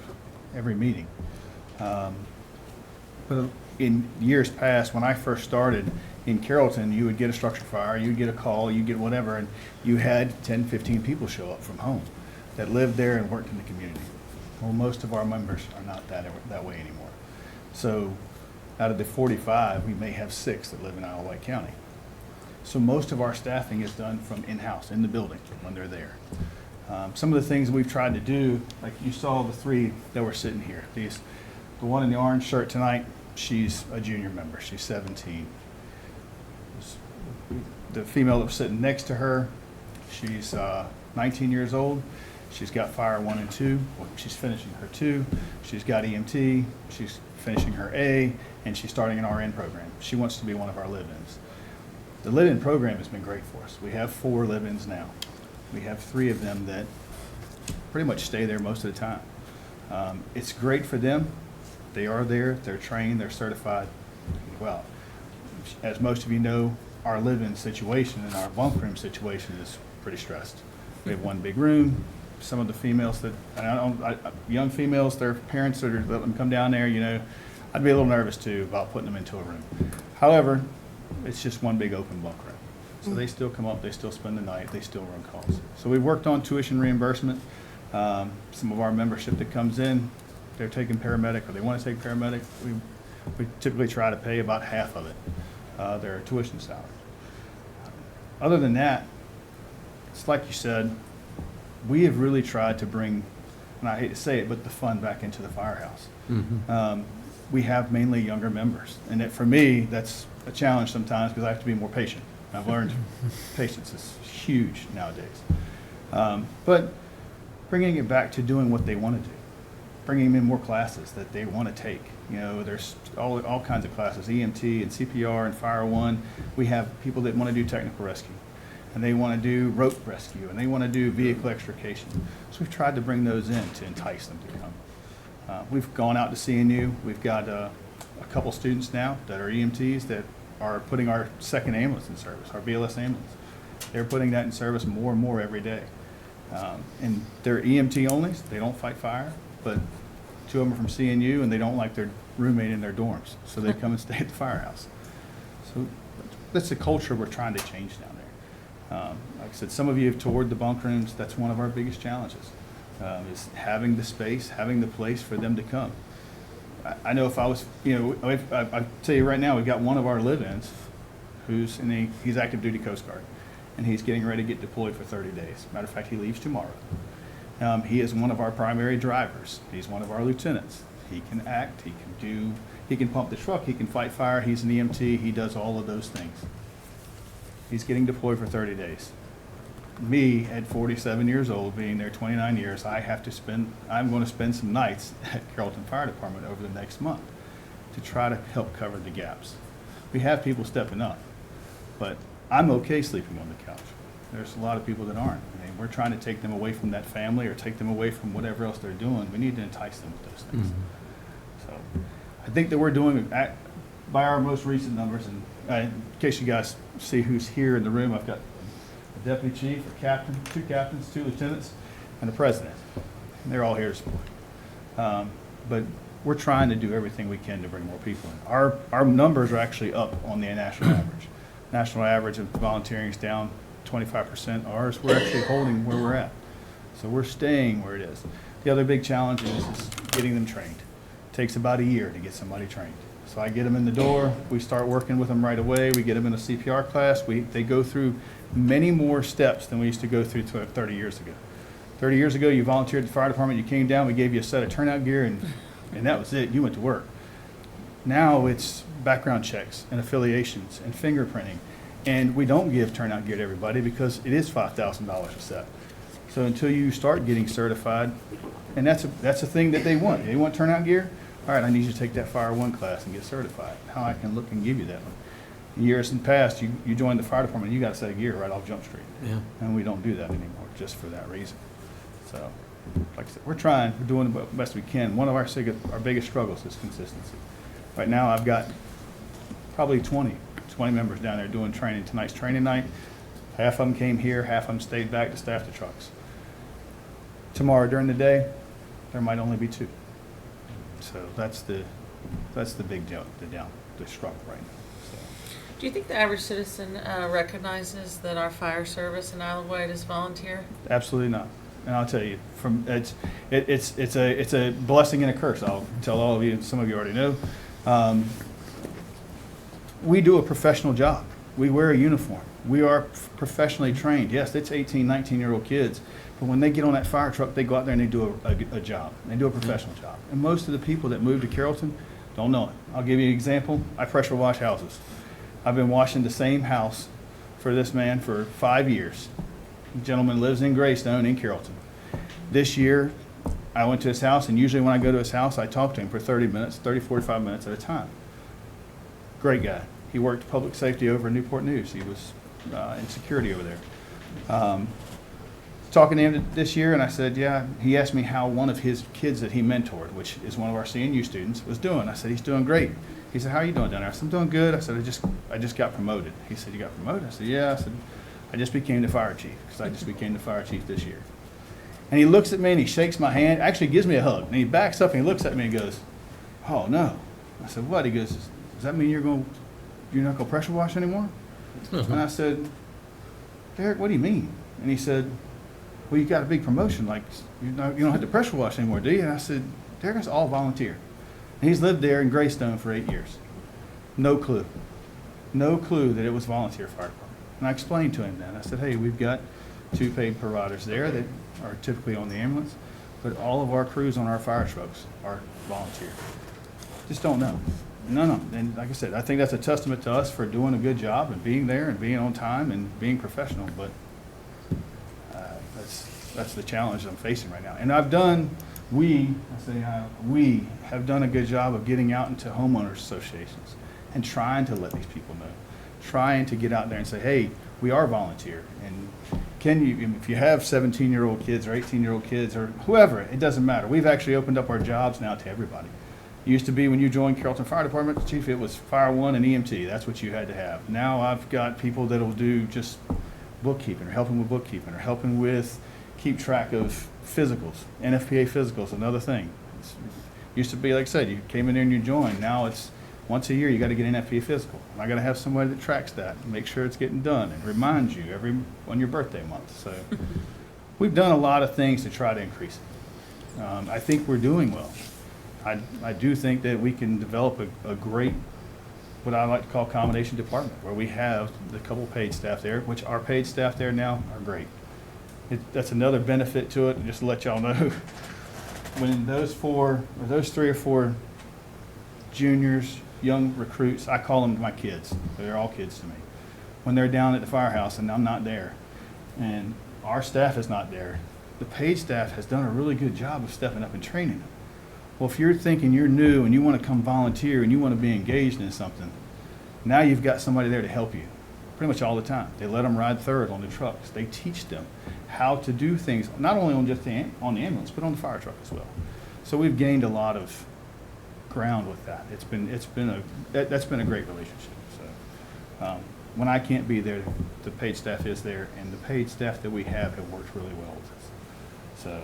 every meeting. But in years past, when I first started in Carrollton, you would get a structure fire, you'd get a call, you'd get whatever, and you had 10, 15 people show up from home that lived there and worked in the community. Well, most of our members are not that way anymore. So out of the 45, we may have 6 that live in Isle of Wight County. So most of our staffing is done from in-house, in the building, when they're there. Some of the things we've tried to do, like you saw the 3 that were sitting here. The one in the orange shirt tonight, she's a junior member. She's 17. The female that was sitting next to her, she's 19 years old. She's got Fire 1 and 2. Well, she's finishing her 2. She's got EMT. She's finishing her A, and she's starting an RN program. She wants to be one of our live-ins. The live-in program has been great for us. We have 4 live-ins now. We have 3 of them that pretty much stay there most of the time. It's great for them. They are there, they're trained, they're certified. Well, as most of you know, our live-in situation and our bunk room situation is pretty stressed. We have one big room. Some of the females that, young females, their parents are letting them come down there, you know, I'd be a little nervous too about putting them into a room. However, it's just one big open bunk room. So they still come up, they still spend the night, they still run calls. So we've worked on tuition reimbursement. Some of our membership that comes in, they're taking paramedic or they want to take paramedic. We typically try to pay about half of it, their tuition salary. Other than that, it's like you said, we have really tried to bring, and I hate to say it, but the fun back into the firehouse. We have mainly younger members, and for me, that's a challenge sometimes because I have to be more patient. I've learned patience is huge nowadays. But bringing it back to doing what they want to do, bringing them in more classes that they want to take. You know, there's all kinds of classes, EMT and CPR and Fire 1. We have people that want to do technical rescue, and they want to do rope rescue, and they want to do vehicle extrication. So we've tried to bring those in to entice them to come. We've gone out to CNU. We've got a couple students now that are EMTs that are putting our second ambulance in service, our BLS ambulance. They're putting that in service more and more every day. And they're EMT only, they don't fight fire, but 2 of them are from CNU and they don't like their roommate in their dorms, so they come and stay at the firehouse. So that's the culture we're trying to change down there. Like I said, some of you have toured the bunk rooms. That's one of our biggest challenges, is having the space, having the place for them to come. I know if I was, you know, I tell you right now, we've got one of our live-ins he's active duty Coast Guard. and he's getting ready to get deployed for 30 days. Matter of fact, he leaves tomorrow. He is one of our primary drivers. He's one of our lieutenants. He can act, he can pump the truck, he can fight fire, he's an EMT, he does all of those things. He's getting deployed for 30 days. Me, at 47 years old, being there 29 years, I'm going to spend some nights at Carrollton Fire Department over the next month to try to help cover the gaps. We have people stepping up, but I'm okay sleeping on the couch. There's a lot of people that aren't. I mean, we're trying to take them away from that family or take them away from whatever else they're doing. We need to entice them with those things. So I think that we're doing, by our most recent numbers, and in case you guys see who's here in the room, I've got a deputy chief, a captain, 2 captains, 2 lieutenants, and the president. And they're all here to support. But we're trying to do everything we can to bring more people in. Our numbers are actually up on the national average. National average of volunteering is down 25%. Ours, we're actually holding where we're at. So we're staying where it is. The other big challenge is getting them trained. It takes about a year to get somebody trained. So I get them in the door, we start working with them right away, we get them in a CPR class, they go through many more steps than we used to go through 30 years ago. 30 years ago, you volunteered at the fire department, you came down, we gave you a set of turnout gear, and that was it, you went to work. Now it's background checks and affiliations and fingerprinting. And we don't give turnout gear to everybody because it is $5,000 a set. So until you start getting certified, and that's a thing that they want. They want turnout gear? All right, I need you to take that Fire 1 class and get certified. How I can look and give you that one. In years in the past, you joined the fire department, you got a set of gear right off Jump Street. Yeah. And we don't do that anymore, just for that reason. So, like I said, we're doing the best we can. One of our biggest struggles is consistency. Right now, I've got probably 20 members down there doing training. Tonight's training night. Half of them came here, half of them stayed back to staff the trucks. Tomorrow during the day, there might only be 2. So that's the big deal, the struggle right now. So. Do you think the average citizen recognizes that our fire service in Isle of Wight is volunteer? Absolutely not. And I'll tell you, it's a blessing and a curse. I'll tell all of you, some of you already know. We do a professional job. We wear a uniform. We are professionally trained. Yes, it's 18, 19-year-old kids, but when they get on that fire truck, they go out there and they do a job. They do a professional job. And most of the people that move to Carrollton don't know it. I'll give you an example. I pressure wash houses. I've been washing the same house for this man for 5 years. The gentleman lives in Greystone in Carrollton. This year, I went to his house, and usually when I go to his house, I talk to him for 30, 45 minutes at a time. Great guy. He worked public safety over in Newport News. He was in security over there. Talking to him this year, and I said, yeah, he asked me how one of his kids that he mentored, which is one of our CNU students, was doing. I said, he's doing great. He said, how are you doing down there? I said, I'm doing good. I said, I just got promoted. He said, you got promoted? I said, yeah. I said, I just became the fire chief, because I just became the fire chief this year. And he looks at me and he shakes my hand, actually gives me a hug, and he backs up and he looks at me and goes, oh no. I said, what? He goes, does that mean you're not going to pressure wash anymore? And I said, Derek, what do you mean? And he said, well, you got a big promotion, like you don't have to pressure wash anymore, do you? And I said, Derek, that's all volunteer. And he's lived there in Greystone for 8 years. No clue that it was volunteer fire department. And I explained to him that. I said, hey, we've got 2 paid providers there that are typically on the ambulance, but all of our crews on our fire trucks are volunteer. Just don't know. No. And like I said, I think that's a testament to us for doing a good job and being there and being on time and being professional. But that's the challenge I'm facing right now. And we have done a good job of getting out into homeowners associations and trying to let these people know, trying to get out there and say, hey, we are volunteer. And if you have 17-year-old kids or 18-year-old kids or whoever, it doesn't matter. We've actually opened up our jobs now to everybody. It used to be when you joined Carrollton Fire Department, Chief, it was Fire 1 and EMT. That's what you had to have. Now I've got people that will do just bookkeeping or helping with bookkeeping or helping with keep track of physicals, NFPA physicals, another thing. It used to be, like I said, you came in there and you joined. Now it's once a year you got to get an NFPA physical. And I got to have somebody that tracks that and make sure it's getting done and reminds you on your birthday month. So we've done a lot of things to try to increase it. I think we're doing well. I do think that we can develop a great what I like to call combination department, where we have the couple paid staff there, which our paid staff there now are great. That's another benefit to it, just to let y'all know. When those 3 or 4 juniors, young recruits, I call them my kids. They're all kids to me. When they're down at the firehouse and I'm not there, and our staff is not there, the paid staff has done a really good job of stepping up and training them. Well, if you're thinking you're new and you want to come volunteer and you want to be engaged in something, now you've got somebody there to help you pretty much all the time. They let them ride third on the trucks. They teach them how to do things, not only on just on the ambulance, but on the fire truck as well. So we've gained a lot of ground with that. That's been a great relationship. So when I can't be there, the paid staff is there, and the paid staff that we have worked really well with us. So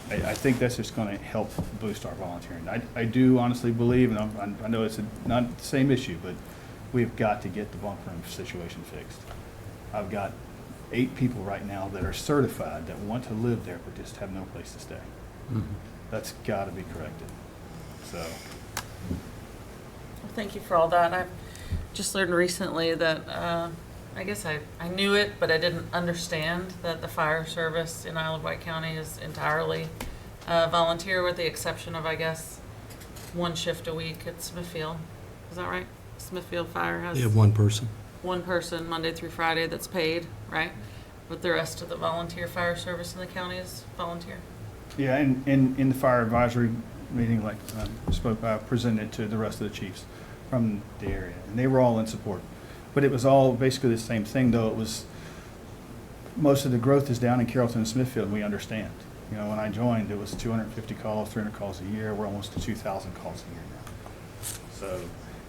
I think that's just going to help boost our volunteering. I do honestly believe, and I know it's not the same issue, but we've got to get the bunk room situation fixed. I've got 8 people right now that are certified that want to live there but just have no place to stay. Mhm. That's got to be corrected. So Well, thank you for all that. I've just learned recently that, I guess I knew it, but I didn't understand that the fire service in Isle of Wight County is entirely volunteer, with the exception of, I guess, 1 shift a week at Smithfield. Is that right? Smithfield Fire has You have one person. 1 person Monday through Friday that's paid, right? But the rest of the volunteer fire service in the county is volunteer. yeah, and in the fire advisory meeting, like I presented to the rest of the chiefs from the area, and they were all in support. But it was all basically the same thing, though. It was, most of the growth is down in Carrollton and Smithfield, and we understand. You know, when I joined, it was 250 calls, 300 calls a year. We're almost to 2,000 calls a year now.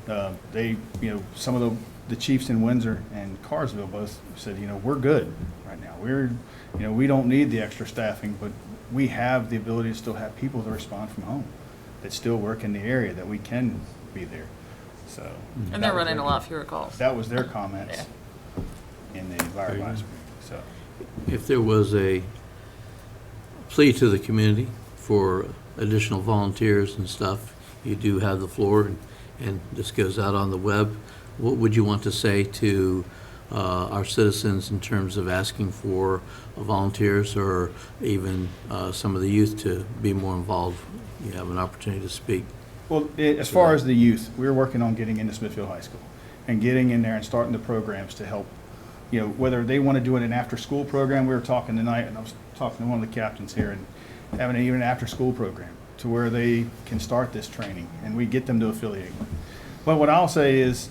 So they, you know, some of the chiefs in Windsor and Carsville both said, you know, we're good right now. We don't need the extra staffing, but we have the ability to still have people that respond from home, that still work in the area, that we can be there. So. And they're running a lot fewer calls. That was their comments in the fire Very good. advisory. So, If there was a plea to the community for additional volunteers and stuff, you do have the floor, and this goes out on the web. What would you want to say to our citizens in terms of asking for volunteers, or even some of the youth to be more involved? You have an opportunity to speak. well, as far as the youth, we're working on getting into Smithfield High School and getting in there and starting the programs to help, you know, whether they want to do it an after-school program. We were talking tonight, and I was talking to one of the captains here, and having even an after-school program to where they can start this training, and we get them to affiliate. But what I'll say is,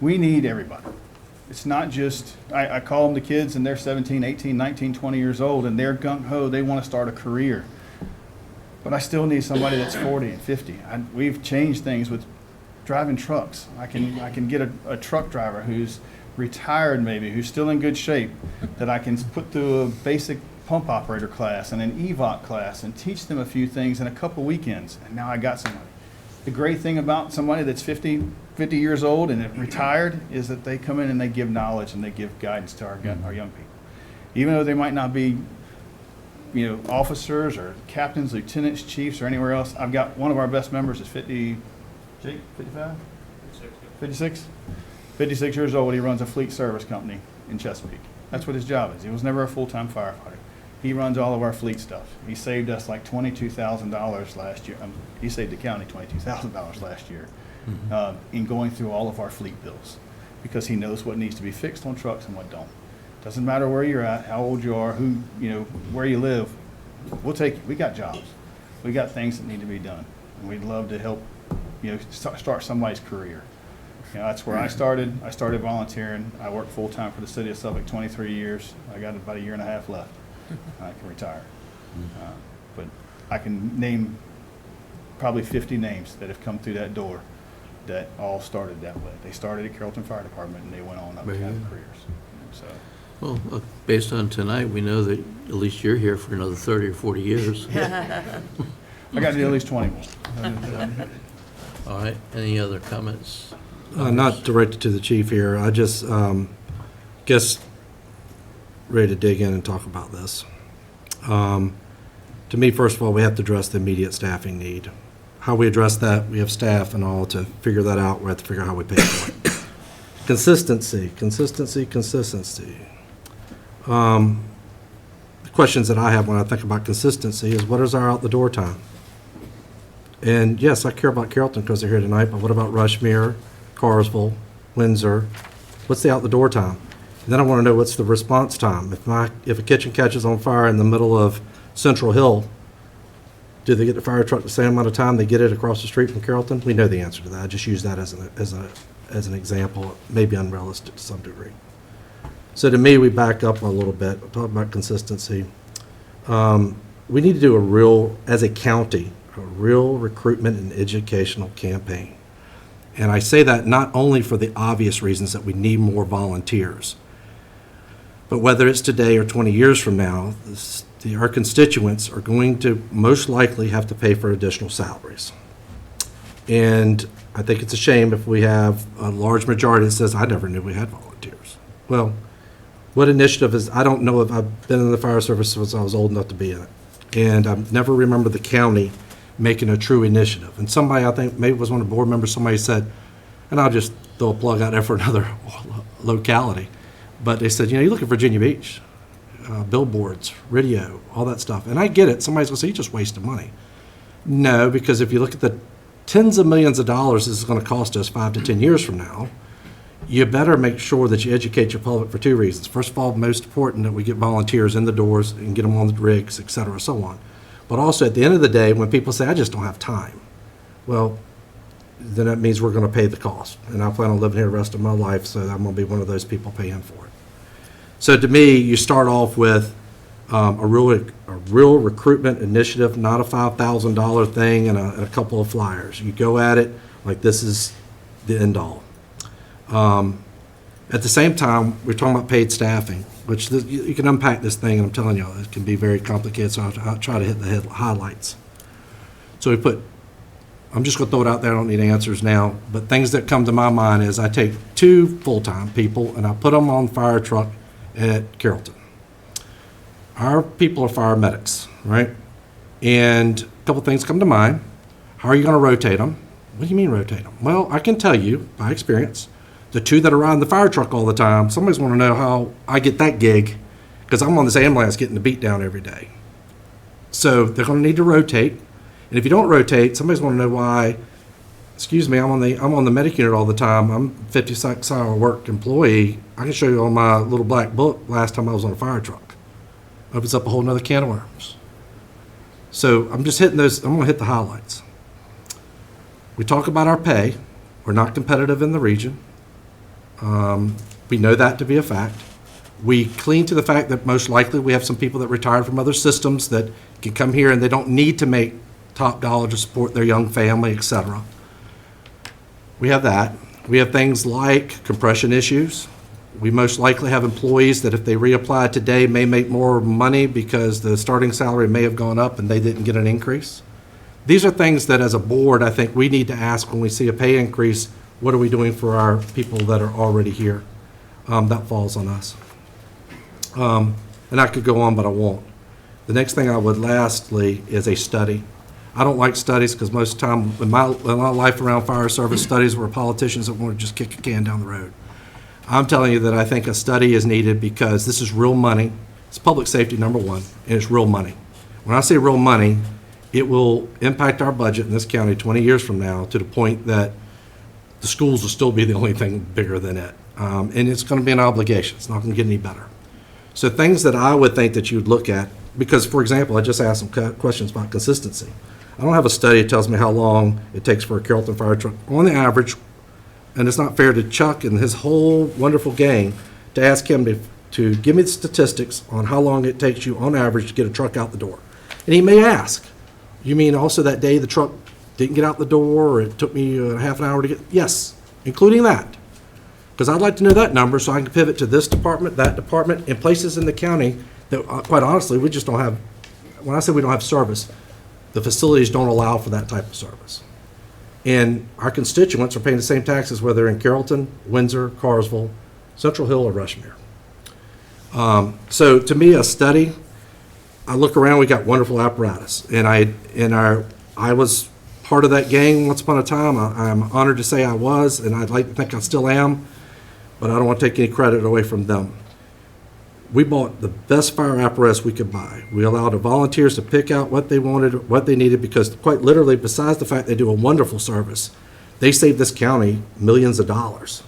we need everybody. It's not just, I call them the kids, and they're 17, 18, 19, 20 years old, and they're gung-ho, they want to start a career. But I still need somebody that's 40 and 50. We've changed things with driving trucks. I can get a truck driver who's retired maybe, who's still in good shape, that I can put through a basic pump operator class and an EVOC class and teach them a few things in a couple weekends. And now I got somebody. The great thing about somebody that's 50 years old and retired is that they come in and they give knowledge and they give guidance to our young people. Even though they might not be, you know, officers or captains, lieutenants, chiefs, or anywhere else. I've got one of our best members is 50, Jake, 55? 56? 56 years old. He runs a fleet service company in Chesapeake. That's what his job is. He was never a full-time firefighter. He runs all of our fleet stuff. He saved us like $22,000 last year. He saved the county $22,000 last year in going through all of our fleet bills, because he knows what needs to be fixed on trucks and what don't. Doesn't matter where you're at, how old you are, who, you know, where you live. We'll take you. We got jobs. We got things that need to be done, and we'd love to help, you know, start somebody's career. You know, that's where I started. I started volunteering. I worked full-time for the city of Suffolk 23 years. I got about a year and a half left. I can retire. But I can name probably 50 names that have come through that door that all started that way. They started at Carrollton Fire Department, and they went on up to have careers. So, Well, based on tonight, we know that at least you're here for another 30 or 40 years. I got to do at least 20 more. All right, any other comments? Not directed to the chief here. I just guess ready to dig in and talk about this. To me, first of all, we have to address the immediate staffing need. how we address that, we have staff and all to figure that out. We have to figure out how we pay for it. Consistency. The questions that I have when I think about consistency is, what is our out-the-door time? And yes, I care about Carrollton because they're here tonight, but what about Rushmere, Carsville, Windsor? What's the out-the-door time? And then I want to know what's the response time. If a kitchen catches on fire in the middle of Central Hill, do they get the fire truck the same amount of time they get it across the street from Carrollton? We know the answer to that. I just use that as an example. It may be unrealistic to some degree. So to me, we back up a little bit. We'll talk about consistency. We need to do as a county, a real recruitment and educational campaign. And I say that not only for the obvious reasons that we need more volunteers, but whether it's today or 20 years from now, our constituents are going to most likely have to pay for additional salaries. And I think it's a shame if we have a large majority that says, I never knew we had volunteers. Well, what initiative is, I don't know if I've been in the fire service since I was old enough to be in it. And I never remember the county making a true initiative. And somebody, I think maybe it was one of the board members, somebody said, and I'll just throw a plug out there for another locality, but they said, you look at Virginia Beach, billboards, radio, all that stuff. And I get it. Somebody's going to say, you just wasted money. No, because if you look at the tens of millions of dollars this is going to cost us 5 to 10 years from now, you better make sure that you educate your public for 2 reasons. First of all, most important, that we get volunteers in the doors and get them on the rigs, et cetera, so on. But also, at the end of the day, when people say, I just don't have time, well, then that means we're going to pay the cost. And I plan on living here the rest of my life, so I'm going to be one of those people paying for it. So to me, you start off with a real recruitment initiative, not a $5,000 thing and a couple of flyers. You go at it like this is the end all. At the same time, we're talking about paid staffing, which you can unpack this thing, and I'm telling you, it can be very complicated, so I'll try to hit the highlights. So I'm just going to throw it out there, I don't need answers now, but things that come to my mind is I take 2 full-time people and I put them on the fire truck at Carrollton. Our people are fire medics, right? And a couple things come to mind. How are you going to rotate them? What do you mean rotate them? Well, I can tell you by experience, the 2 that are around the fire truck all the time, somebody's want to know how I get that gig, because I'm on this ambulance getting the beat down every day. So they're going to need to rotate. And if you don't rotate, somebody's going to know why, excuse me, I'm on the medic unit all the time. I'm a 56-hour work employee. I can show you on my little black book last time I was on a fire truck. Opens up a whole nother can of worms. So I'm just hitting those, I'm going to hit the highlights. We talk about our pay. We're not competitive in the region. We know that to be a fact. We cling to the fact that most likely we have some people that retired from other systems that can come here and they don't need to make top dollar to support their young family, etc. We have that. We have things like compression issues. We most likely have employees that if they reapply today may make more money because the starting salary may have gone up and they didn't get an increase. These are things that as a board I think we need to ask when we see a pay increase, what are we doing for our people that are already here? That falls on us. And I could go on, but I won't. The next thing I would lastly is a study. I don't like studies because most of the time in my life around fire service, studies were politicians that want to just kick a can down the road. I'm telling you that I think a study is needed because this is real money. It's public safety, number one, and it's real money. When I say real money, it will impact our budget in this county 20 years from now to the point that the schools will still be the only thing bigger than it. And it's going to be an obligation. It's not going to get any better. So things that I would think that you'd look at, because, for example, I just asked some questions about consistency. I don't have a study that tells me how long it takes for a Carrollton fire truck, on the average, and it's not fair to Chuck and his whole wonderful gang to ask him to give me the statistics on how long it takes you on average to get a truck out the door. And he may ask, you mean also that day the truck didn't get out the door or it took me half an hour to get? Yes, including that. Because I'd like to know that number so I can pivot to this department, that department, and places in the county that, quite honestly, we just don't have. When I say we don't have service, the facilities don't allow for that type of service. And our constituents are paying the same taxes whether they're in Carrollton, Windsor, Carsville, Central Hill, or Rushmere. So to me, a study, I look around, we got wonderful apparatus. And I was part of that gang once upon a time. I'm honored to say I was, and I'd like to think I still am, but I don't want to take any credit away from them. We bought the best fire apparatus we could buy. We allowed the volunteers to pick out what they wanted, what they needed, because quite literally, besides the fact they do a wonderful service, they saved this county millions of dollars.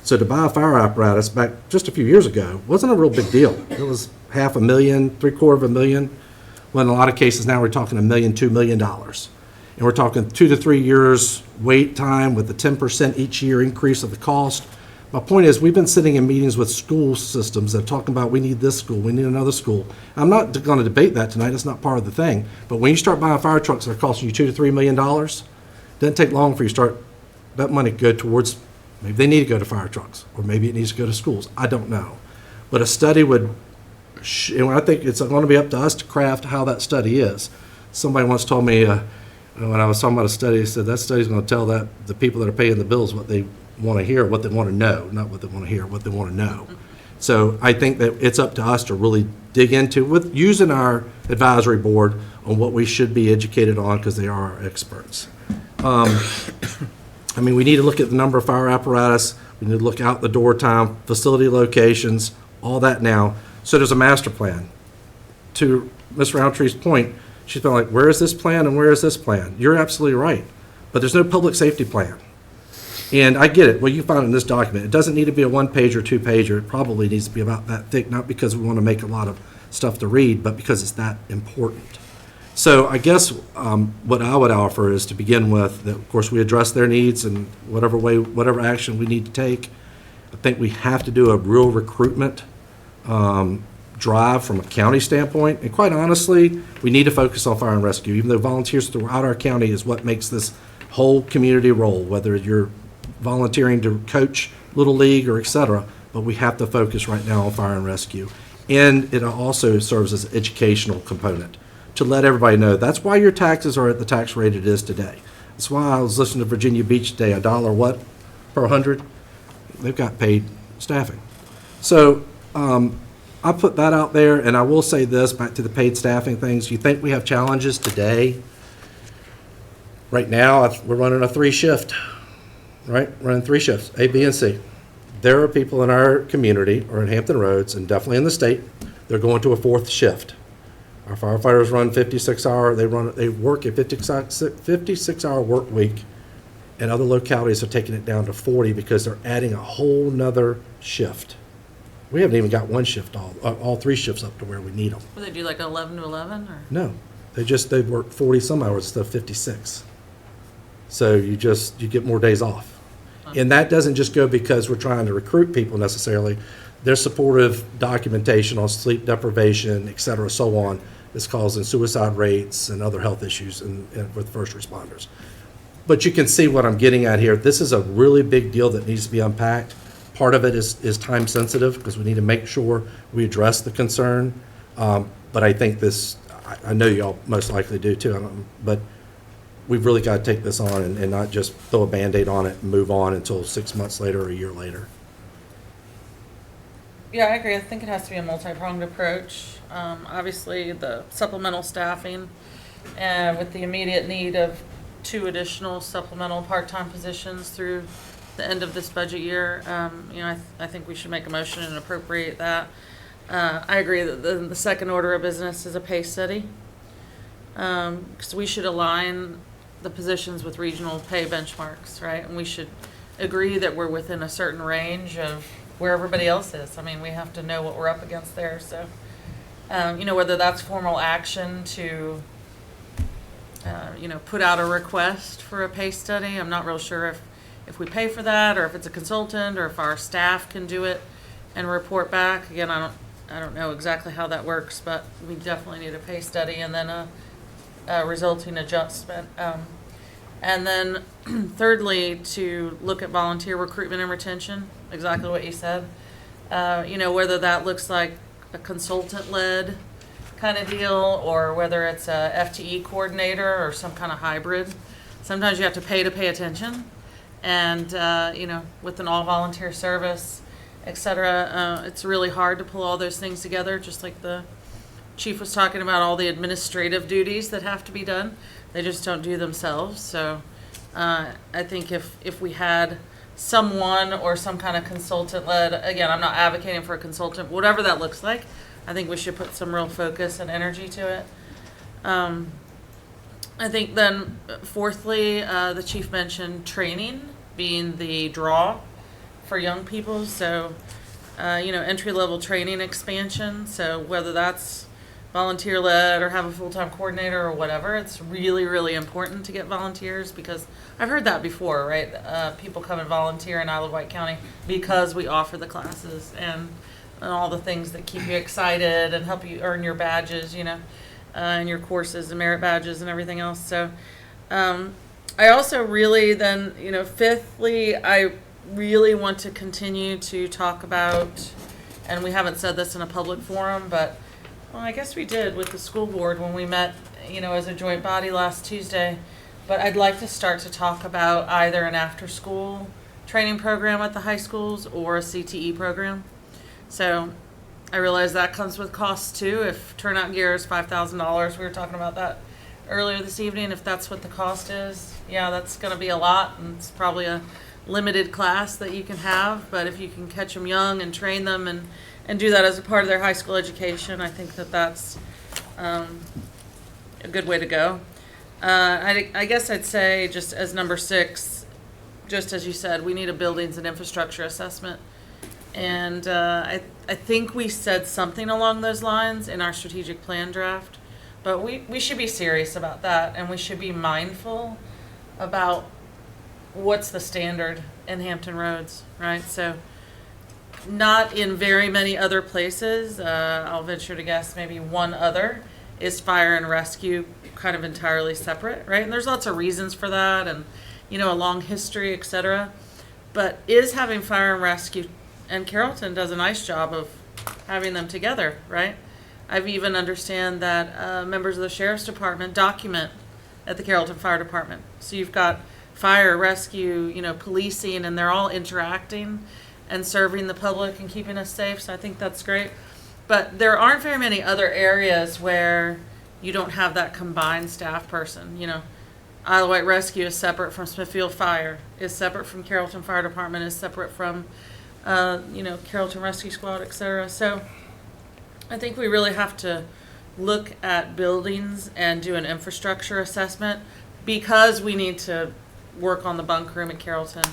So to buy a fire apparatus back just a few years ago wasn't a real big deal. It was $500,000, $750,000, when in a lot of cases now we're talking $1 million, $2 million. And we're talking 2 to 3 years wait time with the 10% each year increase of the cost. My point is, we've been sitting in meetings with school systems that are talking about, we need this school, we need another school. I'm not going to debate that tonight, it's not part of the thing. But when you start buying fire trucks that are costing you $2 to $3 million, it doesn't take long for you to start, that money go towards, maybe they need to go to fire trucks, or maybe it needs to go to schools, I don't know. But a study would, and I think it's going to be up to us to craft how that study is. Somebody once told me, when I was talking about a study, he said that study's going to tell that the people that are paying the bills what they want to hear, what they want to know, not what they want to hear, what they want to know. So I think that it's up to us to really dig into, with using our advisory board on what we should be educated on, because they are our experts. I mean, we need to look at the number of fire apparatus, we need to look out the door time, facility locations, all that now. So there's a master plan. To Ms. Roundtree's point, she's been like, where is this plan and where is this plan? You're absolutely right, but there's no public safety plan. And I get it, well, you found it in this document. It doesn't need to be a 1-page or 2-pager. It probably needs to be about that thick, not because we want to make a lot of stuff to read, but because it's that important. So I guess what I would offer is to begin with, that of course we address their needs in whatever way, whatever action we need to take. I think we have to do a real recruitment drive from a county standpoint. And quite honestly, we need to focus on fire and rescue, even though volunteers throughout our county is what makes this whole community roll, whether you're volunteering to coach Little League or et cetera, but we have to focus right now on fire and rescue. And it also serves as an educational component to let everybody know that's why your taxes are at the tax rate it is today. That's why I was listening to Virginia Beach today, $1 what per 100? They've got paid staffing. So I put that out there, and I will say this, back to the paid staffing things. You think we have challenges today? Right now, we're running a 3-shift, right? Running 3 shifts, A, B, and C. There are people in our community, or in Hampton Roads, and definitely in the state, they're going to a 4th shift. Our firefighters run 56-hour, they work a 56-hour work week, and other localities are taking it down to 40 because they're adding a whole nother shift. We haven't even got 1 shift, all 3 shifts up to where we need them. Will they do like 11 to 11 or? No, they work 40 some hours instead of 56. So you get more days off. And that doesn't just go because we're trying to recruit people necessarily. There's supportive documentation on sleep deprivation, et cetera, so on, that's causing suicide rates and other health issues with first responders. But you can see what I'm getting at here. This is a really big deal that needs to be unpacked. Part of it is time sensitive because we need to make sure we address the concern. But I think I know y'all most likely do too, but we've really got to take this on and not just throw a Band-Aid on it and move on until 6 months later or a year later. Yeah, I agree. I think it has to be a multi-pronged approach. Obviously, the supplemental staffing, with the immediate need of 2 additional supplemental part-time positions through the end of this budget year. I think we should make a motion and appropriate that. I agree that the second order of business is a pay study, because we should align the positions with regional pay benchmarks, right? And we should agree that we're within a certain range of where everybody else is. I mean, we have to know what we're up against there. So, whether that's formal action to, put out a request for a pay study. I'm not real sure if we pay for that or if it's a consultant or if our staff can do it and report back. Again, I don't know exactly how that works, but we definitely need a pay study and then a resulting adjustment. And then thirdly, to look at volunteer recruitment and retention, exactly what you said. Whether that looks like a consultant-led kind of deal or whether it's a FTE coordinator or some kind of hybrid. Sometimes you have to pay attention. And, with an all-volunteer service, et cetera, it's really hard to pull all those things together, just like the chief was talking about all the administrative duties that have to be done. They just don't do themselves. So I think if we had someone or some kind of consultant led, again, I'm not advocating for a consultant, whatever that looks like, I think we should put some real focus and energy to it. I think then fourthly, the chief mentioned training being the draw for young people. So, entry-level training expansion. So whether that's volunteer-led or have a full-time coordinator or whatever, it's really, really important to get volunteers, because I've heard that before, right? People come and volunteer in Isle of Wight County because we offer the classes and all the things that keep you excited and help you earn your badges, and your courses and merit badges and everything else. So I also really then, fifthly, I really want to continue to talk about, and we haven't said this in a public forum, but well, I guess we did with the school board when we met, as a joint body last Tuesday. But I'd like to start to talk about either an after-school training program at the high schools or a CTE program. So I realize that comes with costs too. If turnout gear is $5,000, we were talking about that earlier this evening. If that's what the cost is, yeah, that's going to be a lot, and it's probably a limited class that you can have. But if you can catch them young and train them and do that as a part of their high school education, I think that that's a good way to go. I guess I'd say, just as number 6, just as you said, we need a buildings and infrastructure assessment. And I think we said something along those lines in our strategic plan draft, but we should be serious about that, and we should be mindful about what's the standard in Hampton Roads, right? So not in very many other places. I'll venture to guess maybe one other is fire and rescue, kind of entirely separate, right? And there's lots of reasons for that, and a long history, etc. But is having fire and rescue, and Carrollton does a nice job of having them together, right? I've even understand that members of the sheriff's department document at the Carrollton Fire Department. So you've got fire, rescue, policing, and they're all interacting and serving the public and keeping us safe. So I think that's great. But there aren't very many other areas where you don't have that combined staff person. Isle of Wight Rescue is separate from Smithfield Fire, is separate from Carrollton Fire Department, is separate from Carrollton Rescue Squad, etc. So I think we really have to look at buildings and do an infrastructure assessment, because we need to work on the bunk room at Carrollton,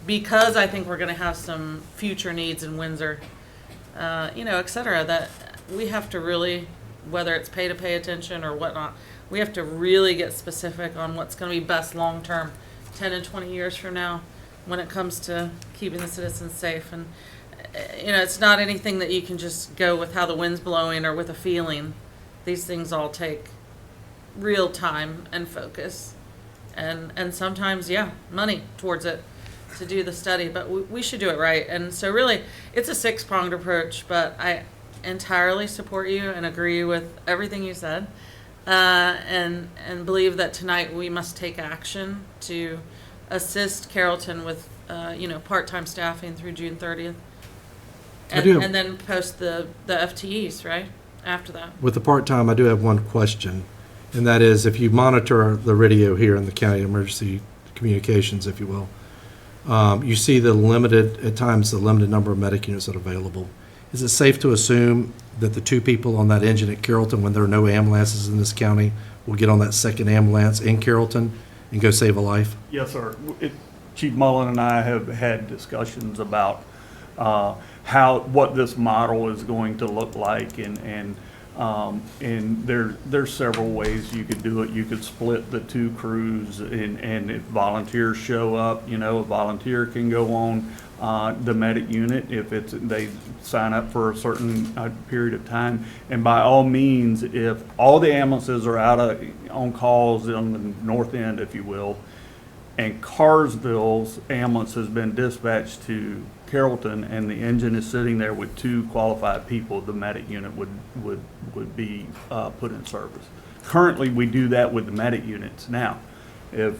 because I think we're going to have some future needs in Windsor, etc. That we have to really, whether it's pay attention or whatnot, we have to really get specific on what's going to be best long-term, 10 and 20 years from now, when it comes to keeping the citizens safe. And it's not anything that you can just go with how the wind's blowing or with a feeling. These things all take real time and focus, and sometimes, money towards it to do the study. But we should do it right. And so really, it's a 6-pronged approach, but I entirely support you and agree with everything you said, and believe that tonight we must take action to assist Carrollton with part-time staffing through June 30th, and then post the FTEs right after that. With the part-time, I do have one question, and that is, if you monitor the radio here in the county emergency communications, if you will, you see the limited number of medic units that are available. Is it safe to assume that the 2 people on that engine at Carrollton, when there are no ambulances in this county, will get on that second ambulance in Carrollton and go save a life? Yes, sir. Chief Mullen and I have had discussions about what this model is going to look like, and there's several ways you could do it. You could split the 2 crews, and if volunteers show up, a volunteer can go on the medic unit if they sign up for a certain period of time. And by all means, if all the ambulances are on calls on the north end, if you will, and Carsville's ambulance has been dispatched to Carrollton and the engine is sitting there with 2 qualified people, the medic unit would be put in service. Currently, we do that with the medic units. Now, if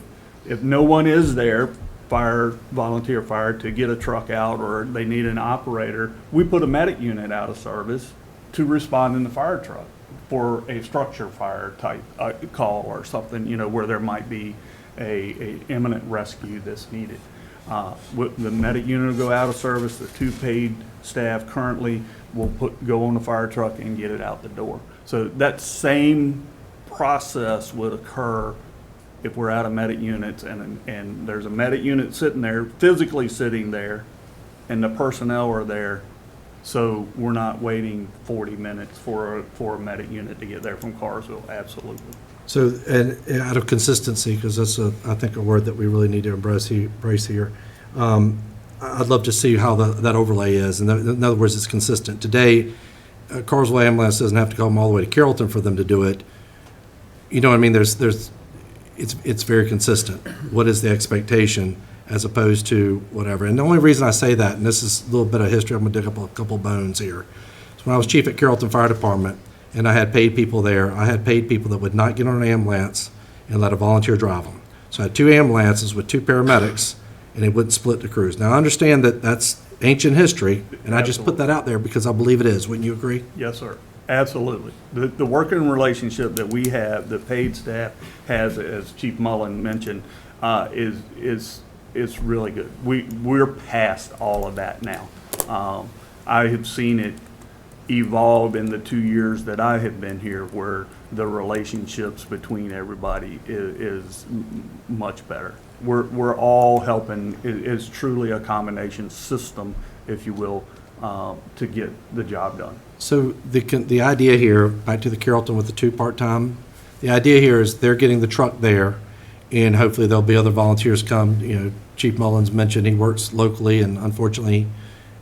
no one is there, volunteer fire, to get a truck out, or they need an operator, we put a medic unit out of service to respond in the fire truck. for a structure fire type call or something, you know, where there might be a imminent rescue that's needed. The medic unit will go out of service. The 2 paid staff currently will go on the fire truck and get it out the door. So that same process would occur if we're out of medic units and there's a medic unit sitting there, physically sitting there, and the personnel are there. So we're not waiting 40 minutes for a medic unit to get there from Carsville. Absolutely. So, and out of consistency, because that's, I think, a word that we really need to embrace here, I'd love to see how that overlay is. In other words, it's consistent. Today, Carsville Ambulance doesn't have to come all the way to Carrollton for them to do it. You know what I mean? It's very consistent. What is the expectation as opposed to whatever? And the only reason I say that, and this is a little bit of history, I'm going to dig up a couple bones here. So when I was chief at Carrollton Fire Department, and I had paid people there, I had paid people that would not get on an ambulance and let a volunteer drive them. So I had 2 ambulances with 2 paramedics, and they wouldn't split the crews. Now, I understand that that's ancient history, and I just put that out there because I believe it is. Wouldn't you agree? Yes, sir. Absolutely. The working relationship that we have, the paid staff has, as Chief Mullen mentioned, is really good. We're past all of that now. I have seen it evolve in the 2 years that I have been here, where the relationships between everybody is much better. We're all helping. It's truly a combination system, if you will, to get the job done. So the idea here, back to the Carrollton with the 2 part-time, the idea here is they're getting the truck there, and hopefully there'll be other volunteers come. You know, Chief Mullins mentioned he works locally, and unfortunately,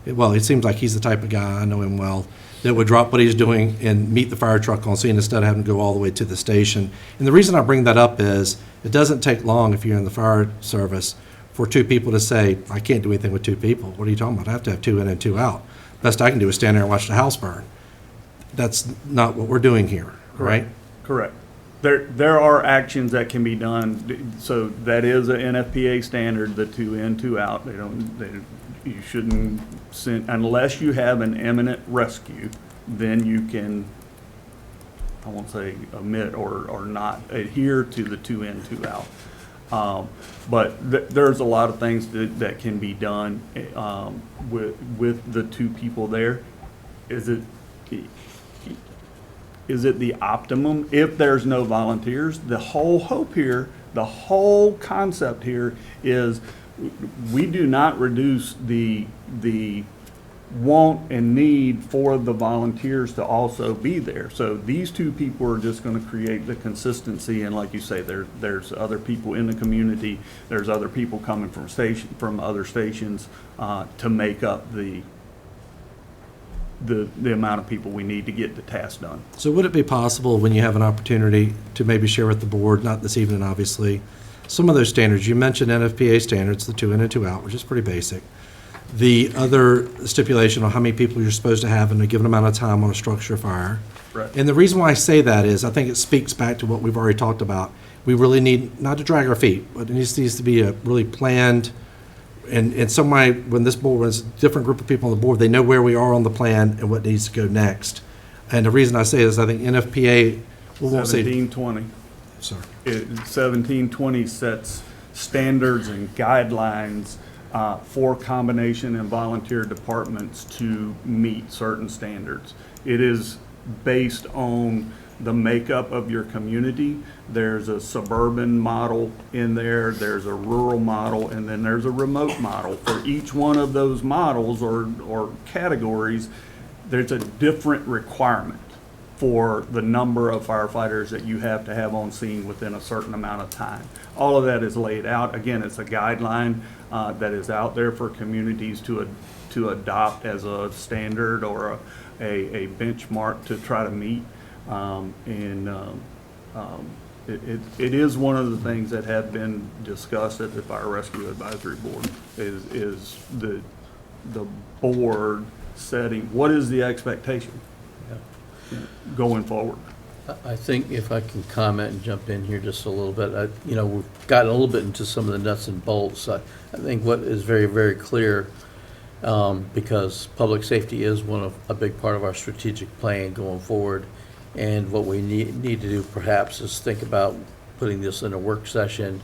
it seems like he's the type of guy, I know him well, that would drop what he's doing and meet the fire truck on scene instead of having to go all the way to the station. And the reason I bring that up is it doesn't take long if you're in the fire service for 2 people to say, I can't do anything with 2 people. What are you talking about? I have to have 2 in and 2 out. Best I can do is stand there and watch the house burn. That's not what we're doing here, right? Correct. There are actions that can be done. So that is an NFPA standard, the 2 in, 2 out. You shouldn't send, unless you have an imminent rescue, then you can, I won't say omit or not adhere to the 2 in, 2 out. But there's a lot of things that can be done with the 2 people there. Is it the optimum? If there's no volunteers, the whole hope here, the whole concept here is we do not reduce the want and need for the volunteers to also be there. So these 2 people are just going to create the consistency, and like you say, there's other people in the community, there's other people coming from other stations to make up the amount of people we need to get the task done. So would it be possible, when you have an opportunity, to maybe share with the board, not this evening obviously, some of those standards? You mentioned NFPA standards, the 2 in and 2 out, which is pretty basic. The other stipulation on how many people you're supposed to have in a given amount of time on a structure fire. Right. And the reason why I say that is I think it speaks back to what we've already talked about. We really need, not to drag our feet, but it needs to be a really planned, and some way, when this board was a different group of people on the board, they know where we are on the plan and what needs to go next. And the reason I say is I think NFPA, we won't say. 1720. Sorry. 1720 sets standards and guidelines for combination and volunteer departments to meet certain standards. It is based on the makeup of your community. There's a suburban model in there, there's a rural model, and then there's a remote model. For each one of those models or categories, there's a different requirement for the number of firefighters that you have to have on scene within a certain amount of time. All of that is laid out. Again, it's a guideline that is out there for communities to adopt as a standard or a benchmark to try to meet. It is one of the things that have been discussed at the Fire Rescue Advisory Board is the board setting, what is the expectation going forward? I think if I can comment and jump in here just a little bit, we've gotten a little bit into some of the nuts and bolts. I think what is very, very clear, because public safety is a big part of our strategic plan going forward, And what we need to do perhaps is think about putting this in a work session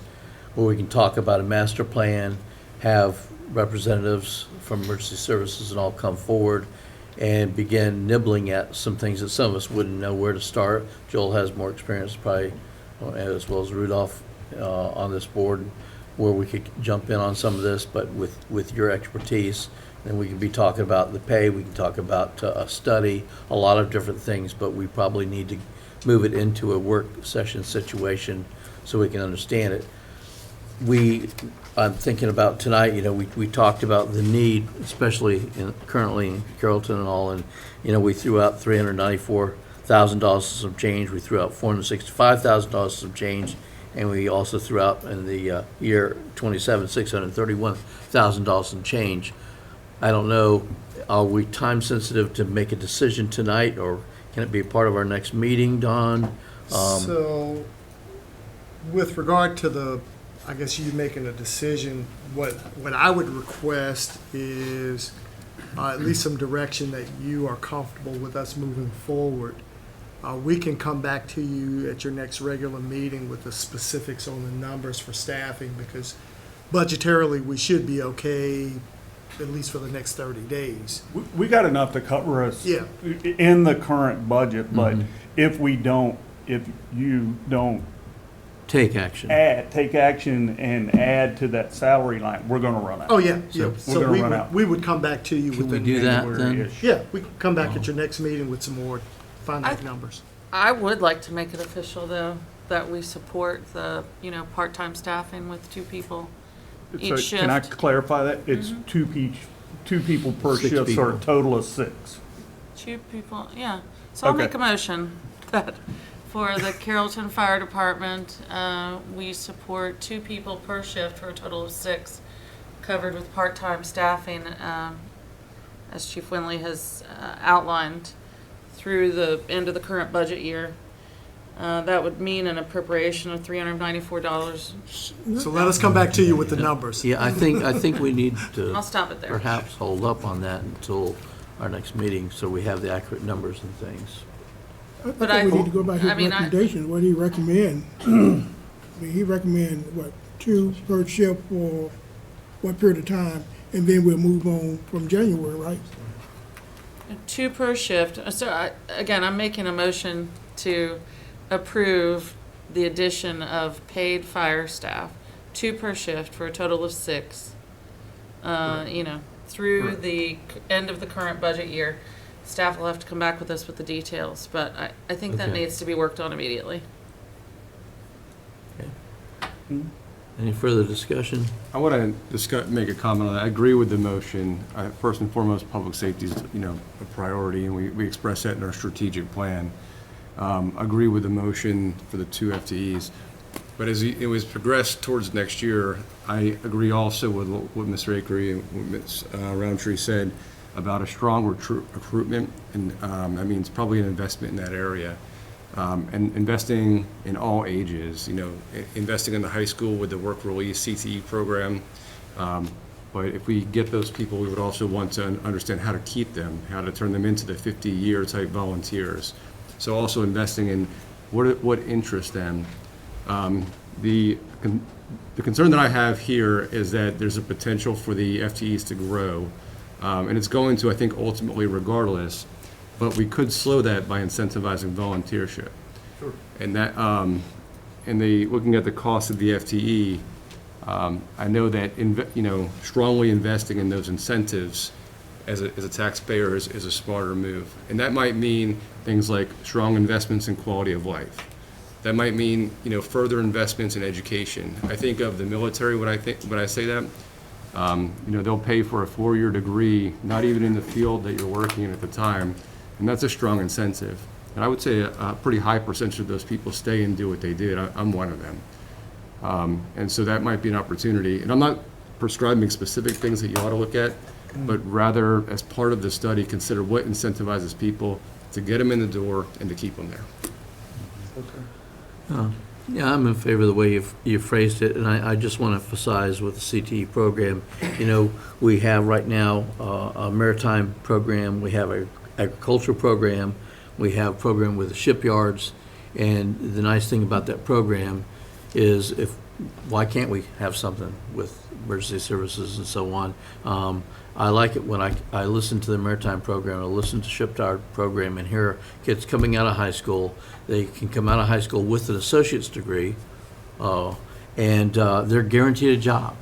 where we can talk about a master plan, have representatives from emergency services and all come forward and begin nibbling at some things that some of us wouldn't know where to start. Joel has more experience probably, as well as Rudolph, on this board, where we could jump in on some of this, but with your expertise, then we can be talking about the pay, we can talk about a study, a lot of different things, but we probably need to move it into a work session situation so we can understand it. I'm thinking about tonight, we talked about the need, especially currently in Carrollton and all, and, we threw out $394,000 of some change, we threw out $465,000 of some change, and we also threw out in the year 27, $631,000 and change. I don't know, are we time sensitive to make a decision tonight, or can it be a part of our next meeting, Don? So, with regard to I guess you making a decision, what I would request is at least some direction that you are comfortable with us moving forward. We can come back to you at your next regular meeting with the specifics on the numbers for staffing, because budgetarily we should be okay at least for the next 30 days. We got enough to cover us Yeah. in the current budget, but Mhm. if you don't Take action. take action and add to that salary line, we're gonna run out. Oh, yeah, So- yeah. We're So gonna we run would, out. we would come back to you Can with we do that then? January-ish. Yeah, we can come back at your next meeting with some more finite numbers. I would like to make it official, though, that we support the, part-time staffing with 2 people each So can I shift. clarify that? It's two people per 6 shift, so a people. total of 6. 2 people, yeah. So I'll Okay. make a motion that for the Carrollton Fire Department, we support 2 people per shift for a total of 6, covered with part-time staffing, as Chief Winley has outlined, through the end of the current budget year. That would mean an appropriation of $394. So let us come back to you with the numbers. Yeah, I think we need to I'll stop it there. perhaps hold up on that until our next meeting, so we have the accurate numbers and things. But I think we need to go by his I mean, recommendation, what he recommend. I mean, he recommend, 2 per shift for what period of time, and then we'll move on from January, right? 2 per shift. So again, I'm making a motion to approve the addition of paid fire staff, 2 per shift for a total of 6. Through the end of the current budget year. Staff will have to come back with us with the details, but I think that Okay. needs to be worked on immediately. Any further discussion? I want to make a comment on that. I agree with the motion. First and foremost, public safety is, a priority, and we express that in our strategic plan. Agree with the motion for the 2 FTEs. But as it was progressed towards next year, I agree also with what Mr. Akery and what Ms. Roundtree said about a strong recruitment, and that means probably an investment in that area. And investing in all ages, investing in the high school with the work release CTE program. But if we get those people, we would also want to understand how to keep them, how to turn them into the 50-year type volunteers. So also investing in what interests them. The concern that I have here is that there's a potential for the FTEs to grow, and it's going to, I think, ultimately regardless, but we could slow that by incentivizing volunteership. Sure. And that, looking at the cost of the FTE, I know that, strongly investing in those incentives as a taxpayer is a smarter move. And that might mean things like strong investments in quality of life. That might mean, further investments in education. I think of the military when I say that. They'll pay for a 4-year degree, not even in the field that you're working in at the time, and that's a strong incentive. And I would say a pretty high percentage of those people stay and do what they did. I'm one of them. And so that might be an opportunity. And I'm not prescribing specific things that you ought to look at, but rather, as part of the study, consider what incentivizes people to get them in the door and to keep them there. Yeah, I'm in favor of the way you phrased it, and I just want to emphasize with the CTE program, we have right now a maritime program, we have an agricultural program, We have a program with the shipyards, and the nice thing about that program is why can't we have something with emergency services and so on? I like it when I listen to the maritime program, I listen to shipyard program, and hear kids coming out of high school. They can come out of high school with an associate's degree, and they're guaranteed a job.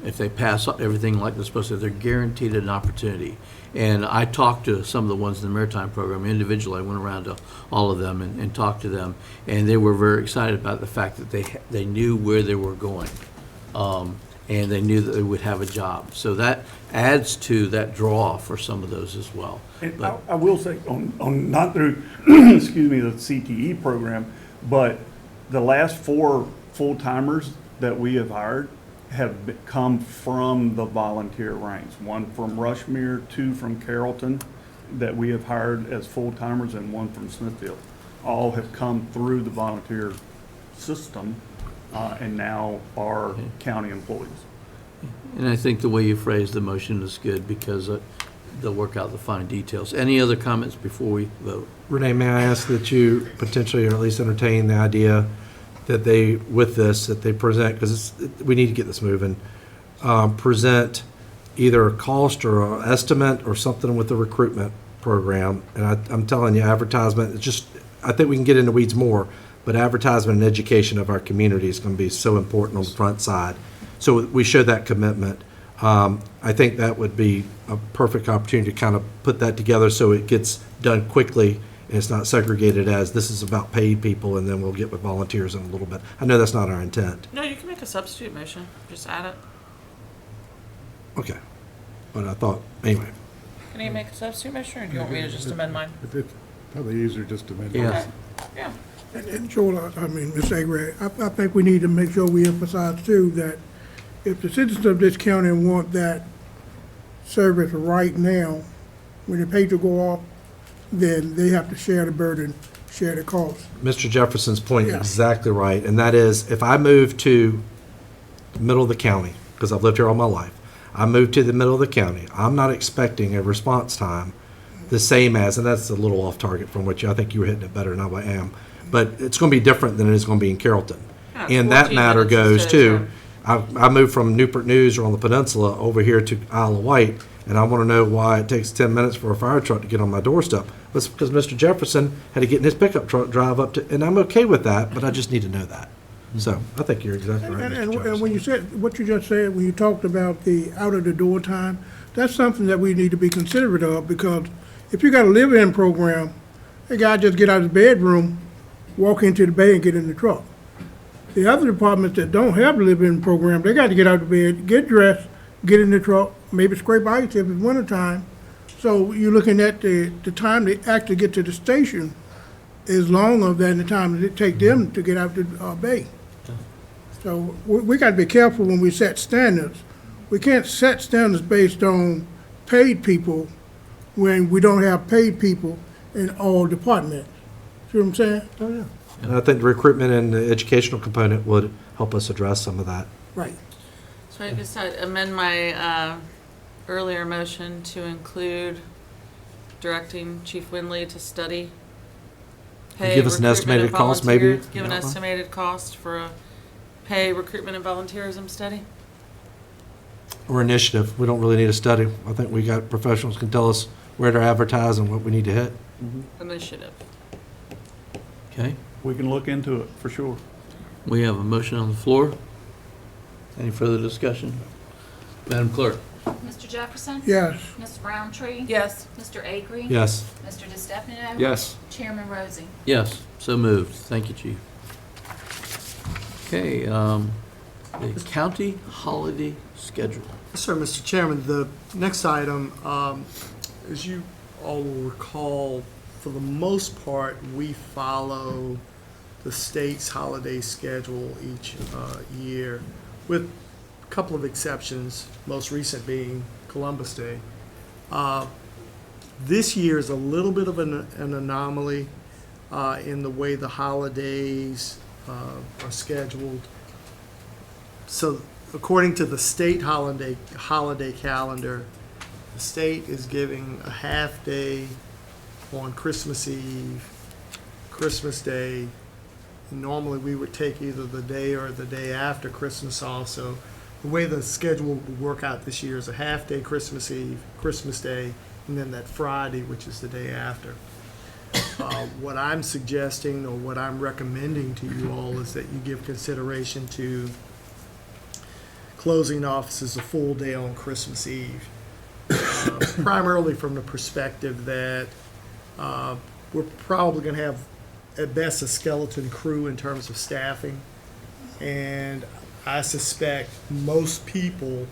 If they pass everything like they're supposed to, they're guaranteed an opportunity. And I talked to some of the ones in the maritime program individually. I went around to all of them and talked to them, and they were very excited about the fact that they knew where they were going, and they knew that they would have a job. So that adds to that draw for some of those as well. And But- I will say, on not through, excuse me, the CTE program, but the last 4 full-timers that we have hired have come from the volunteer ranks. 1 from Rushmere, 2 from Carrollton that we have hired as full-timers, and 1 from Smithfield. All have come through the volunteer system and now are county employees. And I think the way you phrased the motion is good, because they'll work out the fine details. Any other comments before we vote? Renee, may I ask that you potentially, or at least entertain the idea that they, with this, that they present, because we need to get this moving, present either a cost or an estimate or something with the recruitment program. And I'm telling you, advertisement, it's just, I think we can get into weeds more, but advertisement and education of our community is going to be so important on the front side. So we show that commitment. I think that would be a perfect opportunity to kind of put that together so it gets done quickly. And it's not segregated as this is about paid people, and then we'll get with volunteers in a little bit. I know that's not our intent. No, you can make a substitute motion, just add it. Okay. But I thought, anyway. Can you make a substitute motion, or do you want me to just amend mine? It's probably easier just to amend. Yes. Yeah. And Joel, I mean, Ms. Agray, I think we need to make sure we emphasize too that if the citizens of this county want that service right now, when the pay to go off, then they have to share the burden, share the cost. Mr. Jefferson's point is Yeah. exactly right, and that is, if I move to the middle of the county, because I've lived here all my life, I moved to the middle of the county, I'm not expecting a response time the same as, and that's a little off target from what I think you were hitting it better than I am, but it's going to be different than it is going to be in Carrollton. Yeah, it's And that 14 matter minutes goes instead of to, I moved from Newport News or on the peninsula over here to Isle of Wight, and I want to know why it takes 10 minutes for a fire truck to get on my doorstep. It's because Mr. Jefferson had to get in his pickup truck, drive up to, and I'm okay with that, but I just need to know that. So I think you're exactly right, Mr. And Jefferson. when you said, what you just said, when you talked about the out of the door time, that's something that we need to be considerate of, because if you got a live-in program, a guy just get out of his bedroom, walk into the bay and get in the truck. The other departments that don't have a live-in program, they got to get out of bed, get dressed, get in the truck, maybe scrape ice if it's wintertime. So you're looking at the time they actually get to the station is longer than the time that it take them to get out the bay. So we got to be careful when we set standards. We can't set standards based on paid people when we don't have paid people in all departments. See what I'm saying? Oh, yeah. And I think the recruitment and the educational component would help us address some of that. Right. So I guess I'd amend my earlier motion to include directing Chief Winley to study. pay, Give us an recruitment, estimated and cost, maybe? volunteer- Give an estimated cost for a pay, recruitment, and volunteerism study. Or initiative. We don't really need a study. I think we got professionals can tell us where to advertise and what we need to hit. Initiative. Okay, We can look into it, for sure. we have a motion on the floor. Any further discussion? Madam Clerk? Mr. Jefferson? Yes. Ms. Roundtree? Yes. Mr. Agri? Yes. Mr. DeStefano? Yes. Chairman Rosie? Yes, so moved. Thank you, Chief. Okay, the county holiday schedule. Sir, Mr. Chairman, the next item, as you all will recall, for the most part, we follow the state's holiday schedule each year, with a couple of exceptions, most recent being Columbus Day. This year is a little bit of an anomaly in the way the holidays are scheduled. So according to the state holiday calendar, the state is giving a half day on Christmas Eve, Christmas Day. Normally, we would take either the day or the day after Christmas off. So the way the schedule would work out this year is a half-day Christmas Eve, Christmas Day, and then that Friday, which is the day after. What I'm suggesting or what I'm recommending to you all is that you give consideration to closing offices a full day on Christmas Eve. Primarily from the perspective that we're probably going to have at best a skeleton crew in terms of staffing. And I suspect most people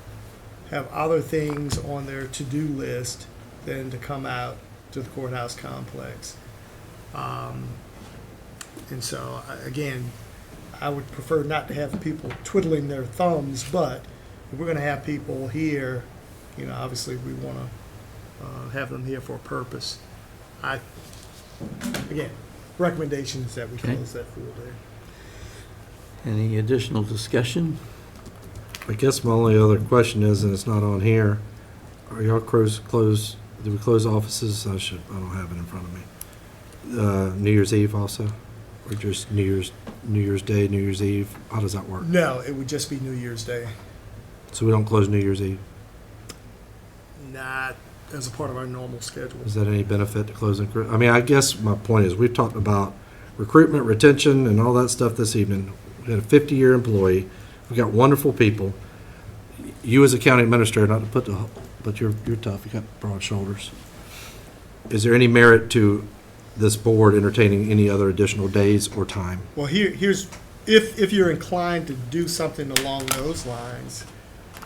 have other things on their to-do list than to come out to the courthouse complex. And so, again, I would prefer not to have people twiddling their thumbs, but if we're going to have people here, you know, obviously we want to have them here for a purpose. Again, recommendation is that we Okay. close that full day. Any additional discussion? I guess my only other question is, and it's not on here, are y'all close, do we close offices? I don't have it in front of me. New Year's Eve also? Or just New Year's Day, New Year's Eve? How does that work? No, it would just be New Year's Day, So we don't close New Year's Eve? not as a part of our normal schedule. Is that any benefit to closing? I mean, I guess my point is, we've talked about recruitment, retention, and all that stuff this evening. We had a 50-year employee. We've got wonderful people. You as a county administrator, not to put the, but you're tough. You got broad shoulders. Is there any merit to this board entertaining any other additional days or time? Well, here's, if you're inclined to do something along those lines,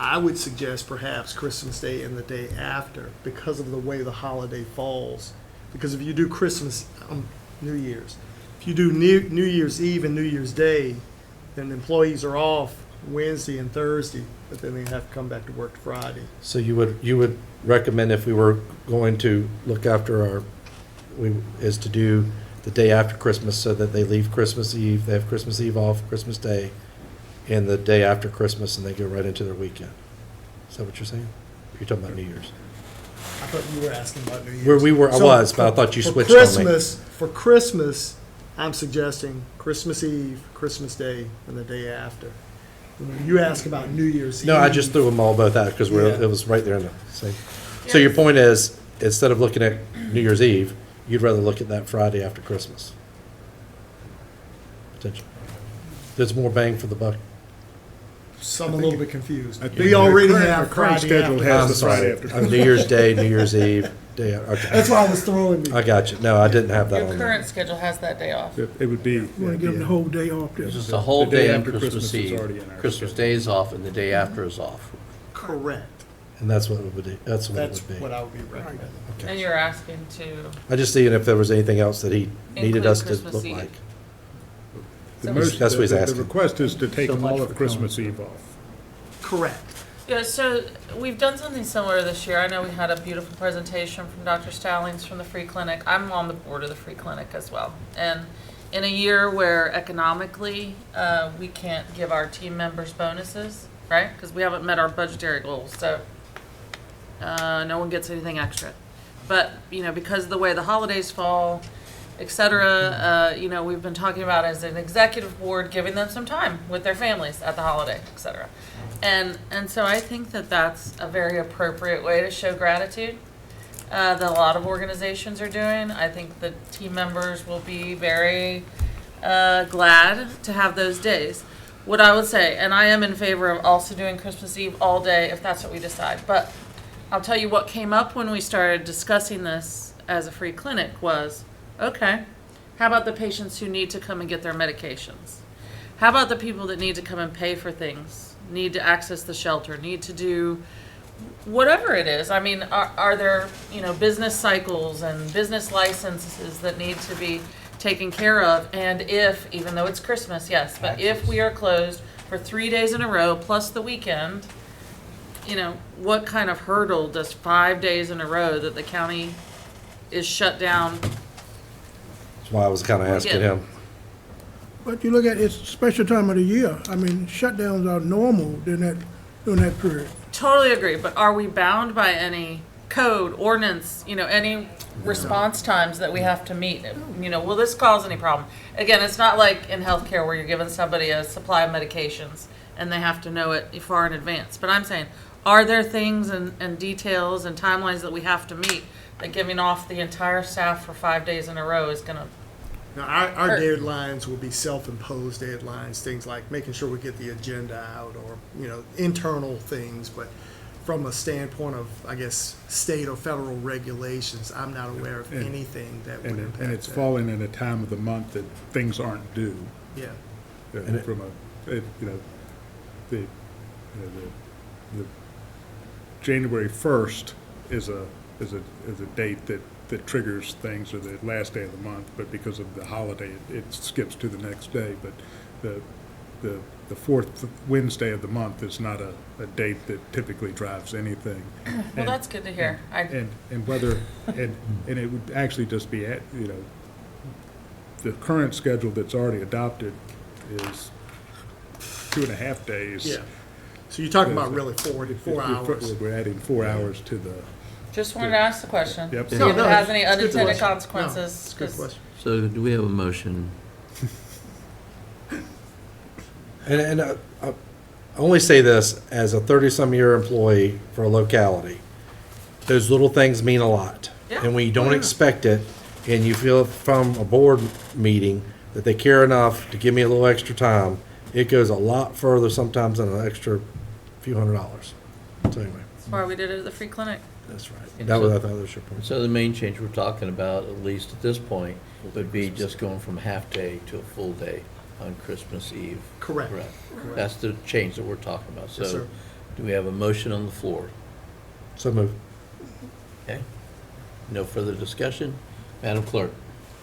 I would suggest perhaps Christmas Day and the day after because of the way the holiday falls. Because if you do Christmas, New Year's, if you do New Year's Eve and New Year's Day, then employees are off Wednesday and Thursday, but then they have to come back to work Friday. So you would recommend, if we were going to look after is to do the day after Christmas so that they leave Christmas Eve, they have Christmas Eve off, Christmas Day, and the day after Christmas, and they go right into their weekend. Is that what you're saying? You're talking about New Year's? I thought you were asking about New Year's. I was, but I thought you switched on me. For Christmas, I'm suggesting Christmas Eve, Christmas Day, and the day after. When you ask about New Year's Eve. No, I just threw them all both out because Yeah. it was right there in the same. So your point is, instead of looking at New Year's Eve, you'd rather look at that Friday after Christmas? Potentially. There's more bang for the buck. So I'm a little bit confused. I think We already the current- have the current Friday schedule after. has I'm the sorry. Friday after New Year's Day, New Year's Eve, day, okay. That's why I was throwing me. I got you. No, I didn't have that Your on there. current schedule has that day off. It would be. You want to give them the whole day off there. It's just a whole The day day on after Christmas Christmas is Eve. already in our Christmas schedule. Day is off and the day after is off. Correct. And that's what it would be. That's what it That's would be. what I would be recommending. And you're asking to, I just seeing if there was anything else that he needed Include us to Christmas look Eve. like. The most, That's what he's the asking. request is to take So much all for of Christmas Eve off. Correct. yeah, so we've done something similar this year. I know we had a beautiful presentation from Dr. Stallings from the Free Clinic. I'm on the board of the Free Clinic as well. And in a year where economically, we can't give our team members bonuses, right? Because we haven't met our budgetary goals, so no one gets anything extra. But, you know, because of the way the holidays fall, et cetera, you know, we've been talking about as an executive board, giving them some time with their families at the holiday, et cetera. And so I think that that's a very appropriate way to show gratitude that a lot of organizations are doing. I think the team members will be very glad to have those days. What I would say, and I am in favor of also doing Christmas Eve all day if that's what we decide, but I'll tell you what came up when we started discussing this as a free clinic was, okay, how about the patients who need to come and get their medications? How about the people that need to come and pay for things, need to access the shelter, need to do whatever it is? I mean, are there, you know, business cycles and business licenses that need to be taken care of? And if, even though it's Christmas, yes, but if we are closed for 3 days in a row plus the weekend, you know, what kind of hurdle does 5 days in a row that the county is shut down? That's why I was kind of asking Yeah. him. But you look at it's a special time of the year. I mean, shutdowns are normal during that period. Totally agree, but are we bound by any code, ordinance, any response times that we have to meet. Will this cause any problem? Again, it's not like in healthcare where you're giving somebody a supply of medications and they have to know it far in advance. But I'm saying, are there things and details and timelines that we have to meet that giving off the entire staff for 5 days in a row is gonna? Now, our Hurt. deadlines will be self-imposed deadlines, things like making sure we get the agenda out or, internal things. But from a standpoint of, I guess, state or federal regulations, I'm not aware of anything that would impact And it's that. falling in a time of the month that things aren't due. Yeah. From the January 1st is a date that triggers things, or the last day of the month, but because of the holiday, it skips to the next day. But the fourth Wednesday of the month is not a date that typically drives anything. Well, that's good to hear. And it would actually just be the current schedule that's already adopted is 2.5 days. Yeah. So you're talking about really 4 hours. We're adding 4 hours to the. Just wanted to ask the question. Yep. See No, if it has any it's a good unintended question. consequences. No, it's a good 'cause- question. So do we have a motion? And I only say this as a 30-some-year employee for a locality. Those little things mean a lot. Yeah. And when you don't expect it, and you feel from a board meeting that they care enough to give me a little extra time, it goes a lot further sometimes than an extra few $100s. So anyway, That's why we did it at the free clinic. that's right. And That was, so- I thought, that was your point. So the main change we're talking about, at least at this point, would be just going from half-day to a full day on Christmas Eve. Correct. That's the change that we're talking about. Yes, So sir. do we have a motion on the floor? So move. Okay. No further discussion? Madam Clerk?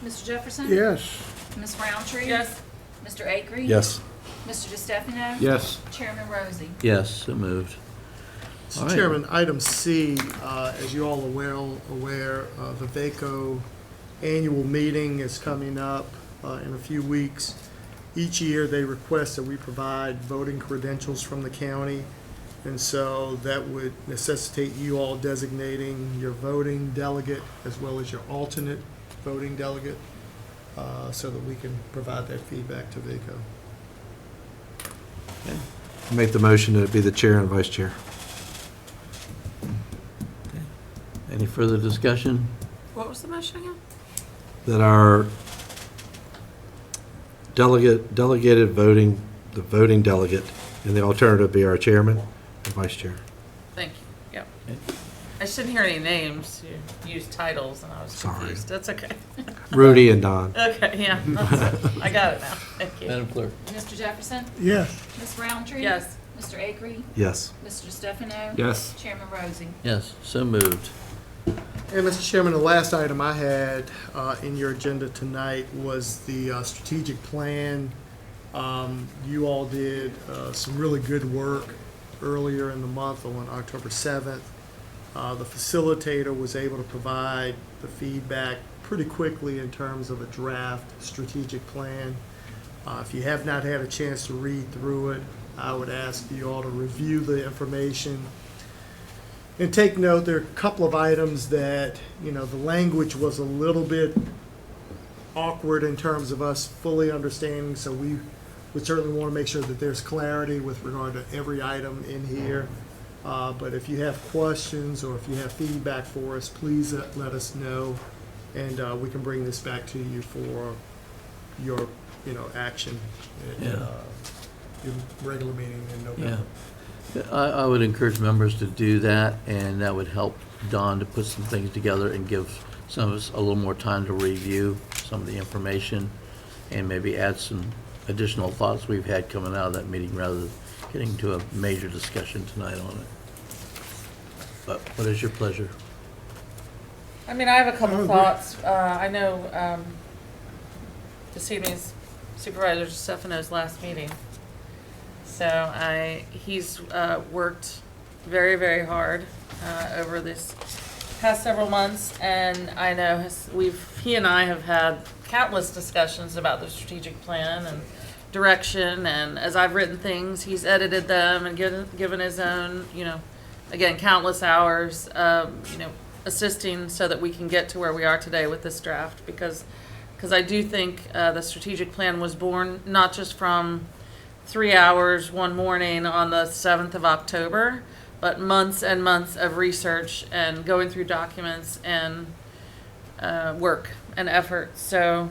Mr. Jefferson? Yes. Ms. Roundtree? Yes. Mr. Acree? Yes. Mr. DeStefano? Yes. Chairman Rosie? Yes, so moved. All Mr. right. Chairman, item C, as you all are well aware, the VACO annual meeting is coming up in a few weeks. Each year, they request that we provide voting credentials from the county, and so that would necessitate you all designating your voting delegate as well as your alternate voting delegate, so that we can provide that feedback to VACO. Make the motion to be the chair and vice chair. Any further discussion? What was the motion again? That our delegated voting, the voting delegate, and the alternative be our chairman and vice chair. Thank you. Yep. Okay. I just didn't hear any names. You used titles and I was Sorry. confused. That's okay. Rudy and Don. Okay, yeah. That's it. I got it now. Thank you. Madam Clerk? Mr. Jefferson? Yes. Ms. Roundtree? Yes. Mr. Acree? Yes. Mr. DeStefano? Yes. Chairman Rosie? Yes, so moved. And Mr. Chairman, the last item I had in your agenda tonight was the strategic plan. You all did some really good work earlier in the month on October 7th. The facilitator was able to provide the feedback pretty quickly in terms of a draft strategic plan. If you have not had a chance to read through it, I would ask you all to review the information. And take note, there are a couple of items that, the language was a little bit awkward in terms of us fully understanding, so we would certainly want to make sure that there's clarity with regard to every item in here. But if you have questions or if you have feedback for us, please let us know, and we can bring this back to you for your, action at Yeah. your regular meeting in Yeah. November. I would encourage members to do that, and that would help Don to put some things together and give some of us a little more time to review some of the information and maybe add some additional thoughts we've had coming out of that meeting rather than getting to a major discussion tonight on it. But what is your pleasure? I mean, I have a couple thoughts. I know this evening's Supervisor Stefano's last meeting. So he's worked very, very hard over this past several months, and I know he and I have had countless discussions about the strategic plan and direction, and as I've written things, he's edited them and given his own, again, countless hours, assisting so that we can get to where we are today with this draft, because I do think the strategic plan was born not just from 3 hours one morning on the 7th of October, but months and months of research and going through documents and work and effort. So,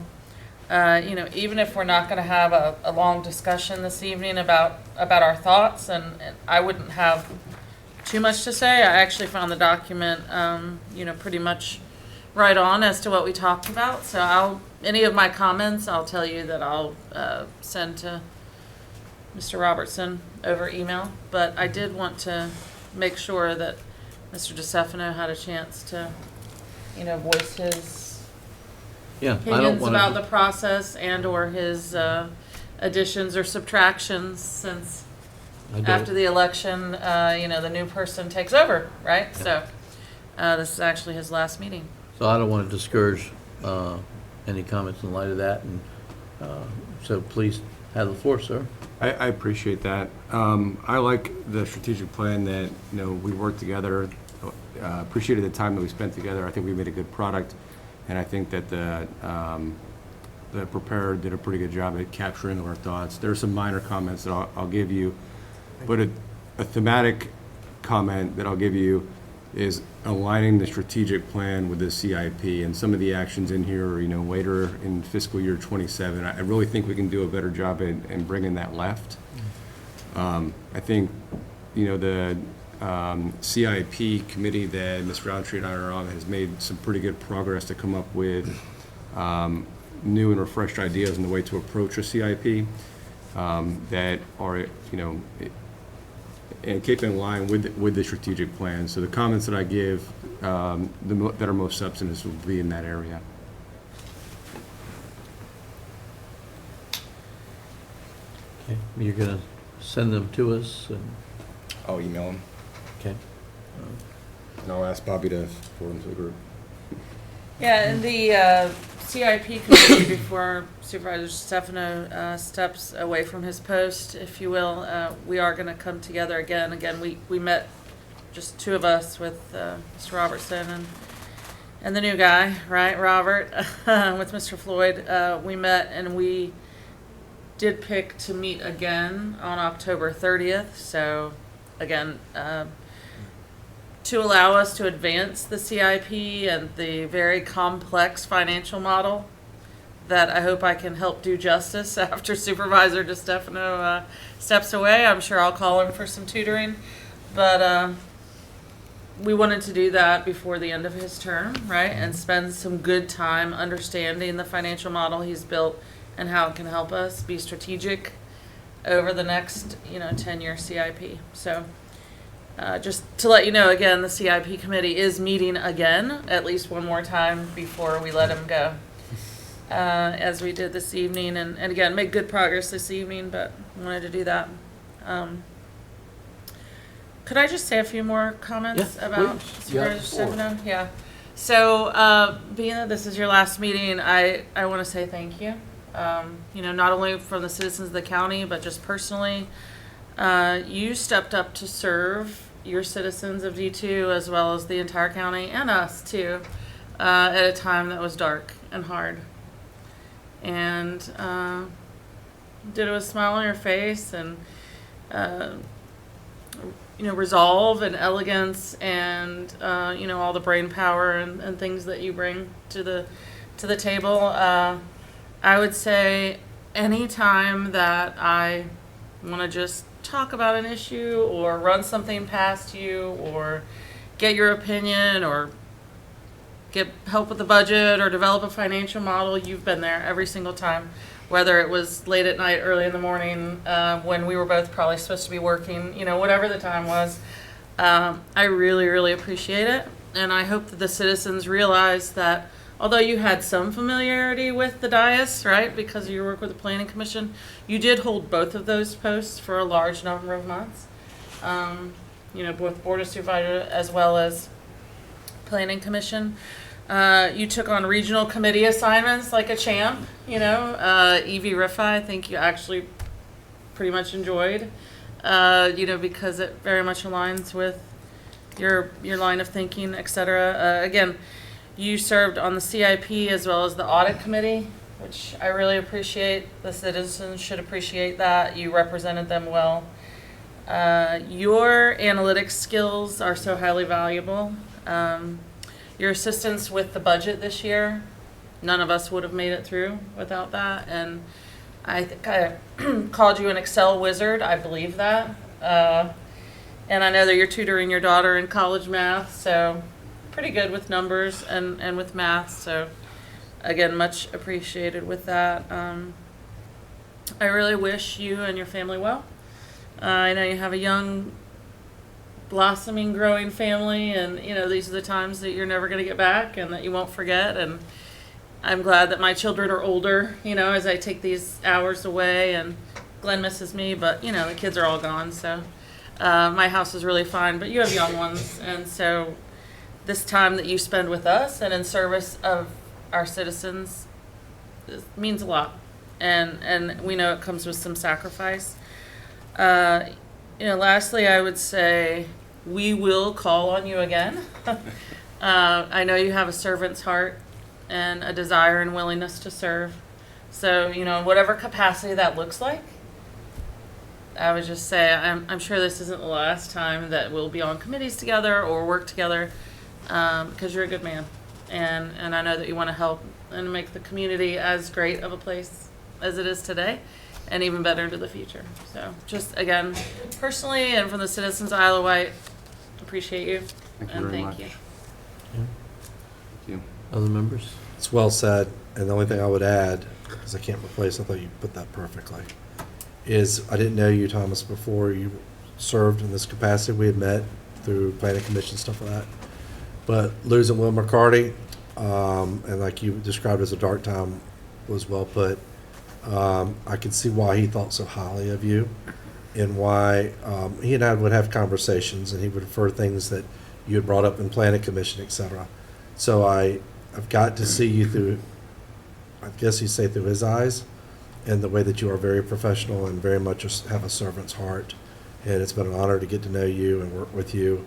even if we're not going to have a long discussion this evening about our thoughts, and I wouldn't have too much to say. I actually found the document, pretty much right on as to what we talked about. So any of my comments, I'll tell you that I'll send to Mr. Robertson over email. But I did want to make sure that Mr. DeStefano had a chance to, voice his Yeah, I don't opinions want about to, the process and or his additions or subtractions, since after the election, the new person takes over, right? So this is actually his last meeting. so I don't want to discourage any comments in light of that, and so please have the floor, sir. I appreciate that. I like the strategic plan that, we worked together. Appreciated the time that we spent together. I think we made a good product, and I think that the preparer did a pretty good job at capturing our thoughts. There are some minor comments that I'll give you, but a thematic comment that I'll give you is aligning the strategic plan with the CIP, and some of the actions in here, later in fiscal year 27. I really think we can do a better job in bringing that left. I think, the CIP committee that Ms. Roundtree and I are on has made some pretty good progress to come up with new and refreshed ideas in the way to approach a CIP that are, and keep in line with the strategic plan. So the comments that I give that are most substantive will be in that area. Okay, you're going to send them to us, and I'll email them, okay. and I'll ask Bobby to forward them to the group. Yeah, and the CIP committee, before Supervisor Stefano steps away from his post, if you will, we are going to come together again. Again, we met, just two of us, with Mr. Robertson and the new guy, right, Robert, with Mr. Floyd. We met and we did pick to meet again on October 30th. So, again, to allow us to advance the CIP and the very complex financial model that I hope I can help do justice after Supervisor DeStefano steps away. I'm sure I'll call him for some tutoring. But we wanted to do that before the end of his term, right? And spend some good time understanding the financial model he's built and how it can help us be strategic over the next, 10-year CIP. So just to let you know, again, the CIP committee is meeting again, at least one more time before we let him go, as we did this evening. And again, make good progress this evening, but wanted to do that. Could I just say a few more comments about Supervisor Stefano? Yeah. So, being that this is your last meeting, I want to say thank you. Not only from the citizens of the county, but just personally. You stepped up to serve your citizens of D2 as well as the entire county and us too, at a time that was dark and hard. And did it with a smile on your face and resolve and elegance and all the brain power and things that you bring to the table. I would say any time that I want to just talk about an issue or run something past you or get your opinion or get help with the budget or develop a financial model, you've been there every single time, whether it was late at night, early in the morning, when we were both probably supposed to be working, whatever the time was. I really, really appreciate it. And I hope that the citizens realize that although you had some familiarity with the dais, right, because you work with the Planning Commission, you did hold both of those posts for a large number of months. Both Board of Supervisors as well as Planning Commission. You took on regional committee assignments like a champ, EV RIFA, I think you actually pretty much enjoyed, because it very much aligns with your line of thinking, et cetera. Again, you served on the CIP as well as the audit committee, which I really appreciate. The citizens should appreciate that. You represented them well. Your analytics skills are so highly valuable. Your assistance with the budget this year, none of us would have made it through without that. And I think I called you an Excel wizard. I believe that. And I know that you're tutoring your daughter in college math, so pretty good with numbers and with math. So again, much appreciated with that. I really wish you and your family well. I know you have a young, blossoming, growing family, and you know these are the times that you're never going to get back and that you won't forget. And I'm glad that my children are older, you know, as I take these hours away, and Glenn misses me, but you know, the kids are all gone, so my house is really fine, but you have young ones, and so this time that you spend with us and in service of our citizens means a lot, and we know it comes with some sacrifice. You know, lastly, I would say we will call on you again. I know you have a servant's heart and a desire and willingness to serve. So, you know, whatever capacity that looks like, I would just say I'm sure this isn't the last time that we'll be on committees together or work together, because you're a good man. And I know that you want to help and make the community as great of a place as it is today, and even better into the future. So just, again, personally and from the citizens of Isle of Wight, appreciate you. Thank you and very thank much. you. Thank you. Other members? It's well said, and the only thing I would add, because I can't replace, I thought you put that perfectly, is I didn't know you, Thomas, before you served in this capacity. We had met through planning commission, stuff like that. But losing Will McCarty, and like you described as a dark time, was well put. I could see why he thought so highly of you, and why he and I would have conversations, and he would refer things that you had brought up in planning commission, et cetera. So I've got to see you through, I guess you say through his eyes, and the way that you are very professional and very much have a servant's heart. And it's been an honor to get to know you and work with you.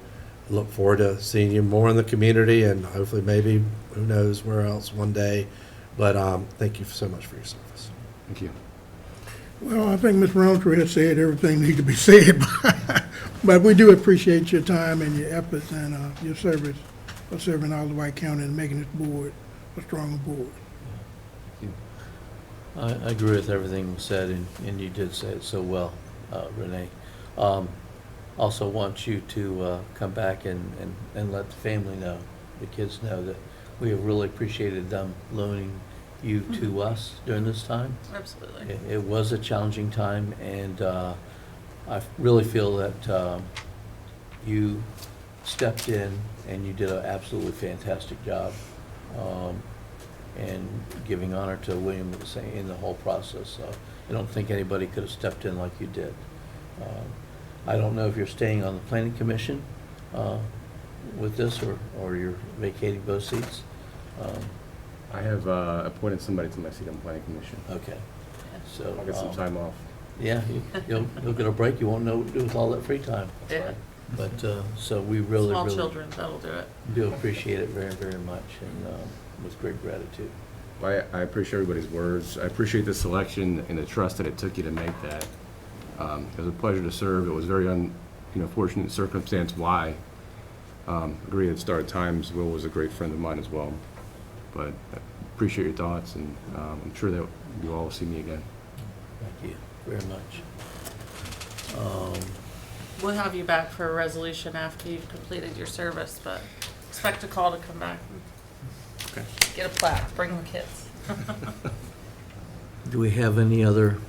Look forward to seeing you more in the community, and hopefully maybe, who knows, where else one day. But thank you so much for your service. Thank you. Well, I think Ms. Roundtree has said everything needs to be said, but we do appreciate your time and your efforts and your service for serving Isle of Wight County and making this board a stronger board. I agree with everything said, and you did say it so well, Renee. Also want you to come back and let the family know, the kids know, that we have really appreciated them loaning you to us during this time. Absolutely. It was a challenging time, and I really feel that you stepped in and you did an absolutely fantastic job, and giving honor to William in the whole process. I don't think anybody could have stepped in like you did. I don't know if you're staying on the planning commission with this, or you're vacating both seats. I have appointed somebody to my seat on the planning commission. Okay, so I'll get some time off. Yeah, you'll get a break. You won't know what to do with all that free time. Yeah. But so we really, Small really children, that'll do it. do appreciate it very, very much, and with great gratitude. I appreciate everybody's words. I appreciate the selection and the trust that it took you to make that. It was a pleasure to serve. It was very fortunate circumstance why. Agree at start times. Will was a great friend of mine as well. But I appreciate your thoughts, and I'm sure that you all will see me again. Thank you very much. We'll have you back for a resolution after you've completed your service, but expect a call to come back and get a plaque, bring the kids. Do we have any other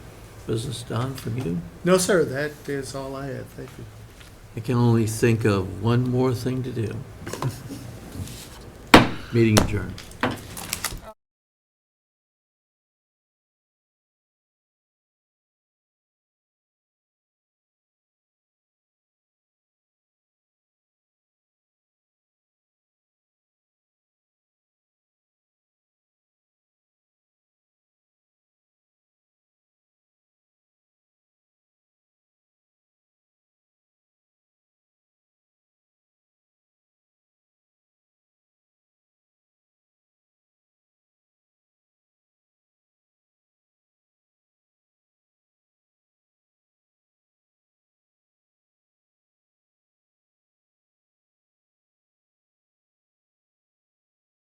business done from you? No, sir, that is all I have. Thank you. I can only think of one more thing to do. Meeting adjourned.